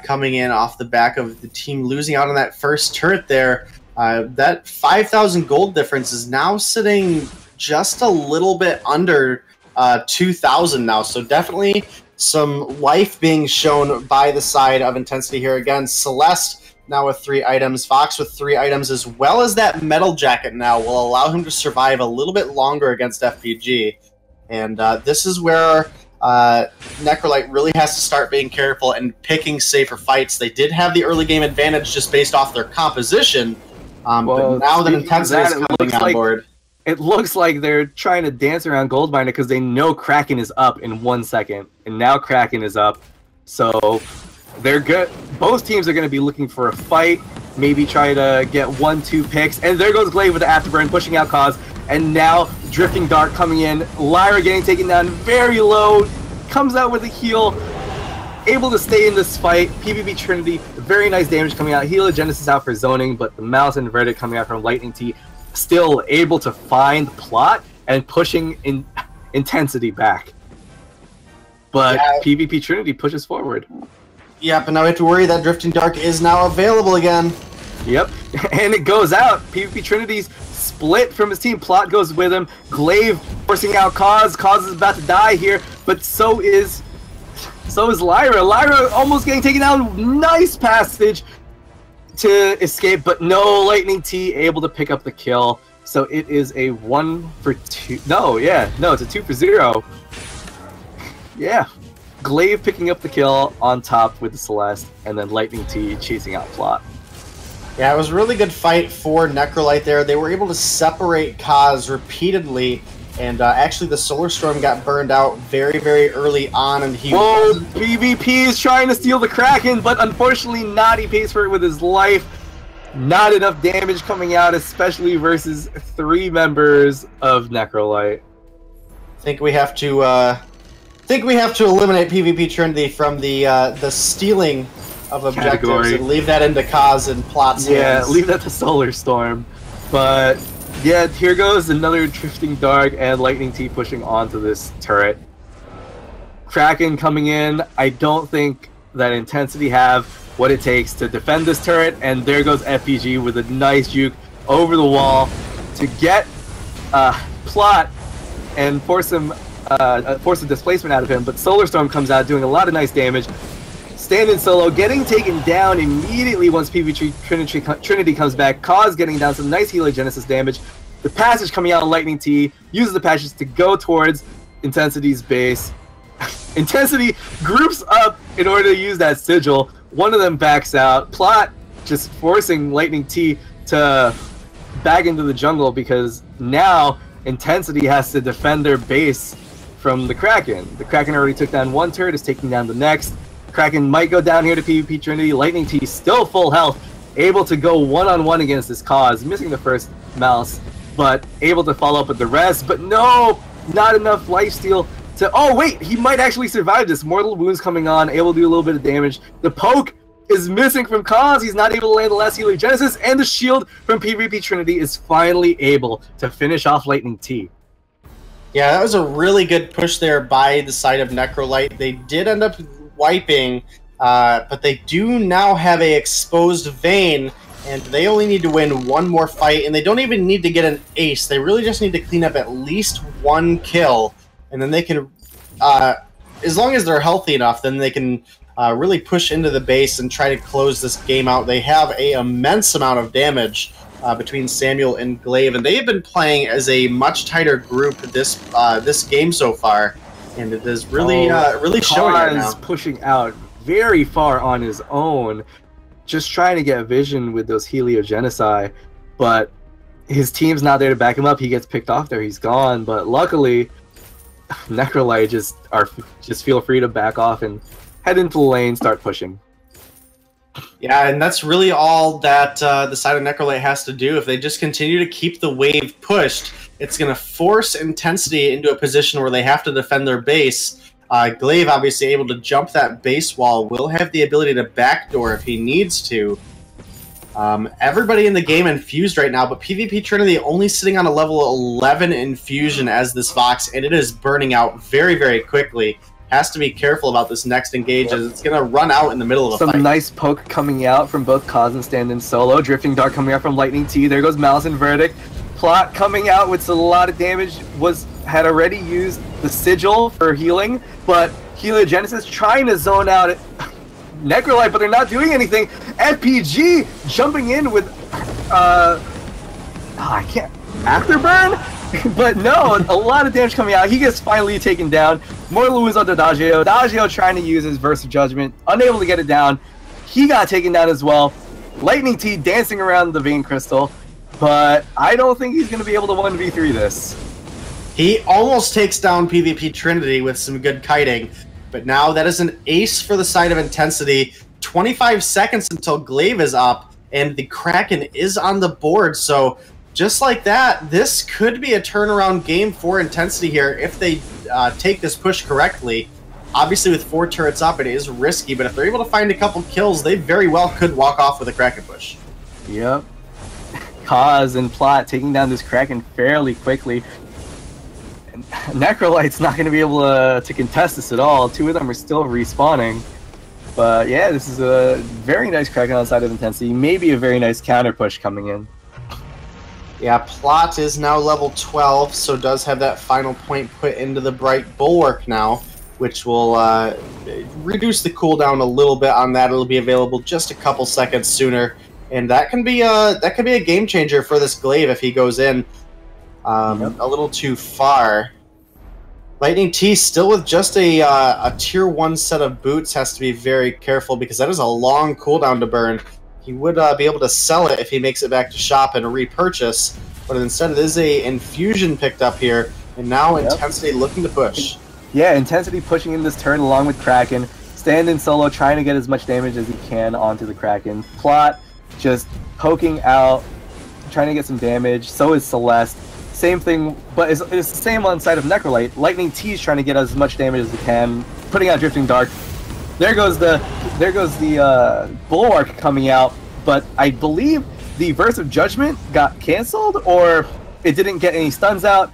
Speaker 2: coming in off the back of the team losing out on that first turret there. That 5,000 gold difference is now sitting just a little bit under 2,000 now, so definitely some life being shown by the side of Intensity here. Again, Celeste now with 3 items, Fox with 3 items, as well as that Metal Jacket now will allow him to survive a little bit longer against FPG. And this is where Necrolite really has to start being careful and picking safer fights. They did have the early game advantage just based off their composition, but now that Intensity is coming on board.
Speaker 4: It looks like they're trying to dance around Goldminer because they know Kraken is up in 1 second, and now Kraken is up, so they're good. Both teams are going to be looking for a fight, maybe try to get 1-2 picks, and there goes Glaive with the Afterburn, pushing out Kaz, and now Drifting Dart coming in. Lyra getting taken down very low, comes out with a heal, able to stay in this fight. PvP Trinity, very nice damage coming out. Heliogenesis out for zoning, but the Mouse and Verdict coming out from Lightning T, still able to find Plot and pushing Intensity back. But yeah. PvP Trinity pushes forward.
Speaker 2: Yep, and now we have to worry that Drifting Dark is now available again.
Speaker 4: Yep, and it goes out. PvP Trinity's split from his team. Plot goes with him. Glaive forcing out Kaz. Kaz is about to die here, but so is Lyra. Lyra almost getting taken down. Nice passage to escape, but no, Lightning T able to pick up the kill. So it is a 1 for 2. No, it's a 2 for 0. Yeah. Glaive picking up the kill on top with the Celeste, and then Lightning T chasing out Plot.
Speaker 2: Yeah, it was a really good fight for Necrolite there. They were able to separate Kaz repeatedly, and actually the Solar Storm got burned out very, very early on, and he
Speaker 4: PvP is trying to steal the Kraken, but unfortunately not. He pays for it with his life. Not enough damage coming out, especially versus 3 members of Necrolite.
Speaker 2: I think we have to eliminate PvP Trinity from the stealing of objectives
Speaker 4: category
Speaker 2: and leave that into Kaz and Plot's hands.
Speaker 4: Leave that to Solar Storm. But yeah, here goes another Drifting Dark and Lightning T pushing onto this turret. Kraken coming in. I don't think that Intensity have what it takes to defend this turret, and there goes FPG with a nice juke over the wall to get Plot and force a displacement out of him, but Solar Storm comes out doing a lot of nice damage. Standing solo, getting taken down immediately once PvP Trinity comes back. Cause getting down some nice heliogenesis damage. The passage coming out of Lightning T uses the passage to go towards Intensity's base. Intensity groups up in order to use that sigil. One of them backs out. Plot just forcing Lightning T to back into the jungle because now Intensity has to defend their base from the Kraken. The Kraken already took down one turret, is taking down the next. Kraken might go down here to PvP Trinity. Lightning T still full health, able to go one-on-one against this Cause, missing the first mouse, but able to follow up with the rest. But no, not enough lifesteal to... Oh, wait, he might actually survive this. Mortal Wounds coming on, able to do a little bit of damage. The poke is missing from Cause. He's not able to land the last heliogenesis, and the shield from PvP Trinity is finally able to finish off Lightning T.
Speaker 2: Yeah, that was a really good push there by the side of Necrolite. They did end up wiping, but they do now have a exposed Vayne, and they only need to win one more fight, and they don't even need to get an ace. They really just need to clean up at least 1 kill, and then they can, as long as they're healthy enough, then they can really push into the base and try to close this game out. They have an immense amount of damage between Samuel and Glaive, and they have been playing as a much tighter group this game so far. And it is really, really showing right now.
Speaker 4: Pushing out very far on his own, just trying to get vision with those heliogenesis, but his team's not there to back him up. He gets picked off there. He's gone. But luckily, Necrolite just feel free to back off and head into the lane, start pushing.
Speaker 2: Yeah, and that's really all that the side of Necrolite has to do. If they just continue to keep the wave pushed, it's going to force Intensity into a position where they have to defend their base. Glaive, obviously able to jump that base wall, will have the ability to backdoor if he needs to. Everybody in the game infused right now, but PvP Trinity only sitting on a level 11 infusion as this Vox, and it is burning out very, very quickly. Has to be careful about this next engage, as it's going to run out in the middle of a fight.
Speaker 4: Some nice poke coming out from both Cause and Stand-In Solo. Drifting Dark coming out from Lightning T. There goes Malice and Verdict. Plot coming out with a lot of damage. Had already used the Sigil for healing, but Heliogenesis trying to zone out Necrolite, but they're not doing anything. FPG jumping in with I can't Afterburn? But no, a lot of damage coming out. He gets finally taken down. Mortal Wounds onto Dagio. Dagio trying to use his Verse of Judgment, unable to get it down. He got taken down as well. Lightning T dancing around the Vein Crystal, but I don't think he's going to be able to 1v3 this.
Speaker 2: He almost takes down PvP Trinity with some good kiting, but now that is an ace for the side of Intensity. 25 seconds until Glaive is up, and the Kraken is on the board, so just like that, this could be a turnaround game for Intensity here if they take this push correctly. Obviously, with 4 turrets up, it is risky, but if they're able to find a couple kills, they very well could walk off with a Kraken push.
Speaker 4: Yep. Cause and Plot taking down this Kraken fairly quickly. And Necrolite's not going to be able to contest this at all. 2 of them are still respawning. But yeah, this is a very nice Kraken on the side of Intensity. Maybe a very nice counter push coming in.
Speaker 2: Yeah, Plot is now level 12, so does have that final point put into the Bright Bulwark now, which will reduce the cooldown a little bit on that. It'll be available just a couple seconds sooner, and that can be a game changer for this Glaive if he goes in a little too far. Lightning T still with just a tier 1 set of boots has to be very careful because that is a long cooldown to burn. He would be able to sell it if he makes it back to shop and repurchase, but instead it is a infusion picked up here, and now Intensity looking to push.
Speaker 4: Yeah, Intensity pushing in this turn along with Kraken. Stand in solo, trying to get as much damage as he can onto the Kraken. Plot just poking out, trying to get some damage. So is Celeste. Same thing, but it's the same on the side of Necrolite. Lightning T is trying to get as much damage as he can, putting out Drifting Dark. There goes the Bulwark coming out, but I believe the Verse of Judgment got canceled, or it didn't get any stuns out.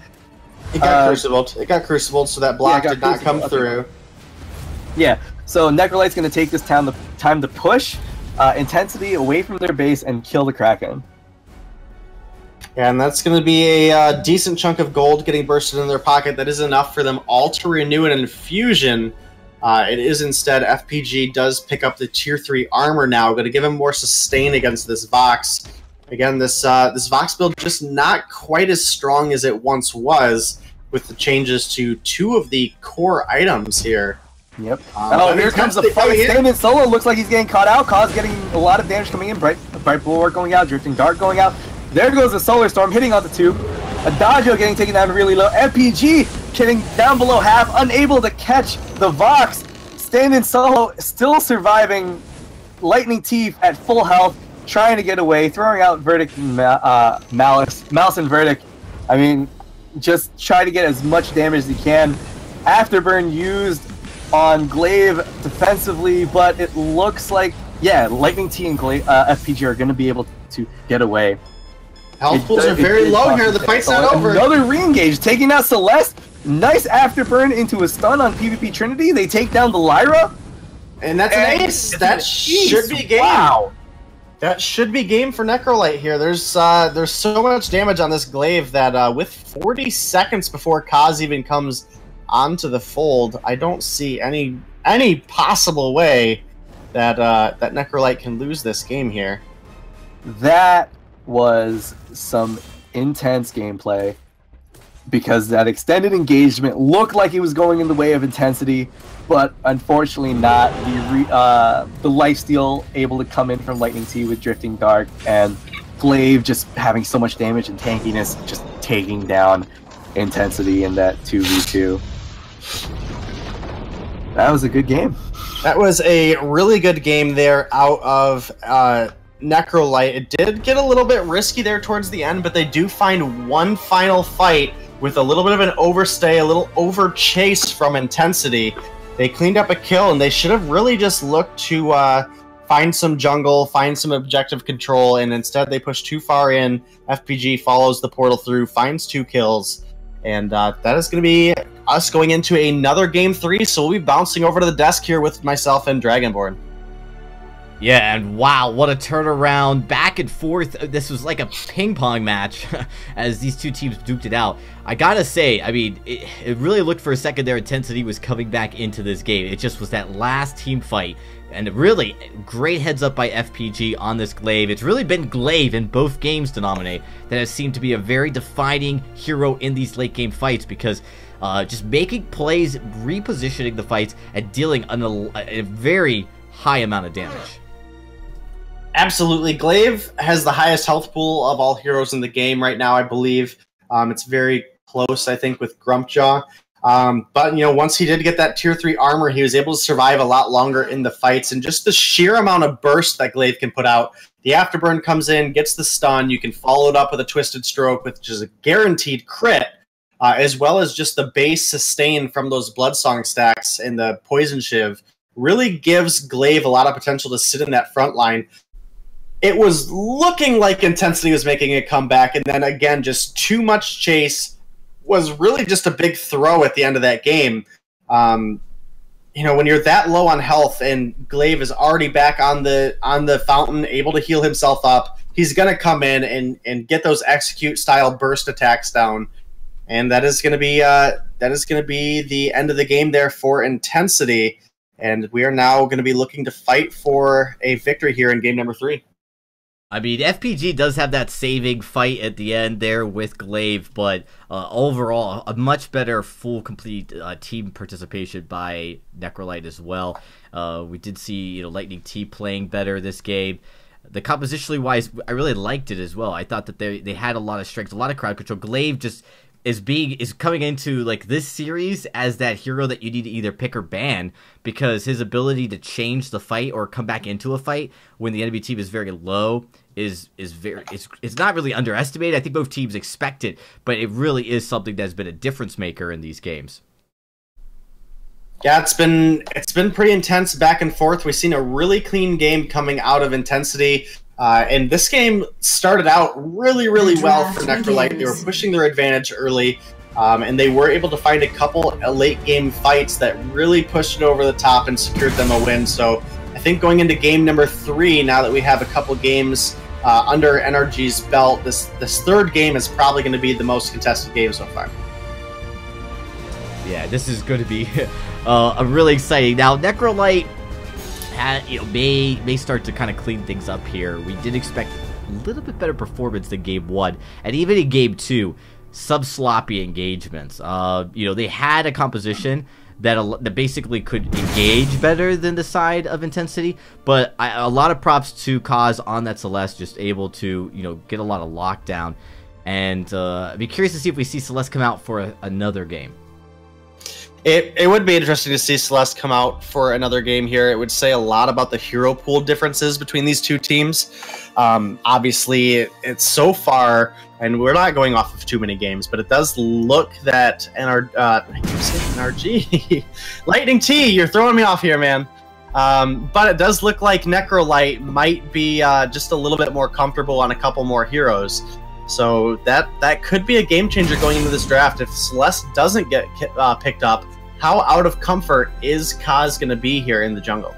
Speaker 2: It got crucibled. It got crucibled, so that block did not come through.
Speaker 4: Yeah, so Necrolite's going to take this time to push Intensity away from their base and kill the Kraken.
Speaker 2: Yeah, and that's going to be a decent chunk of gold getting bursted in their pocket. That is enough for them all to renew an infusion. It is instead FPG does pick up the tier 3 armor now, going to give him more sustain against this Vox. Again, this Vox build just not quite as strong as it once was with the changes to 2 of the core items here.
Speaker 4: Yep. Oh, here comes the fight. Stand solo looks like he's getting caught out. Cause getting a lot of damage coming in. Bright Bulwark going out. Drifting Dark going out. There goes the Solar Storm hitting on the 2. Adagio getting taken down really low. FPG getting down below half, unable to catch the Vox. Stand solo still surviving. Lightning Teeth at full health, trying to get away, throwing out Verdict, Malice and Verdict. I mean, just try to get as much damage as he can. Afterburn used on Glaive defensively, but it looks like, yeah, Lightning T and FPG are going to be able to get away.
Speaker 2: Health pools are very low here. The fight's not over.
Speaker 4: Another re-engage, taking out Celeste. Nice afterburn into a stun on PvP Trinity. They take down the Lyra.
Speaker 2: And that's an ace. That should be game.
Speaker 4: Wow.
Speaker 2: That should be game for Necrolite here. There's so much damage on this Glaive that with 40 seconds before Kaz even comes onto the fold, I don't see any possible way that that Necrolite can lose this game here.
Speaker 4: That was some intense gameplay, because that extended engagement looked like it was going in the way of Intensity, but unfortunately not. The lifesteal able to come in from Lightning T with Drifting Dark, and Glaive just having so much damage and tankiness, just taking down Intensity in that 2v2. That was a good game.
Speaker 2: That was a really good game there out of Necrolite. It did get a little bit risky there towards the end, but they do find one final fight with a little bit of an overstay, a little over-chase from Intensity. They cleaned up a kill, and they should have really just looked to find some jungle, find some objective control, and instead they push too far in. FPG follows the portal through, finds 2 kills, and that is going to be us going into another Game 3, so we'll be bouncing over to the desk here with myself and Dragonborn.
Speaker 1: Yeah, and wow, what a turnaround, back and forth. This was like a ping pong match as these two teams duked it out. I gotta say, I mean, it really looked for a second there Intensity was coming back into this game. It just was that last team fight, and really great heads up by FPG on this Glaive. It's really been Glaive in both games, Denominate, that has seemed to be a very defining hero in these late game fights, because just making plays, repositioning the fights, and dealing a very high amount of damage.
Speaker 2: Absolutely. Glaive has the highest health pool of all heroes in the game right now, I believe. It's very close, I think, with Grumpjaw. But, you know, once he did get that tier 3 armor, he was able to survive a lot longer in the fights. And just the sheer amount of burst that Glaive can put out. The Afterburn comes in, gets the stun. You can follow it up with a Twisted Stroke, which is a guaranteed crit, as well as just the base sustain from those Bloodsong stacks and the Poison Shiv. Really gives Glaive a lot of potential to sit in that front line. It was looking like Intensity was making a comeback, and then again, just too much chase was really just a big throw at the end of that game. You know, when you're that low on health and Glaive is already back on the fountain, able to heal himself up, he's gonna come in and get those execute style burst attacks down, and that is gonna be the end of the game there for Intensity. And we are now going to be looking to fight for a victory here in game number 3.
Speaker 1: I mean, FPG does have that saving fight at the end there with Glaive, but overall, a much better full, complete team participation by Necrolite as well. We did see, Lightning T playing better this game. The compositionally wise, I really liked it as well. I thought that they had a lot of strengths, a lot of crowd control. Glaive just is coming into like this series as that hero that you need to either pick or ban, because his ability to change the fight or come back into a fight when the enemy team is very low is it's not really underestimated. I think both teams expect it, but it really is something that's been a difference maker in these games.
Speaker 2: Yeah, it's been pretty intense back and forth. We've seen a really clean game coming out of Intensity. And this game started out really, really well for Necrolite. They were pushing their advantage early, and they were able to find a couple late game fights that really pushed it over the top and secured them a win. So I think going into game number 3, now that we have a couple games under NRG's belt, this third game is probably going to be the most contested game so far.
Speaker 1: Yeah, this is going to be a really exciting. Now, Necrolite may start to kind of clean things up here. We did expect a little bit better performance than game 1, and even in game 2, some sloppy engagements. They had a composition that basically could engage better than the side of Intensity, but a lot of props to Kaz on that Celeste, just able to get a lot of lockdown, and I'd be curious to see if we see Celeste come out for another game.
Speaker 2: It would be interesting to see Celeste come out for another game here. It would say a lot about the hero pool differences between these two teams. Obviously, it's so far, and we're not going off of too many games, but it does look that I keep saying NRG. Lightning T, you're throwing me off here, man. But it does look like Necrolite might be just a little bit more comfortable on a couple more heroes. So that could be a game changer going into this draft. If Celeste doesn't get picked up, how out of comfort is Kaz going to be here in the jungle?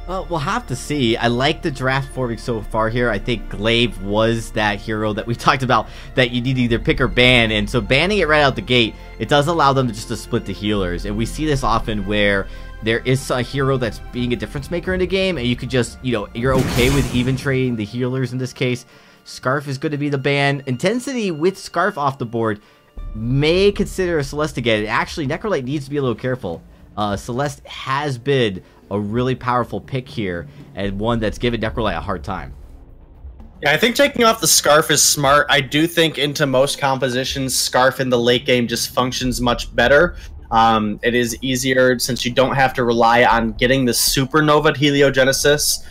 Speaker 1: Well, we'll have to see. I like the draft forming so far here. I think Glaive was that hero that we talked about that you need to either pick or ban, and so banning it right out the gate, it does allow them to split the healers, and we see this often where there is a hero that's being a difference maker in the game, and you could just, you're okay with even trading the healers in this case. Scarf is going to be the ban. Intensity with Scarf off the board may consider a Celeste again. And actually, Necrolite needs to be a little careful. Celeste has been a really powerful pick here, and one that's given Necrolite a hard time.
Speaker 2: Yeah, I think taking off the Scarf is smart. I do think into most compositions, Scarf in the late game just functions much better. It is easier since you don't have to rely on getting the supernova heliogenesis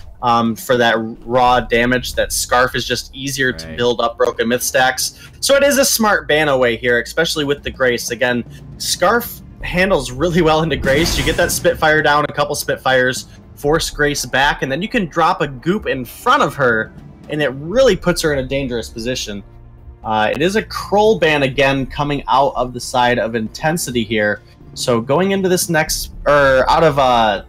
Speaker 2: for that raw damage. That Scarf is just easier to build up broken myth stacks. So it is a smart ban away here, especially with the Grace. Again, Scarf handles really well into Grace. You get that Spitfire down, a couple Spitfires, force Grace back, and then you can drop a goop in front of her, and it really puts her in a dangerous position. It is a Kroll ban again coming out of the side of Intensity here. So going into this next, out of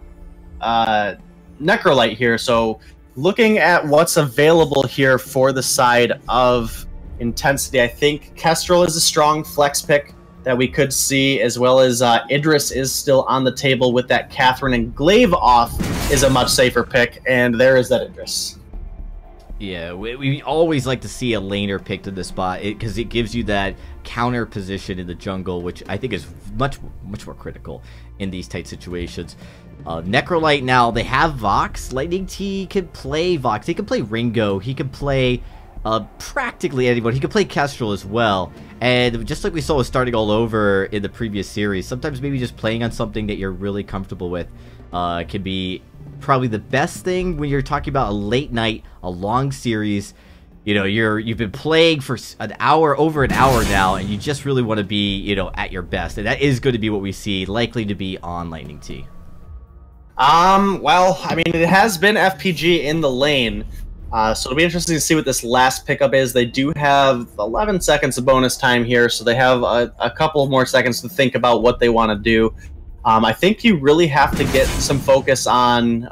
Speaker 2: Necrolite here. So looking at what's available here for the side of Intensity, I think Kestrel is a strong flex pick that we could see, as well as Idris is still on the table with that Catherine, and Glaive off is a much safer pick, and there is that Idris.
Speaker 1: Yeah, we always like to see a laner picked in this spot because it gives you that counter position in the jungle, which I think is much more critical in these tight situations. Necrolite now, they have Vox. Lightning T can play Vox. He can play Ringo. He can play practically anybody. He can play Kestrel as well. And just like we saw with starting all over in the previous series, sometimes maybe just playing on something that you're really comfortable with can be probably the best thing when you're talking about a late night, a long series. You've been playing for over an hour now, and you just really want to be, at your best. And that is going to be what we see, likely to be on Lightning T.
Speaker 2: Well, I mean, it has been FPG in the lane, so it'll be interesting to see what this last pickup is. They do have 11 seconds of bonus time here, so they have a couple more seconds to think about what they want to do. I think you really have to get some focus on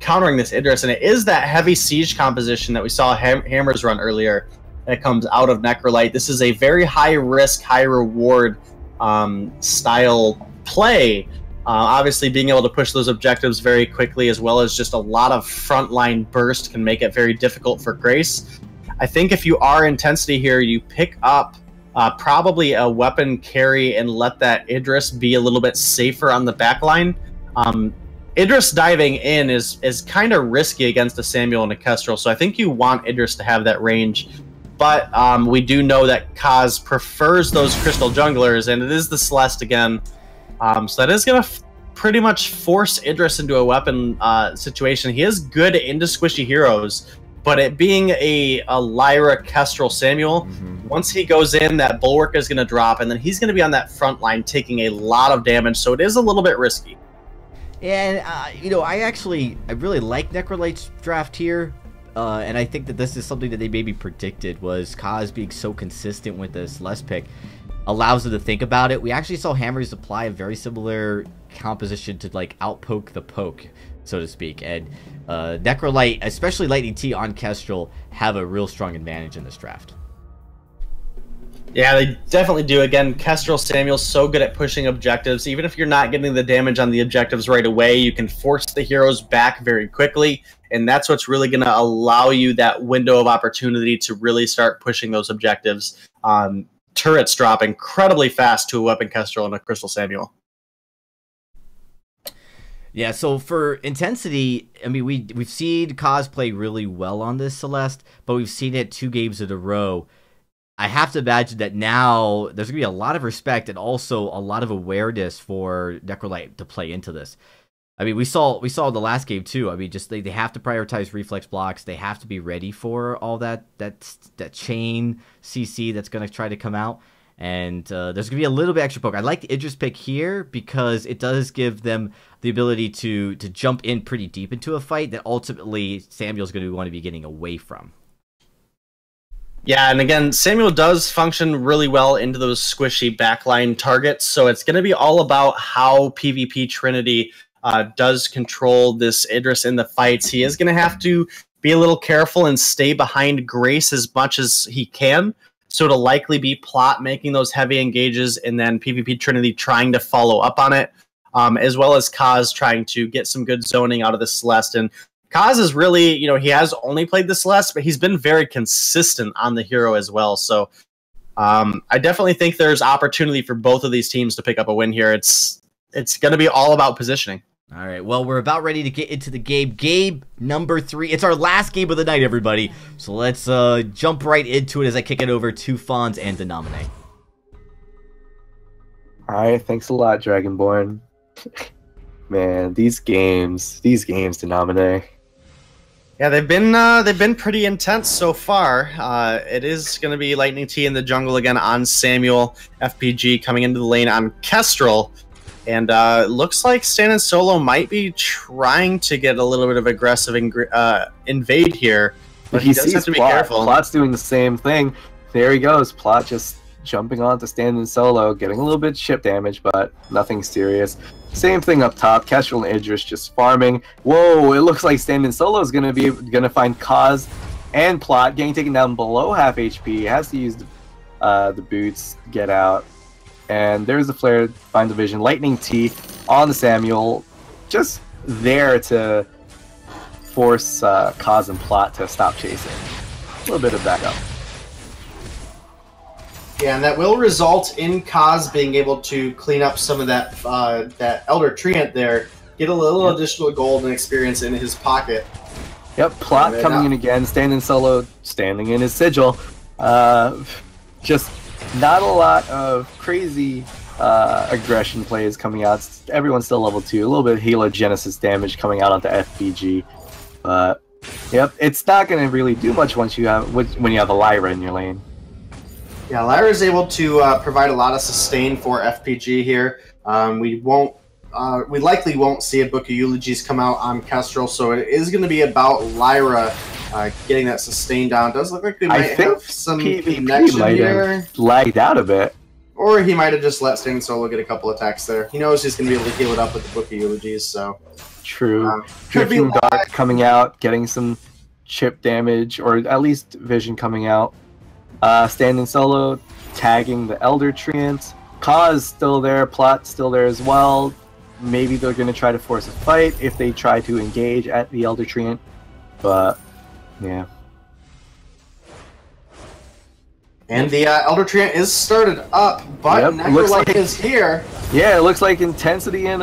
Speaker 2: countering this Idris, and it is that heavy siege composition that we saw Hammers run earlier that comes out of Necrolite. This is a very high risk, high reward style play, Obviously, being able to push those objectives very quickly, as well as just a lot of frontline burst, can make it very difficult for Grace. I think if you are Intensity here, you pick up probably a weapon carry and let that Idris be a little bit safer on the back line. Idris diving in is kind of risky against a Samuel and a Kestrel, so I think you want Idris to have that range. But we do know that Kaz prefers those Crystal Junglers, and it is the Celeste again. So that is going to pretty much force Idris into a weapon situation. He is good into squishy heroes, but it being a Lyra, Kestrel, Samuel, once he goes in, that Bulwark is going to drop, and then he's going to be on that front line taking a lot of damage, so it is a little bit risky.
Speaker 1: And, you know, I really like Necrolight's draft here. And I think that this is something that they maybe predicted, was Kaz being so consistent with this Celeste pick allows them to think about it. We actually saw Hammers apply a very similar composition to, like, outpoke the poke, so to speak. And Necrolight, especially Lightning T on Kestrel, have a real strong advantage in this draft.
Speaker 2: Yeah, they definitely do. Again, Kestrel, Samuel's so good at pushing objectives. Even if you're not getting the damage on the objectives right away, you can force the heroes back very quickly, and that's what's really going to allow you that window of opportunity to really start pushing those objectives. Turrets drop incredibly fast to a Weapon Kestrel and a Crystal Samuel.
Speaker 1: Yeah, so for Intensity, I mean, we've seen Kaz play really well on this Celeste, but we've seen it 2 games in a row. I have to imagine that now there's going to be a lot of respect and also a lot of awareness for Necrolight to play into this. I mean, we saw the last game too. I mean, just they have to prioritize reflex blocks. They have to be ready for all that chain CC that's going to try to come out. And there's going to be a little bit extra poke. I like the Idris pick here because it does give them the ability to jump in pretty deep into a fight that ultimately Samuel's going to want to be getting away from.
Speaker 2: Yeah, and again, Samuel does function really well into those squishy backline targets, so it's going to be all about how PvP Trinity does control this Idris in the fights. He is going to have to be a little careful and stay behind Grace as much as he can, so it'll likely be Plot making those heavy engages, and then PvP Trinity trying to follow up on it, as well as Kaz trying to get some good zoning out of the Celeste. And Kaz is really, you know, he has only played the Celeste, but he's been very consistent on the hero as well. So I definitely think there's opportunity for both of these teams to pick up a win here. It's going to be all about positioning.
Speaker 1: All right, well, we're about ready to get into the game. Game number 3. It's our last game of the night, everybody. So let's jump right into it as I kick it over to Fonz and Denominate.
Speaker 4: All right, thanks a lot, Dragonborn. Man, these games, Denominate.
Speaker 2: Yeah, they've been pretty intense so far. It is going to be Lightning T in the jungle again on Samuel, FPG coming into the lane on Kestrel, and looks like Standing Solo might be trying to get a little bit of aggressive invade here, but he does have to be careful.
Speaker 4: Plot's doing the same thing. There he goes. Plot just jumping onto Standing Solo, getting a little bit chip damage, but nothing serious. Same thing up top. Kestrel and Idris just farming. Whoa! It looks like Standing Solo is gonna find Kaz and Plot getting taken down below half HP. Has to use the boots to get out. And there's the flare. Find the vision. Lightning T on the Samuel, just there to force Kaz and Plot to stop chasing. A little bit of backup.
Speaker 2: Yeah, and that will result in Kaz being able to clean up some of that that Elder Treant there, get a little additional gold and experience in his pocket.
Speaker 4: Yep, Plot coming in again, Standing Solo, standing in his sigil. Just not a lot of crazy aggression plays coming out. Everyone's still level 2. A little bit of Halogenesis damage coming out onto FPG. But, yep, it's not going to really do much when you have a Lyra in your lane.
Speaker 2: Yeah, Lyra is able to provide a lot of sustain for FPG here. We likely won't see a Book of Eulogies come out on Kestrel, so it is going to be about Lyra getting that sustain down. It does look like they might have some connection here.
Speaker 4: Lagged out a bit.
Speaker 2: Or he might have just let Standing Solo get a couple attacks there. He knows he's going to be able to heal it up with the Book of Eulogies, so...
Speaker 4: True. Drifting Dark coming out, getting some chip damage, or at least vision coming out. Standing Solo, tagging the Elder Treant. Kaz still there, Plot still there as well. maybe they're going to try to force a fight if they try to engage at the Elder Treant. But, yeah.
Speaker 2: And the Elder Treant is started up, but
Speaker 4: Yep,
Speaker 2: Necrolite is here.
Speaker 4: Yeah, it looks like Intensity and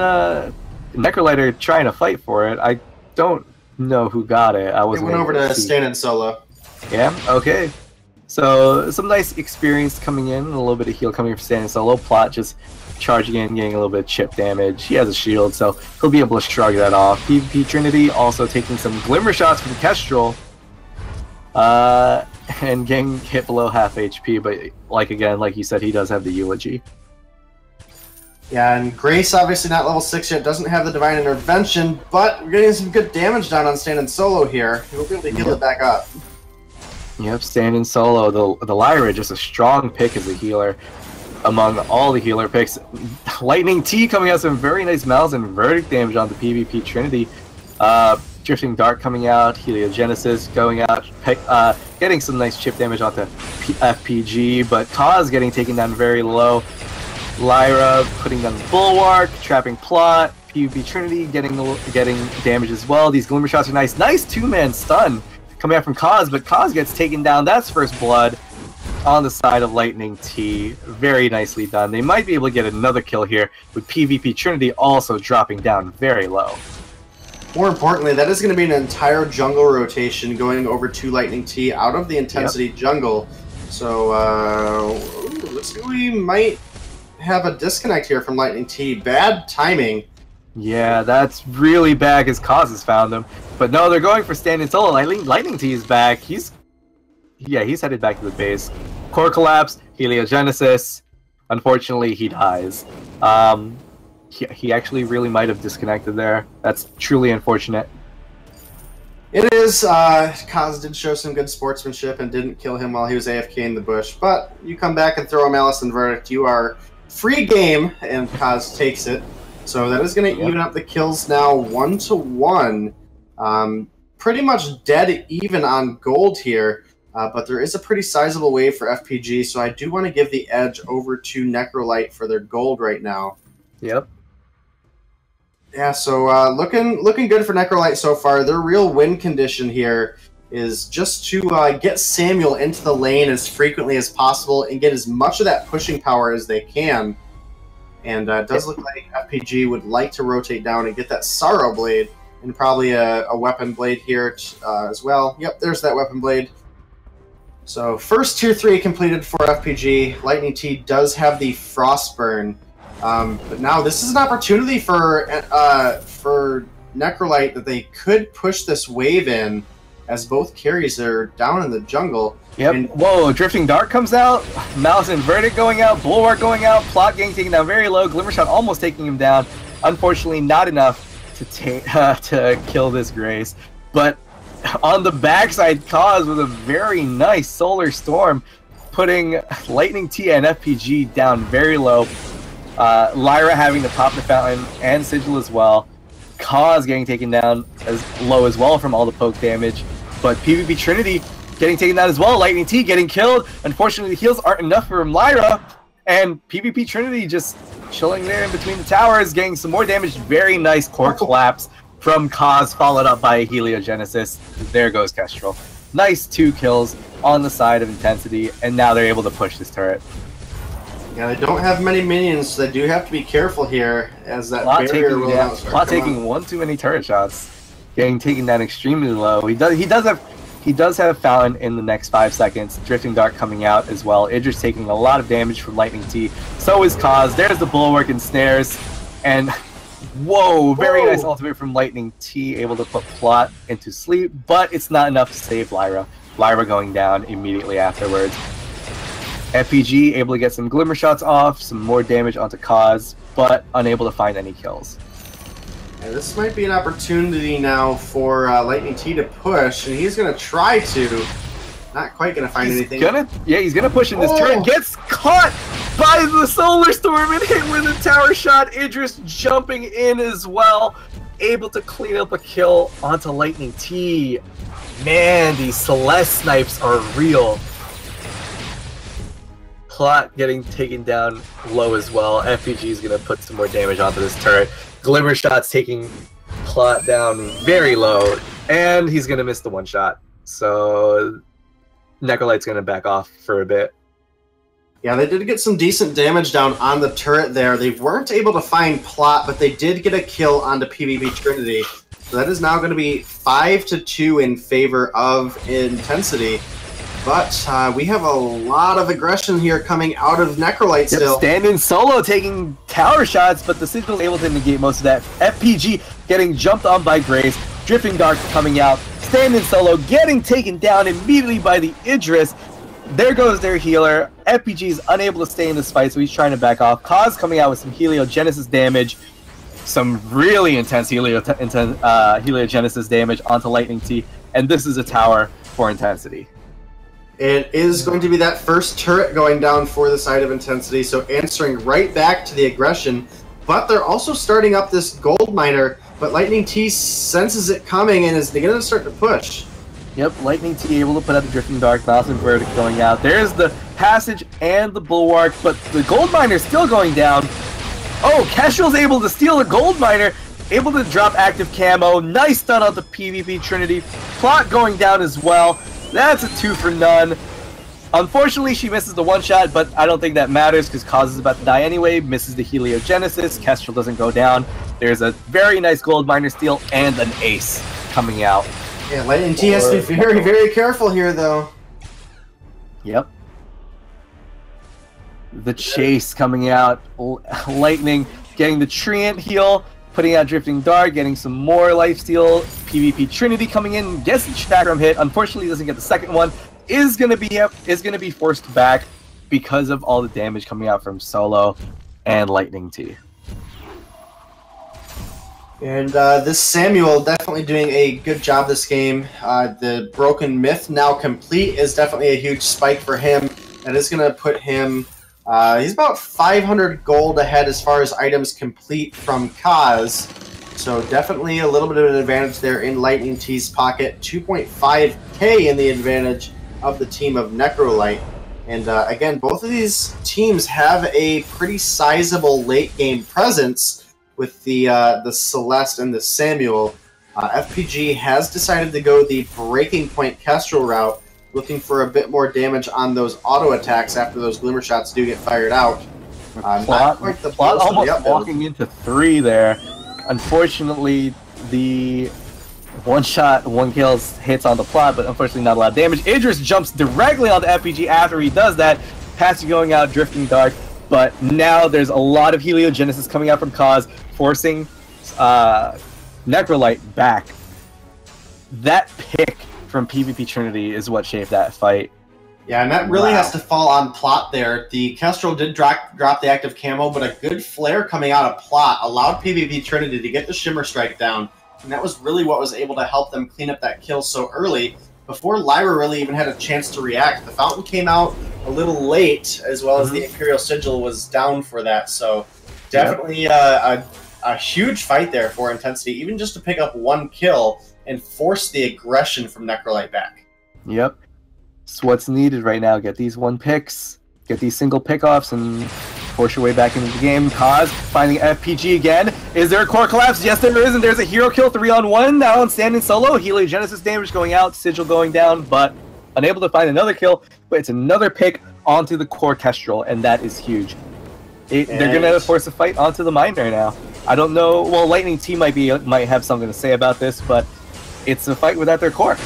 Speaker 4: Necrolite are trying to fight for it. I don't know who got it. I
Speaker 2: It
Speaker 4: wasn't
Speaker 2: went over
Speaker 4: able
Speaker 2: to
Speaker 4: see.
Speaker 2: Stand in Solo.
Speaker 4: Yeah, okay. So, some nice experience coming in, a little bit of heal coming from Standing Solo. Plot just charging in, getting a little bit of chip damage. He has a shield, so he'll be able to shrug that off. PvP Trinity also taking some glimmer shots from Kestrel. And getting hit below half HP, but like you said, he does have the eulogy.
Speaker 2: Yeah, and Grace obviously not level 6 yet, doesn't have the Divine Intervention, but we're getting some good damage down on Stand in Solo here. We'll be able to heal it back up.
Speaker 4: Yep, Standing Solo. The Lyra, just a strong pick as a healer among all the healer picks. Lightning T coming out some very nice Malice and Verdict damage on the PvP Trinity. Drifting Dart coming out, Heliogenesis going out, getting some nice chip damage onto FPG, but Kaz getting taken down very low. Lyra putting down the Bulwark, trapping Plot, PvP Trinity getting damage as well. These Glimmer Shots are nice. Nice two-man stun coming out from Kaz, but Kaz gets taken down. That's first blood on the side of Lightning T. Very nicely done. They might be able to get another kill here, with PvP Trinity also dropping down very low.
Speaker 2: More importantly, that is going to be an entire jungle rotation going over to Lightning T out of the Intensity jungle. So, looks like we might have a disconnect here from Lightning T. Bad timing.
Speaker 4: Yeah, that's really bad because Kaz has found them. But no, they're going for Standing Solo. Lightning T is back. He's headed back to the base. Core collapse, Heliogenesis. Unfortunately, he dies. He actually really might have disconnected there. That's truly unfortunate.
Speaker 2: It is. Kaz did show some good sportsmanship and didn't kill him while he was AFK in the bush. But you come back and throw a Malice and Verdict, you are free game, and Kaz takes it. So that is going to even up the kills now 1-1. Pretty much dead even on gold here. But there is a pretty sizable wave for FPG, so I do want to give the edge over to Necrolite for their gold right now.
Speaker 4: Yep.
Speaker 2: Yeah, so looking good for Necrolite so far. Their real win condition here is just to get Samuel into the lane as frequently as possible and get as much of that pushing power as they can. And it does look like FPG would like to rotate down and get that Sorrow Blade and probably a Weapon Blade here as well. Yep, there's that Weapon Blade. So first Tier 3 completed for FPG. Lightning T does have the Frostburn. But now this is an opportunity for Necrolite that they could push this wave in, as both carries are down in the jungle.
Speaker 4: Yep.
Speaker 2: And
Speaker 4: whoa, Drifting Dart comes out, Malice and Verdict going out, Bulwark going out, Plot getting taken down very low, Glimmer Shot almost taking him down. Unfortunately, not enough to kill this Grace. But on the backside, Kaz with a very nice Solar Storm, putting Lightning T and FPG down very low. Lyra having to pop the fountain and Sigil as well. Kaz getting taken down as low as well from all the poke damage. But PvP Trinity getting taken down as well. Lightning T getting killed. Unfortunately, the heals aren't enough for Lyra. And PvP Trinity just chilling there in between the towers, getting some more damage. Very nice core collapse from Kaz, followed up by a Heliogenesis. There goes Kestrel. Nice 2 kills on the side of Intensity, and now they're able to push this turret.
Speaker 2: yeah, they don't have many minions, so they do have to be careful here, as that barrier will not start
Speaker 4: Plot
Speaker 2: to come
Speaker 4: taking
Speaker 2: out.
Speaker 4: one too many turret shots, getting taken down extremely low. He does have Fountain in the next 5 seconds. Drifting Dart coming out as well. Idris taking a lot of damage from Lightning T. So is Kaz. There's the Bulwark and Snares, and whoa, very nice ultimate from Lightning T, able to put Plot into sleep, but it's not enough to save Lyra. Lyra going down immediately afterwards. FPG able to get some Glimmer Shots off, some more damage onto Kaz, but unable to find any kills.
Speaker 2: Yeah, this might be an opportunity now for Lightning T to push, and he's going to try to. Not quite going to find anything.
Speaker 4: He's gonna push in this turret. Gets caught by the Solar Storm and hit with a tower shot. Idris jumping in as well, able to clean up a kill onto Lightning T. Man, these Celeste snipes are real. Plot getting taken down low as well. FPG is going to put some more damage onto this turret. Glimmer Shot's taking Plot down very low, and he's going to miss the one shot. So Necrolight's going to back off for a bit.
Speaker 2: Yeah, they did get some decent damage down on the turret there. They weren't able to find Plot, but they did get a kill onto PvP Trinity. So that is now going to be 5-2 in favor of Intensity. But we have a lot of aggression here coming out of Necrolyte still.
Speaker 4: Stand-in solo taking tower shots, but the Sigil able to negate most of that. FPG getting jumped on by Grace. Drifting Dark coming out. Stand-in solo getting taken down immediately by the Idris. There goes their healer. FPG is unable to stay in this fight, so he's trying to back off. Kaz coming out with some Heliogenesis damage. Some really intense Heliogenesis damage onto Lightning T. And this is a tower for Intensity.
Speaker 2: It is going to be that first turret going down for the side of Intensity, so answering right back to the aggression. But they're also starting up this gold miner, but Lightning T senses it coming and is going to start to push.
Speaker 4: Yep, Lightning T able to put out the Drifting Dark, Mouse and Verdict going out. There's the Passage and the Bulwark, but the gold miner still going down. Oh, Kestrel's able to steal the gold miner, able to drop active camo. Nice stun on the PvP Trinity. Plot going down as well. That's a 2 for none. Unfortunately, she misses the one shot, but I don't think that matters because Kaz is about to die anyway. Misses the Heliogenesis. Kestrel doesn't go down. There's a very nice gold miner steal and an ace coming out.
Speaker 2: Yeah, Lightning T has to be very, very careful here, though.
Speaker 4: Yep. The chase coming out. Lightning getting the Treant heal. Putting out Drifting Dark, getting some more lifesteal. PvP Trinity coming in, gets the Chakram hit. Unfortunately, doesn't get the second one. Is gonna be forced back because of all the damage coming out from Solo and Lightning T.
Speaker 2: And this Samuel definitely doing a good job this game. The Broken Myth now complete is definitely a huge spike for him. That is gonna put him. He's about 500 gold ahead as far as items complete from Kaz. So definitely a little bit of an advantage there in Lightning T's pocket. 2.5k in the advantage of the team of Necrolyte. And again, both of these teams have a pretty sizable late game presence with the Celeste and the Samuel. FPG has decided to go the Breaking Point Kestrel route, looking for a bit more damage on those auto attacks after those Glimmer Shots do get fired out.
Speaker 4: Plot almost walking into 3 there. Unfortunately, the one shot, one kill hits on the Plot, but unfortunately not a lot of damage. Idris jumps directly onto FPG after he does that. Passage going out, Drifting Dark, but now there's a lot of Heliogenesis coming out from Kaz, forcing Necrolyte back. That pick from PvP Trinity is what shaped that fight.
Speaker 2: Yeah, and that really has to fall on Plot there. The Kestrel did drop the active camo, but a good flare coming out of Plot allowed PvP Trinity to get the Shimmer Strike down, and that was really what was able to help them clean up that kill so early, before Lyra really even had a chance to react. The Fountain came out a little late, as well as the Imperial Sigil was down for that, so definitely a huge fight there for Intensity, even just to pick up one kill and force the aggression from Necrolyte back.
Speaker 4: Yep. It's what's needed right now. Get these 1 picks, get these single pickoffs, and force your way back into the game. Kaz finding FPG again. Is there a core collapse? Yes, there is, and there's a hero kill 3-on-1 now on Stand-in Solo. Heliogenesis damage going out, Sigil going down, but unable to find another kill. But it's another pick onto the core Kestrel, and that is huge. They're going to force a fight onto the Miner now. I don't know. Well, Lightning T might have something to say about this, but it's a fight without their core.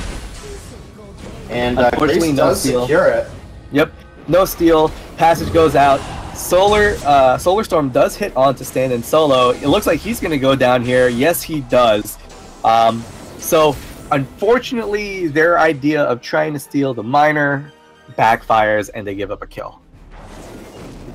Speaker 2: And unfortunately, no steal. Secure it.
Speaker 4: Yep, no steal. Passage goes out. Solar Storm does hit onto Stand-in Solo. It looks like he's going to go down here. Yes, he does. So, unfortunately, their idea of trying to steal the Miner backfires, and they give up a kill.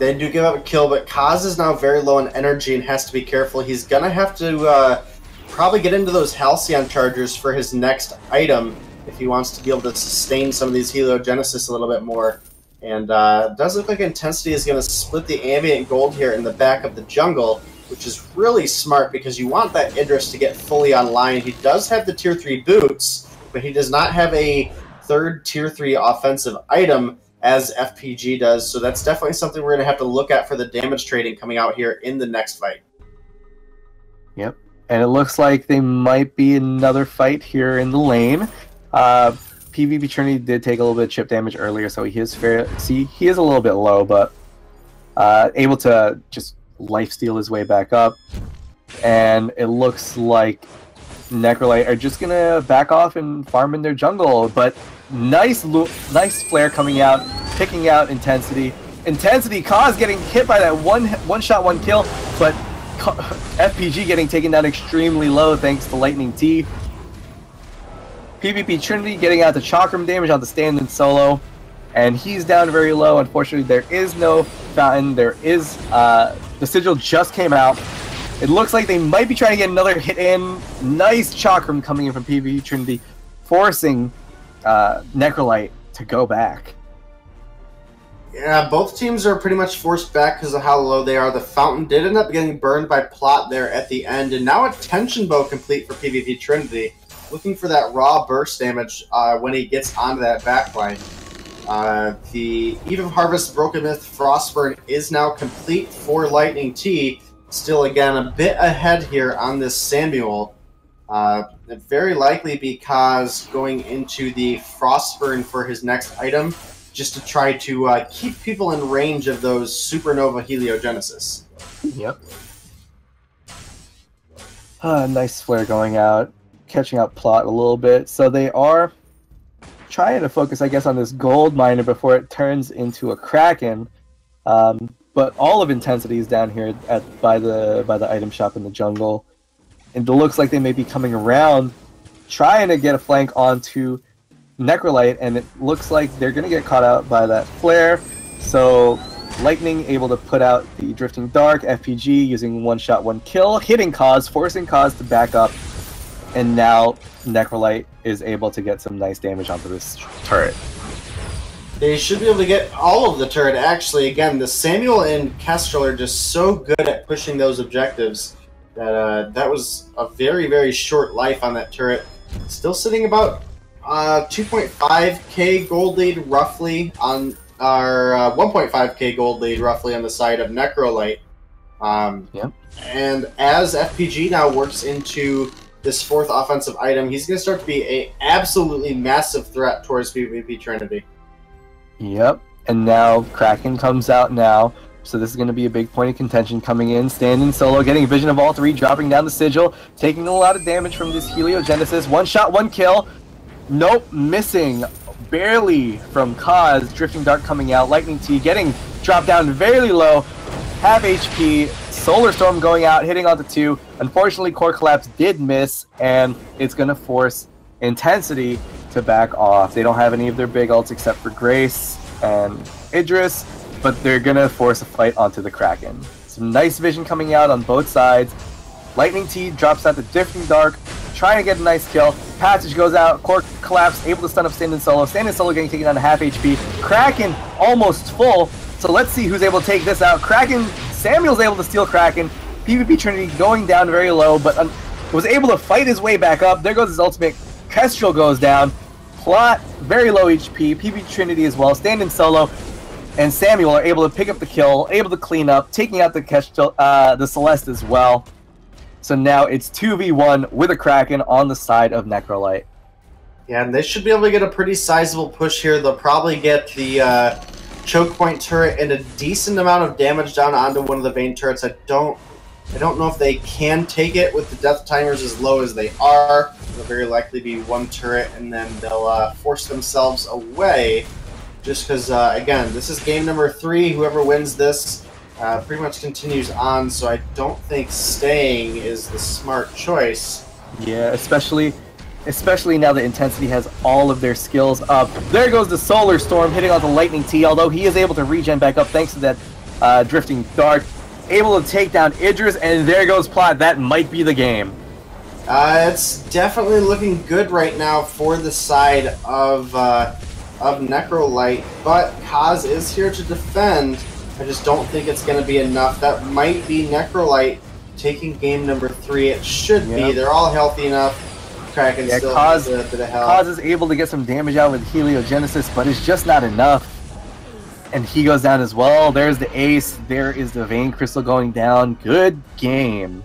Speaker 2: They do give up a kill, but Kaz is now very low in energy and has to be careful. He's going to have to probably get into those Halcyon Chargers for his next item if he wants to be able to sustain some of these Heliogenesis a little bit more. And it does look like Intensity is going to split the Ambient Gold here in the back of the jungle, which is really smart because you want that Idris to get fully online. He does have the Tier 3 boots, but he does not have a third Tier 3 offensive item as FPG does. So that's definitely something we're going to have to look at for the damage trading coming out here in the next fight.
Speaker 4: Yep. And it looks like they might be another fight here in the lane. PvP Trinity did take a little bit of chip damage earlier, so he is he is a little bit low, but able to just lifesteal his way back up. And it looks like Necrolite are just gonna back off and farm in their jungle, but nice flare coming out, picking out Intensity. Cause getting hit by that one shot, one kill, but FPG getting taken down extremely low thanks to Lightning T. PvP Trinity getting out the chakram damage on the stand-in solo, and he's down very low. Unfortunately, there is no fountain. There is the sigil just came out. It looks like they might be trying to get another hit in. Nice chakram coming in from PvP Trinity, forcing Necrolite to go back.
Speaker 2: Yeah, both teams are pretty much forced back because of how low they are. The fountain did end up getting burned by Plot there at the end, and now a tension bow complete for PvP Trinity. Looking for that raw burst damage when he gets onto that backline. The Eve of Harvest, Broken Myth, Frostburn is now complete for Lightning T. Still, again, a bit ahead here on this Samuel. Very likely because going into the Frostburn for his next item, just to try to keep people in range of those Supernova Heliogenesis.
Speaker 4: Yep. Nice flare going out, catching up Plot a little bit. So they are trying to focus, I guess, on this gold miner before it turns into a Kraken. But all of Intensity is down here by the item shop in the jungle. And it looks like they may be coming around, trying to get a flank onto Necrolite, and it looks like they're going to get caught out by that flare. So Lightning able to put out the Drifting Dark, FPG using one shot, one kill, hitting Cause, forcing Cause to back up, and now Necrolite is able to get some nice damage onto this turret.
Speaker 2: They should be able to get all of the turret, actually. Again, the Samuel and Kestrel are just so good at pushing those objectives that that was a very, very short life on that turret. Still sitting about 2.5k gold lead roughly on our 1.5k gold lead roughly on the side of Necrolite.
Speaker 4: Yep.
Speaker 2: And as FPG now works into this fourth offensive item, he's going to start to be an absolutely massive threat towards PvP Trinity.
Speaker 4: Yep. And now Kraken comes out now. So this is going to be a big point of contention coming in. Standing solo, getting a vision of all three, dropping down the sigil, taking a lot of damage from this Heliogenesis. One shot, one kill. Nope, missing barely from Cause. Drifting Dark coming out. Lightning T getting dropped down very low. Half HP. Solar Storm going out, hitting onto two. Unfortunately, Core Collapse did miss, and it's going to force Intensity to back off. They don't have any of their big ults except for Grace and Idris, but they're going to force a fight onto the Kraken. Some nice vision coming out on both sides. Lightning T drops out the Drifting Dark, trying to get a nice kill. Passage goes out, Core Collapse, able to stun up Stand-in Solo. Stand-in Solo getting taken down to half HP. Kraken almost full, so let's see who's able to take this out. Kraken, Samuel's able to steal Kraken. PvP Trinity going down very low, but was able to fight his way back up. There goes his ultimate. Kestrel goes down. Plot, very low HP. PvP Trinity as well. Stand-in Solo and Samuel are able to pick up the kill, able to clean up, taking out the Kestrel, the Celeste as well. So now it's 2v1 with a Kraken on the side of Necrolite.
Speaker 2: Yeah, and they should be able to get a pretty sizable push here. They'll probably get the choke point turret and a decent amount of damage down onto one of the Vayne turrets. I don't know if they can take it with the death timers as low as they are. It'll very likely be one turret, and then they'll force themselves away. Just because, again, this is game number 3. Whoever wins this pretty much continues on, so I don't think staying is the smart choice.
Speaker 4: Yeah, especially now that Intensity has all of their skills up. There goes the Solar Storm hitting on the Lightning T, although he is able to regen back up thanks to that Drifting Dark. Able to take down Idris, and there goes Plot. That might be the game.
Speaker 2: It's definitely looking good right now for the side of Necrolite, but Kaz is here to defend. I just don't think it's going to be enough. That might be Necrolite taking game number 3. It should be. They're all healthy enough. Kraken still has a bit of health.
Speaker 4: Kaz is able to get some damage out with Heliogenesis, but it's just not enough. And he goes down as well. There's the ace. There is the Vein Crystal going down. Good game.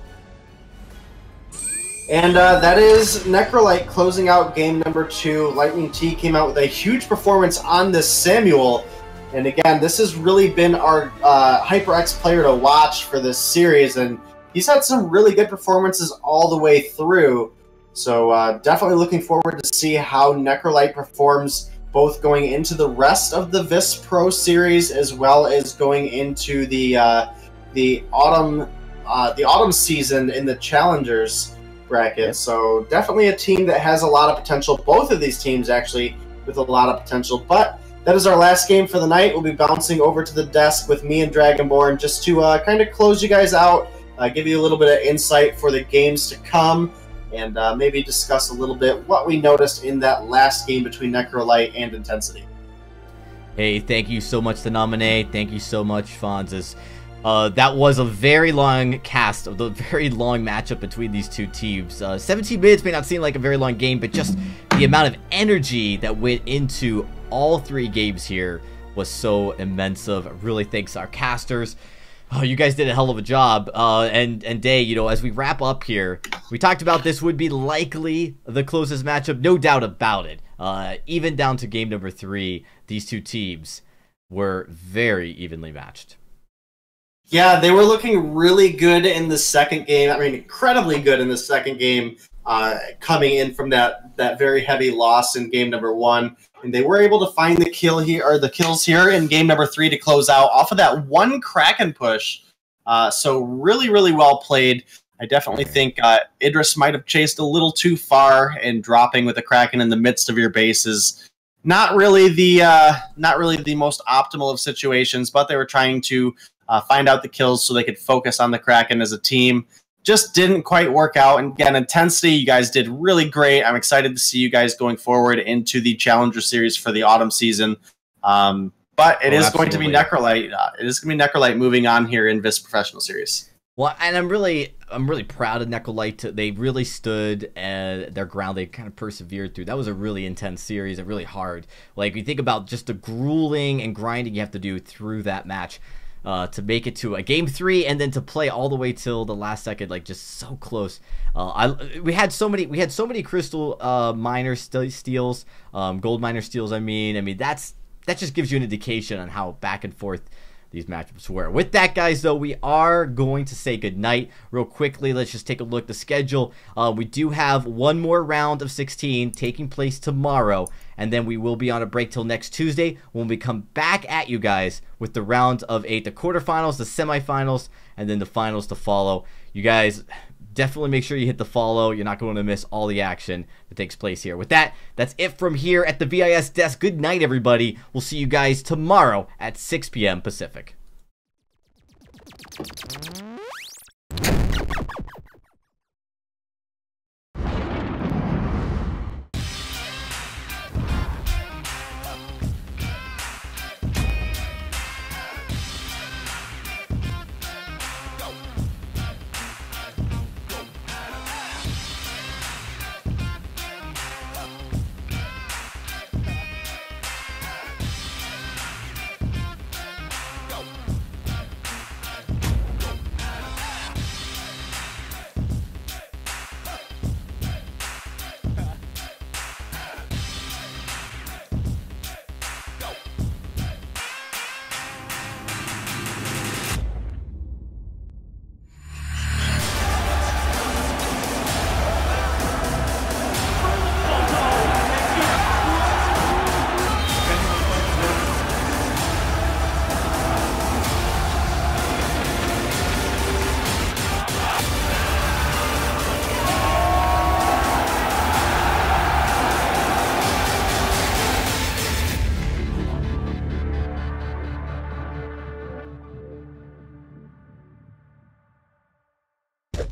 Speaker 2: And that is Necrolite closing out game number 2. Lightning T came out with a huge performance on this Samuel. And again, this has really been our HyperX player to watch for this series. And he's had some really good performances all the way through. So definitely looking forward to see how Necrolite performs both going into the rest of the VIS Pro series as well as going into the autumn season in the Challengers bracket. So definitely a team that has a lot of potential. Both of these teams actually with a lot of potential. But that is our last game for the night. We'll be bouncing over to the desk with me and Dragonborn just to kind of close you guys out, give you a little bit of insight for the games to come, and maybe discuss a little bit what we noticed in that last game between Necrolite and Intensity.
Speaker 1: Hey, thank you so much to nominate. Thank you so much, Fonzes. That was a very long cast of the very long matchup between these two teams. 17 minutes may not seem like a very long game, but just the amount of energy that went into all 3 games here was so immense. Really thanks to our casters. Oh, you guys did a hell of a job. And Day, you know, as we wrap up here, we talked about this would be likely the closest matchup, no doubt about it. Even down to game number 3, these two teams were very evenly matched.
Speaker 2: Yeah, they were looking really good in the second game. I mean, incredibly good in the second game, coming in from that very heavy loss in game number 1. And they were able to find the kills here in game number 3 to close out off of that one Kraken push. So really, really well played. I definitely think Idris might have chased a little too far, and dropping with the Kraken in the midst of your base is not really the most optimal of situations. But they were trying to find out the kills so they could focus on the Kraken as a team. Just didn't quite work out. And again, Intensity, you guys did really great. I'm excited to see you guys going forward into the Challenger Series for the autumn season. But it is going to be Necrolite. It is going to be Necrolite moving on here in VIS Professional Series.
Speaker 1: Well, and I'm really proud of Necrolite. They really stood their ground. They kind of persevered through. That was a really intense series, and really hard. Like, you think about just the grueling and grinding you have to do through that match. To make it to a game 3 and then to play all the way till the last second, like just so close. We had so many crystal miner steals, gold miner steals. I mean that just gives you an indication on how back and forth these matchups were. With that, guys, though, we are going to say goodnight real quickly. Let's just take a look at the schedule. We do have one more round of 16 taking place tomorrow, and then we will be on a break till next Tuesday when we come back at you guys with the round of 8, the quarterfinals, the semifinals, and then the finals to follow. You guys definitely make sure you hit the follow. You're not going to miss all the action that takes place here. With that, that's it from here at the VIS desk. Good night, everybody. We'll see you guys tomorrow at 6 p.m. Pacific.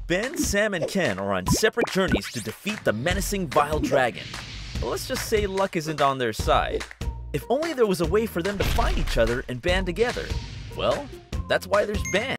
Speaker 3: Ben, Sam, and Ken are on separate journeys to defeat the menacing Vile Dragon. But let's just say luck isn't on their side. If only there was a way for them to find each other and band together. Well, that's why there's band.